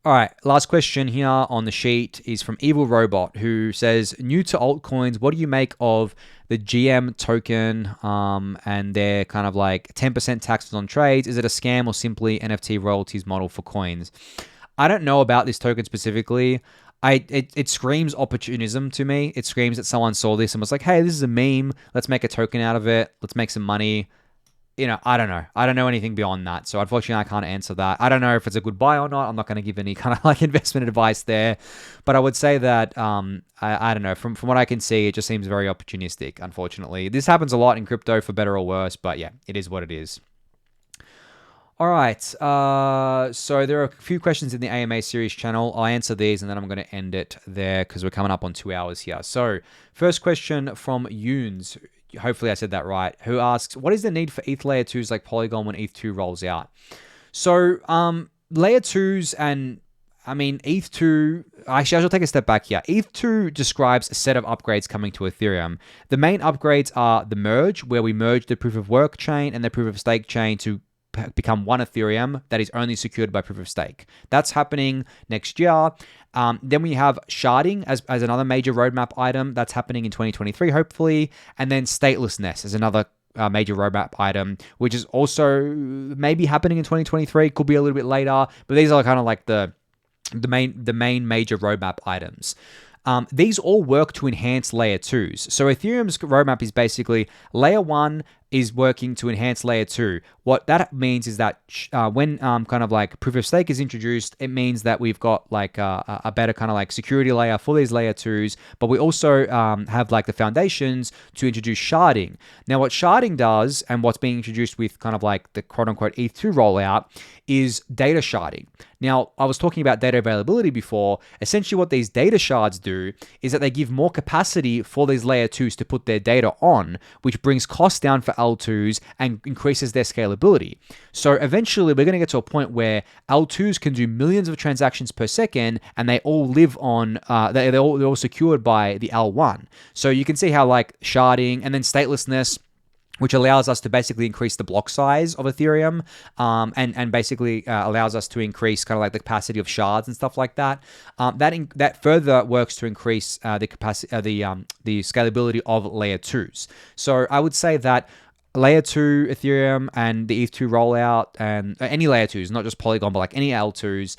All right, last question here on the sheet is from Evil Robot, who says, new to altcoins, what do you make of the GM token and their kind of like 10% taxes on trades? Is it a scam or simply NFT royalties model for coins? I don't know about this token specifically. It screams opportunism to me. It screams that someone saw this and was like, hey, this is a meme. Let's make a token out of it. Let's make some money. I don't know. I don't know anything beyond that. So unfortunately, I can't answer that. I don't know if it's a good buy or not. I'm not going to give any kind of like investment advice there. But I would say that, I don't know. From what I can see, it just seems very opportunistic, unfortunately. This happens a lot in crypto for better or worse. But yeah, it is what it is. All right. So there are a few questions in the AMA series channel. I'll answer these and then I'm going to end it there because we're coming up on 2 hours here. So first question from Yoons. Hopefully I said that right. Who asks, what is the need for ETH layer 2s like Polygon when ETH 2 rolls out? So layer 2s and ETH 2, actually, I shall take a step back here. ETH 2 describes a set of upgrades coming to Ethereum. The main upgrades are the merge, where we merge the proof of work chain and the proof of stake chain to become one Ethereum that is only secured by proof of stake. That's happening next year. Then we have sharding as another major roadmap item that's happening in 2023, hopefully. And then statelessness is another major roadmap item, which is also maybe happening in 2023. Could be a little bit later, but these are kind of like the main major roadmap items. These all work to enhance layer 2s. So Ethereum's roadmap is basically layer 1 is working to enhance layer 2. What that means is that when kind of like proof of stake is introduced, it means that we've got like a better kind of like security layer for these layer 2s, but we also have like the foundations to introduce sharding. Now what sharding does and what's being introduced with kind of like the quote unquote ETH2 rollout is data sharding. Now, I was talking about data availability before. Essentially what these data shards do is that they give more capacity for these layer 2s to put their data on, which brings costs down for L2s and increases their scalability. So eventually we're going to get to a point where L2s can do millions of transactions per second and they all live on, they're all secured by the L1. So you can see how like sharding and then statelessness, which allows us to basically increase the block size of Ethereum, and basically allows us to increase kind of like the capacity of shards and stuff like that. That further works to increase the capacity, the scalability of layer 2s. So I would say that layer 2 Ethereum and the ETH2 rollout and any layer 2s, not just Polygon, but like any L2s,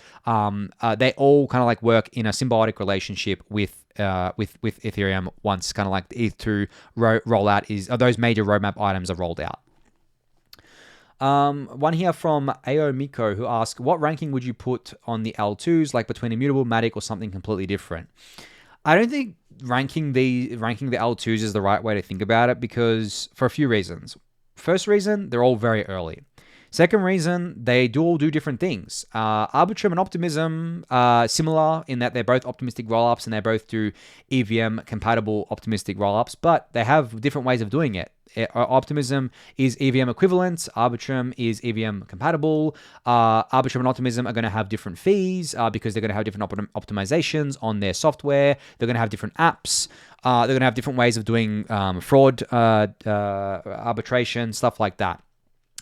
they all kind of like work in a symbiotic relationship with Ethereum once kind of like the ETH2 rollout those major roadmap items are rolled out. One here from Ao Miko who asks, what ranking would you put on the L2s, like between immutable, matic, or something completely different? I don't think ranking the L2s is the right way to think about it because for a few reasons. First reason, they're all very early. Second reason, they all do different things. Arbitrum and Optimism are similar in that they're both optimistic rollups and they both do EVM compatible optimistic rollups, but they have different ways of doing it. Optimism is EVM equivalent. Arbitrum is EVM compatible. Arbitrum and Optimism are going to have different fees because they're going to have different optimizations on their software. They're going to have different apps. They're going to have different ways of doing fraud arbitration, stuff like that.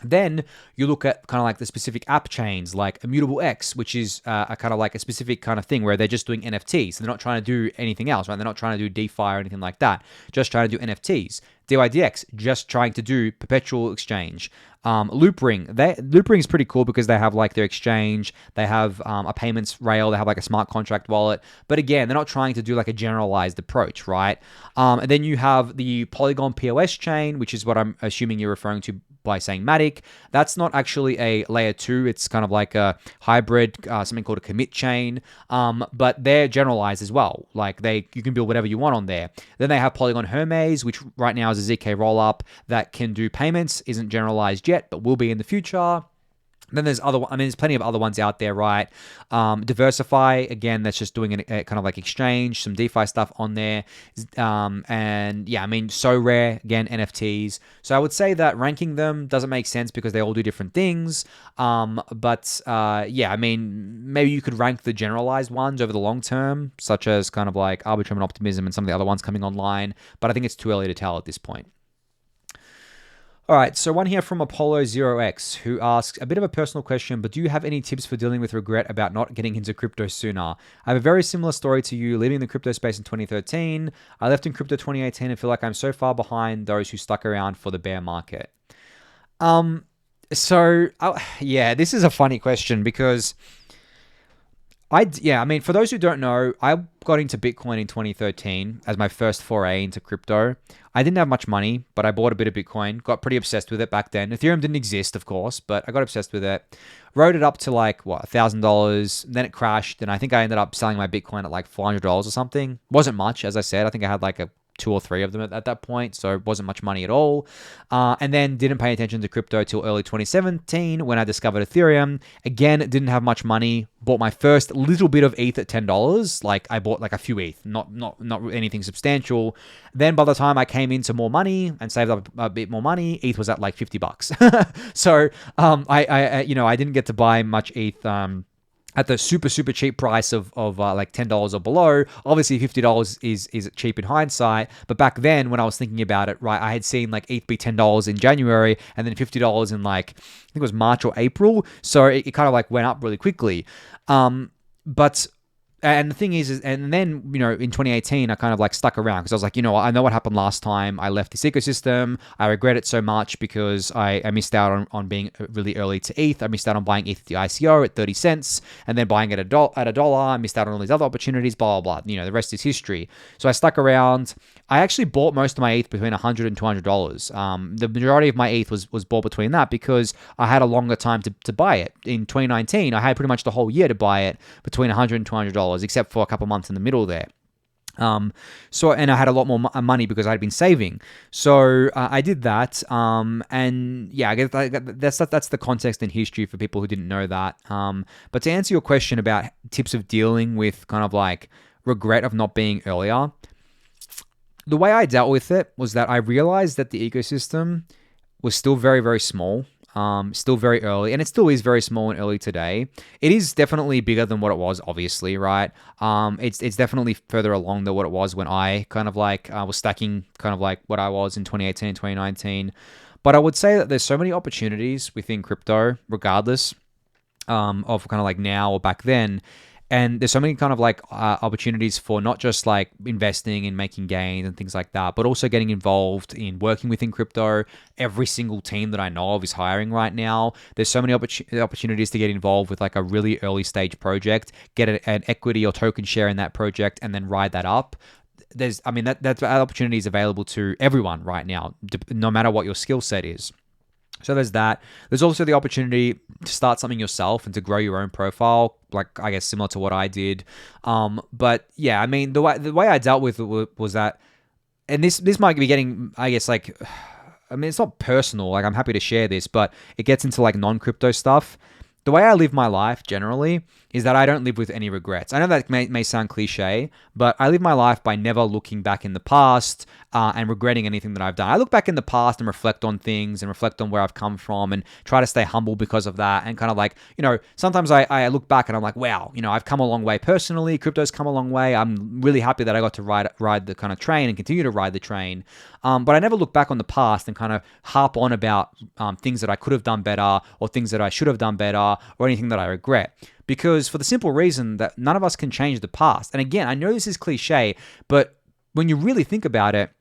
Then you look at kind of like the specific app chains like Immutable X, which is a kind of like a specific kind of thing where they're just doing NFTs. So they're not trying to do anything else, right? They're not trying to do DeFi or anything like that. Just trying to do NFTs. DYDX, just trying to do perpetual exchange. Loopring is pretty cool because they have like their exchange, they have a payments rail, they have like a smart contract wallet. But again, they're not trying to do like a generalized approach, right? And then you have the Polygon POS chain, which is what I'm assuming you're referring to by saying Matic. That's not actually a layer 2. It's kind of like a hybrid, something called a commit chain. But they're generalized as well. Like you can build whatever you want on there. Then they have Polygon Hermes, which right now is a ZK rollup that can do payments, isn't generalized yet, but will be in the future. Then there's there's plenty of other ones out there, right? Diversify, again, that's just doing a kind of like exchange, some DeFi stuff on there. And yeah, So Rare, again, NFTs. So I would say that ranking them doesn't make sense because they all do different things. Yeah, maybe you could rank the generalized ones over the long term, such as kind of like Arbitrum and Optimism and some of the other ones coming online. But I think it's too early to tell at this point. All right, so one here from Apollo0x who asks, a bit of a personal question, but do you have any tips for dealing with regret about not getting into crypto sooner? I have a very similar story to you, leaving the crypto space in 2013. I left in crypto 2018 and feel like I'm so far behind those who stuck around for the bear market. Yeah, this is a funny question because Yeah, I mean, for those who don't know, I got into Bitcoin in 2013 as my first foray into crypto. I didn't have much money, but I bought a bit of Bitcoin, got pretty obsessed with it back then. Ethereum didn't exist, of course, but I got obsessed with it. Rode it up to like, what, $1,000. Then it crashed, and I think I ended up selling my Bitcoin at like $400 or something. Wasn't much, as I said. I think I had like a two or three of them at that point, so it wasn't much money at all. And then didn't pay attention to crypto till early 2017 when I discovered Ethereum. Again, didn't have much money. Bought my first little bit of ETH at $10. Like I bought like a few ETH, not anything substantial. Then by the time I came into more money and saved up a bit more money, ETH was at like $50. So I didn't get to buy much ETH. At the super cheap price of like $10 or below. Obviously $50 is cheap in hindsight, but back then when I was thinking about it, right, I had seen like ETH be $10 in January and then $50 in like, I think it was March or April, so it kind of like went up really quickly. But and the thing is, and then, in 2018, I kind of like stuck around because I was like, I know what happened last time. I left this ecosystem. I regret it so much because I missed out on being really early to ETH. I missed out on buying ETH at the ICO at 30 cents and then buying it at $1. I missed out on all these other opportunities, blah, blah, blah. The rest is history. So I stuck around. I actually bought most of my ETH between $100 and $200. The majority of my ETH was bought between that because I had a longer time to buy it. In 2019, I had pretty much the whole year to buy it between $100 and $200, except for a couple months in the middle there. And I had a lot more money because I'd been saving. So I did that. And yeah, I guess that's the context and history for people who didn't know that. But to answer your question about tips of dealing with kind of like regret of not being earlier, the way I dealt with it was that I realized that the ecosystem was still very, very small, still very early, and it still is very small and early today. It is definitely bigger than what it was, obviously, right? It's definitely further along than what it was when I kind of like was stacking kind of like what I was in 2018 and 2019. But I would say that there's so many opportunities within crypto, regardless of kind of like now or back then. And there's so many kind of like opportunities for not just like investing and making gains and things like that, but also getting involved in working within crypto. Every single team that I know of is hiring right now. There's so many opportunities to get involved with like a really early stage project, get an equity or token share in that project, and then ride that up. That opportunity is available to everyone right now, no matter what your skill set is. So there's that. There's also the opportunity to start something yourself and to grow your own profile, like I guess similar to what I did. But yeah, I mean the way I dealt with it was that, and this might be getting, I guess, like, I mean, it's not personal. Like, I'm happy to share this, but it gets into like non-crypto stuff. The way I live my life generally is that I don't live with any regrets. I know that may sound cliche, but I live my life by never looking back in the past and regretting anything that I've done. I look back in the past and reflect on things and reflect on where I've come from and try to stay humble because of that. And kind of like, sometimes I look back and I'm like, wow, I've come a long way personally. Crypto's come a long way. I'm really happy that I got to ride the kind of train and continue to ride the train. But I never look back on the past and kind of harp on about things that I could have done better or things that I should have done better or anything that I regret. Because for the simple reason that none of us can change the past. And again, I know this is cliche, but when you really think about it,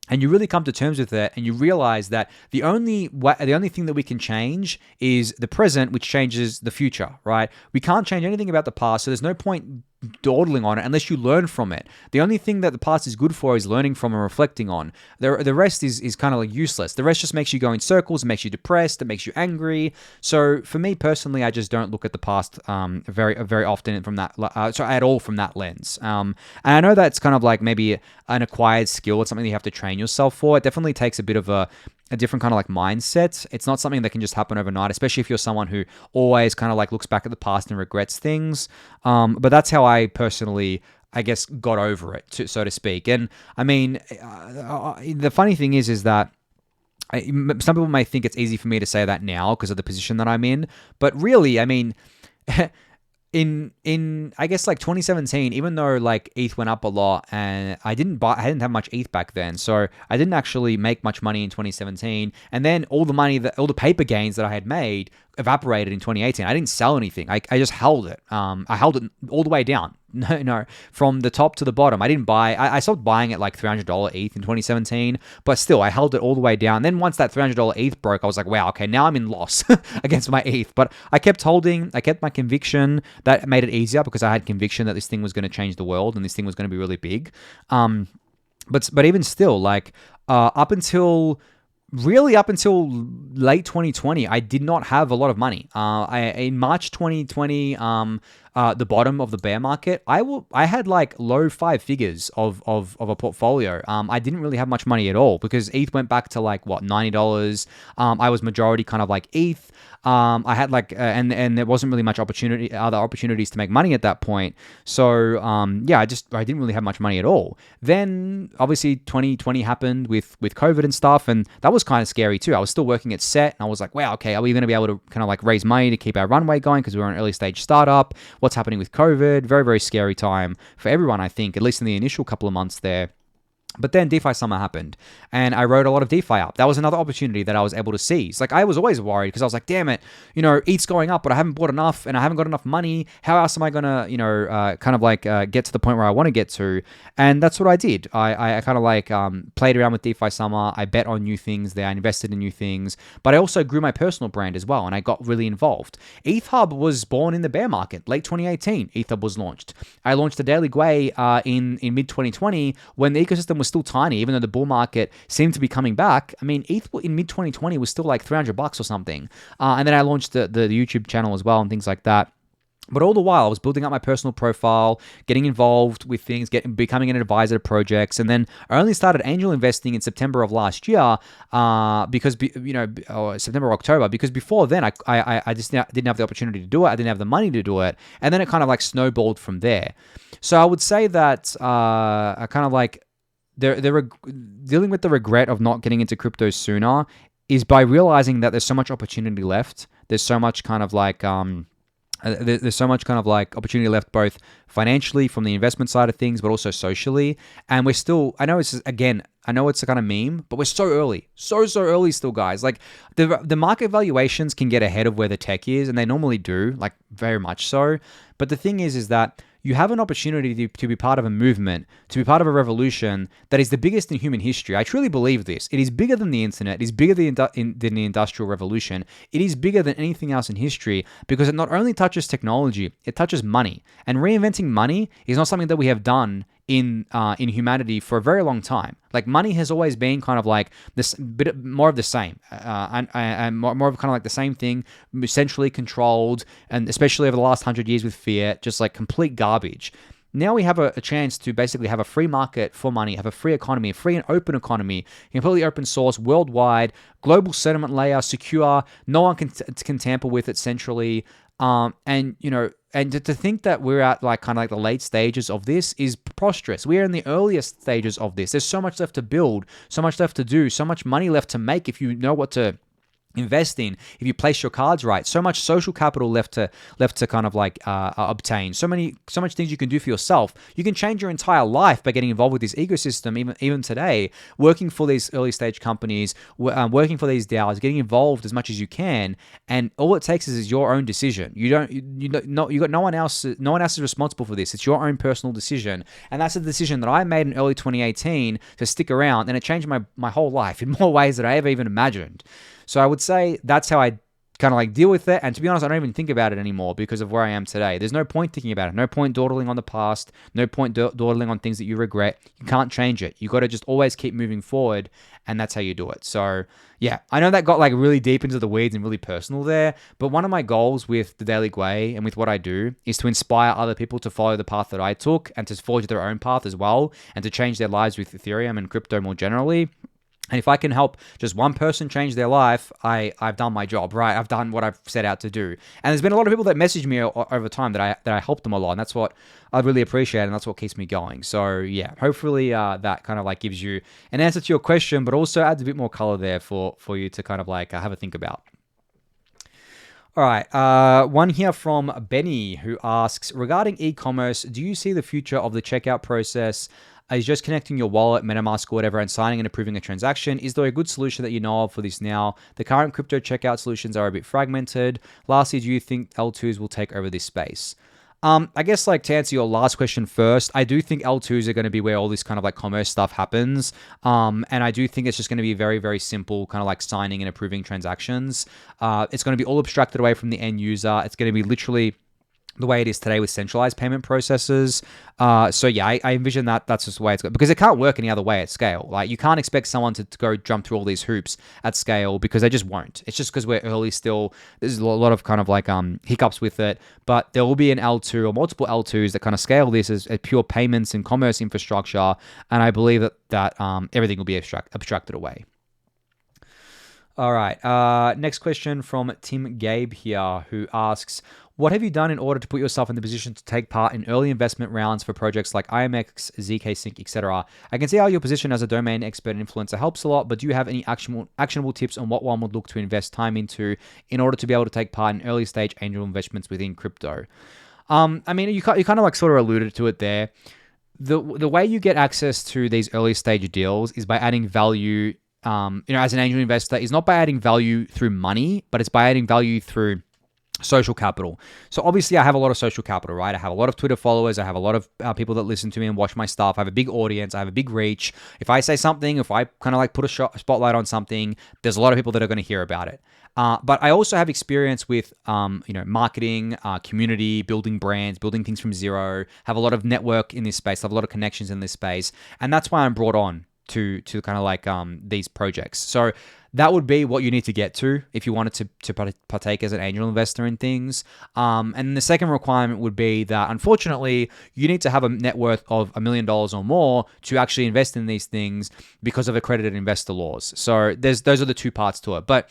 and you really come to terms with it, and you realize that the only thing that we can change is the present, which changes the future, right? We can't change anything about the past, so there's no point dawdling on it unless you learn from it. The only thing that the past is good for is learning from and reflecting on. The rest is kind of like useless. The rest just makes you go in circles, it makes you depressed, it makes you angry. So for me personally, I just don't look at the past very often from that, at all from that lens. And I know that's kind of like maybe an acquired skill. It's something you have to train yourself for. It definitely takes a bit of a different kind of like mindset. It's not something that can just happen overnight, especially if you're someone who always kind of like looks back at the past and regrets things. But that's how I personally, I guess, got over it, so to speak. And I mean, the funny thing is that some people may think it's easy for me to say that now because of the position that I'm in. But really, I mean, in I guess like 2017, even though like ETH went up a lot and I didn't have much ETH back then, so I didn't actually make much money in 2017. And then all the paper gains that I had made evaporated in 2018. I didn't sell anything. I just held it. I held it all the way down. No, from the top to the bottom. I didn't buy. I stopped buying at like $300 ETH in 2017, but still, I held it all the way down. Then once that $300 ETH broke, I was like, wow, okay, now I'm in loss against my ETH. But I kept holding. I kept my conviction. That made it easier because I had conviction that this thing was going to change the world and this thing was going to be really big. But even still, like up until late 2020, I did not have a lot of money. In March 2020, the bottom of the bear market, I had like low five figures of a portfolio. I didn't really have much money at all because ETH went back to like what, $90. I was majority kind of like ETH. I had like and there wasn't really much other opportunities to make money at that point. So yeah, I didn't really have much money at all. Then obviously 2020 happened with COVID and stuff, and that was kind of scary too. I was still working at Set, and I was like, wow, okay, are we going to be able to kind of like raise money to keep our runway going because we were an early stage startup? What's happening with COVID? Very, very scary time for everyone, I think, at least in the initial couple of months there. But then DeFi summer happened, and I wrote a lot of DeFi up. That was another opportunity that I was able to seize. Like, I was always worried because I was like, damn it, ETH's going up, but I haven't bought enough, and I haven't got enough money. How else am I going to, kind of like get to the point where I want to get to? And that's what I did. I kind of like played around with DeFi summer. I bet on new things there. I invested in new things, but I also grew my personal brand as well, and I got really involved. ETH Hub was born in the bear market. Late 2018, ETH Hub was launched. I launched the Daily Gwei in mid-2020 when the ecosystem was still tiny, even though the bull market seemed to be coming back. I mean, ETH in mid-2020 was still like $300 or something. And then I launched the YouTube channel as well and things like that. But all the while, I was building up my personal profile, getting involved with things, becoming an advisor to projects, and then I only started angel investing in September of last year, because September, October, because before then I just didn't have the opportunity to do it. I didn't have the money to do it, and then it kind of like snowballed from there. So I would say that I kind of like they're dealing with the regret of not getting into crypto sooner is by realizing that there's so much opportunity left. There's so much kind of like there's so much kind of like opportunity left, both financially from the investment side of things, but also socially. And we're still, I know it's a kind of meme, but we're so early, so early still, guys. Like the market valuations can get ahead of where the tech is, and they normally do, like very much so. But the thing is that you have an opportunity to be part of a movement, to be part of a revolution that is the biggest in human history. I truly believe this. It is bigger than the internet. It is bigger than the Industrial Revolution. It is bigger than anything else in history because it not only touches technology, it touches money. And reinventing money is not something that we have done in humanity for a very long time. Like money has always been kind of like this bit more of the same, and more of kind of like the same thing, centrally controlled, and especially over the last 100 years with fiat, just like complete garbage. Now we have a chance to basically have a free market for money, have a free economy, a free and open economy, completely open source, worldwide, global settlement layer, secure, no one can tamper with it centrally. And to think that we're at like kind of like the late stages of this is preposterous. We are in the earliest stages of this. There's so much left to build, so much left to do, so much money left to make if you know what to invest in, if you place your cards right. So much social capital left to kind of like obtain. So much things you can do for yourself. You can change your entire life by getting involved with this ecosystem. Even today, working for these early stage companies, working for these DAOs, getting involved as much as you can, and all it takes is your own decision. You got no one else. No one else is responsible for this. It's your own personal decision, and that's a decision that I made in early 2018 to stick around, and it changed my whole life in more ways than I ever even imagined. So I would say that's how I kind of like deal with it. And to be honest, I don't even think about it anymore because of where I am today. There's no point thinking about it. No point dawdling on the past. No point dawdling on things that you regret. You can't change it. You got to just always keep moving forward, and that's how you do it. So yeah, I know that got like really deep into the weeds and really personal there, but one of my goals with the Daily Gwei and with what I do is to inspire other people to follow the path that I took and to forge their own path as well, and to change their lives with Ethereum and crypto more generally. And if I can help just one person change their life, I've done my job, right? I've done what I've set out to do. And there's been a lot of people that message me over time that I helped them a lot, and that's what I really appreciate, and that's what keeps me going. So yeah, hopefully that kind of like gives you an answer to your question, but also adds a bit more color there for you to kind of like have a think about. All right, one here from Benny who asks, regarding e-commerce, do you see the future of the checkout process is just connecting your wallet, MetaMask or whatever, and signing and approving a transaction. Is there a good solution that you know of for this now? The current crypto checkout solutions are a bit fragmented. Lastly, do you think L2s will take over this space? I guess like to answer your last question first, I do think L2s are going to be where all this kind of like commerce stuff happens. And I do think it's just going to be very, very simple, kind of like signing and approving transactions. It's going to be all abstracted away from the end user. It's going to be literally the way it is today with centralized payment processes. So yeah, I envision that that's just the way it's going, because it can't work any other way at scale. Like you can't expect someone to go jump through all these hoops at scale, because they just won't. It's just because we're early still. There's a lot of kind of like hiccups with it, but there will be an L2 or multiple L2s that kind of scale this as pure payments and commerce infrastructure. And I believe that everything will be abstracted away. All right. Next question from Tim Gabe here, who asks, what have you done in order to put yourself in the position to take part in early investment rounds for projects like IMX, ZK Sync, etc.? I can see how your position as a domain expert and influencer helps a lot, but do you have any actionable tips on what one would look to invest time into in order to be able to take part in early stage angel investments within crypto? I mean, you kind of like sort of alluded to it there. The way you get access to these early stage deals is by adding value. As an angel investor, is not by adding value through money, but it's by adding value through social capital. So obviously I have a lot of social capital, right? I have a lot of Twitter followers. I have a lot of people that listen to me and watch my stuff. I have a big audience. I have a big reach. If I say something, if I kind of like put a spotlight on something, there's a lot of people that are going to hear about it. But I also have experience with, marketing, community, building brands, building things from zero, have a lot of network in this space, have a lot of connections in this space. And that's why I'm brought on to kind of like these projects. So that would be what you need to get to if you wanted to partake as an angel investor in things. And the second requirement would be that, unfortunately, you need to have a net worth of $1 million or more to actually invest in these things because of accredited investor laws. So those are the two parts to it. But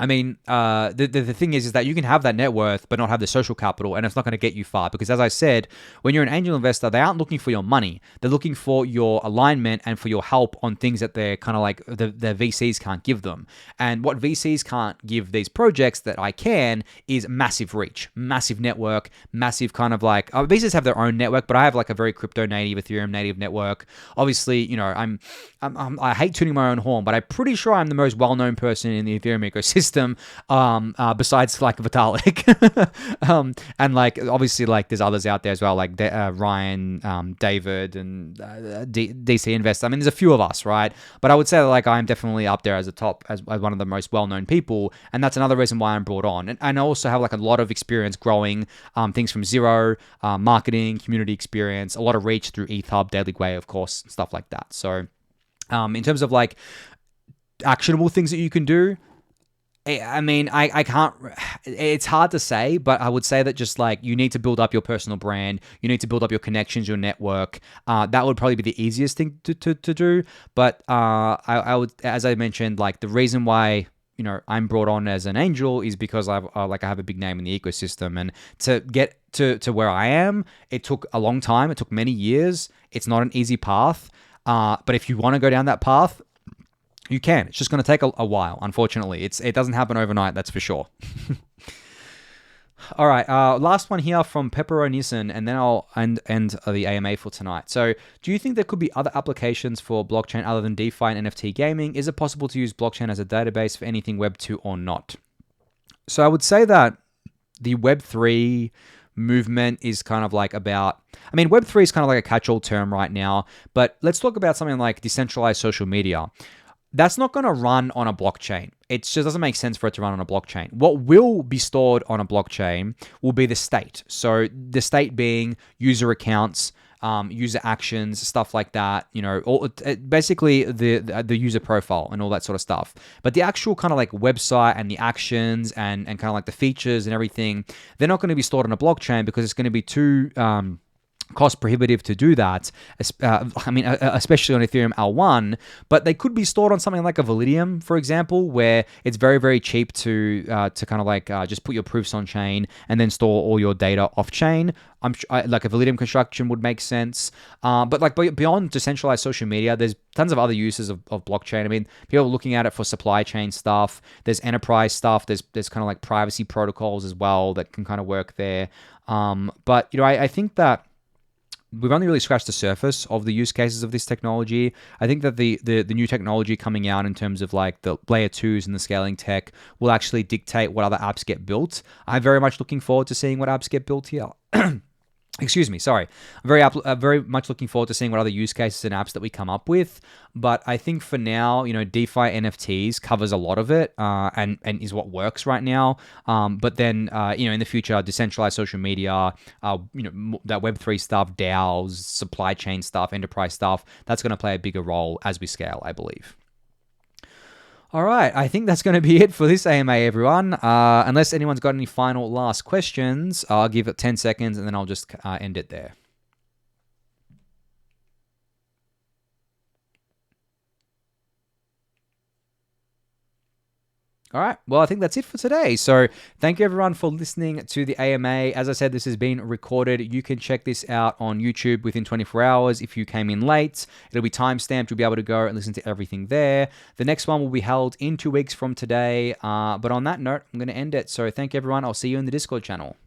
I mean, the thing is that you can have that net worth but not have the social capital, and it's not going to get you far, because as I said, when you're an angel investor, they aren't looking for your money. They're looking for your alignment and for your help on things that they're kind of like the VCs can't give them. And what VCs can't give these projects that I can is massive reach, massive network, massive kind of like, VCs have their own network, but I have like a very crypto native, Ethereum native network. Obviously, I hate tuning my own horn, but I'm pretty sure I'm the most well-known person in the Ethereum ecosystem. Besides like Vitalik, and like obviously like there's others out there as well, like Ryan, David, and DC Invest. I mean, there's a few of us, right? But I would say that like I'm definitely up there as one of the most well-known people, and that's another reason why I'm brought on. And I also have like a lot of experience growing things from zero, marketing, community experience, a lot of reach through ETH Hub, Daily Gwei, of course, stuff like that. So in terms of like actionable things that you can do, I mean, I can't, it's hard to say, but I would say that just like you need to build up your personal brand, you need to build up your connections, your network. That would probably be the easiest thing to do. But I would, as I mentioned, like the reason why, I'm brought on as an angel is because I have a big name in the ecosystem, and to get to where I am, it took a long time. It took many years. It's not an easy path. But if you want to go down that path, you can. It's just going to take a while, unfortunately. It doesn't happen overnight, that's for sure. All right, last one here from Pepperonison, and then I'll end the AMA for tonight. So, do you think there could be other applications for blockchain other than DeFi and NFT gaming? Is it possible to use blockchain as a database for anything Web 2 or not? So, I would say that the Web 3 movement is kind of like Web 3 is kind of like a catch-all term right now, but let's talk about something like decentralized social media. That's not going to run on a blockchain. It just doesn't make sense for it to run on a blockchain. What will be stored on a blockchain will be the state. So the state being user accounts, user actions, stuff like that, basically the user profile and all that sort of stuff. But the actual kind of like website and the actions and kind of like the features and everything, they're not going to be stored on a blockchain because it's going to be too cost prohibitive to do that, especially on Ethereum L1, but they could be stored on something like a Validium, for example, where it's very, very cheap to kind of like just put your proofs on chain and then store all your data off chain. Like a Validium construction would make sense. But like beyond decentralized social media, there's tons of other uses of blockchain. I mean, people are looking at it for supply chain stuff. There's enterprise stuff. There's kind of like privacy protocols as well that can kind of work there. But I think that we've only really scratched the surface of the use cases of this technology. I think that the new technology coming out in terms of like the layer 2s and the scaling tech will actually dictate what other apps get built. I'm very much looking forward to seeing what apps get built here. Excuse me, sorry. I'm very much looking forward to seeing what other use cases and apps that we come up with. But I think for now, DeFi NFTs covers a lot of it, and is what works right now. But then, in the future, decentralized social media, that Web3 stuff, DAOs, supply chain stuff, enterprise stuff, that's going to play a bigger role as we scale, I believe. All right, I think that's going to be it for this AMA, everyone. Unless anyone's got any final last questions, I'll give it 10 seconds and then I'll just end it there. All right. Well, I think that's it for today. So thank you, everyone, for listening to the AMA. As I said, this has been recorded. You can check this out on YouTube within 24 hours. If you came in late, it'll be timestamped. You'll be able to go and listen to everything there. The next one will be held in 2 weeks from today. But on that note, I'm going to end it. So thank you, everyone. I'll see you in the Discord channel.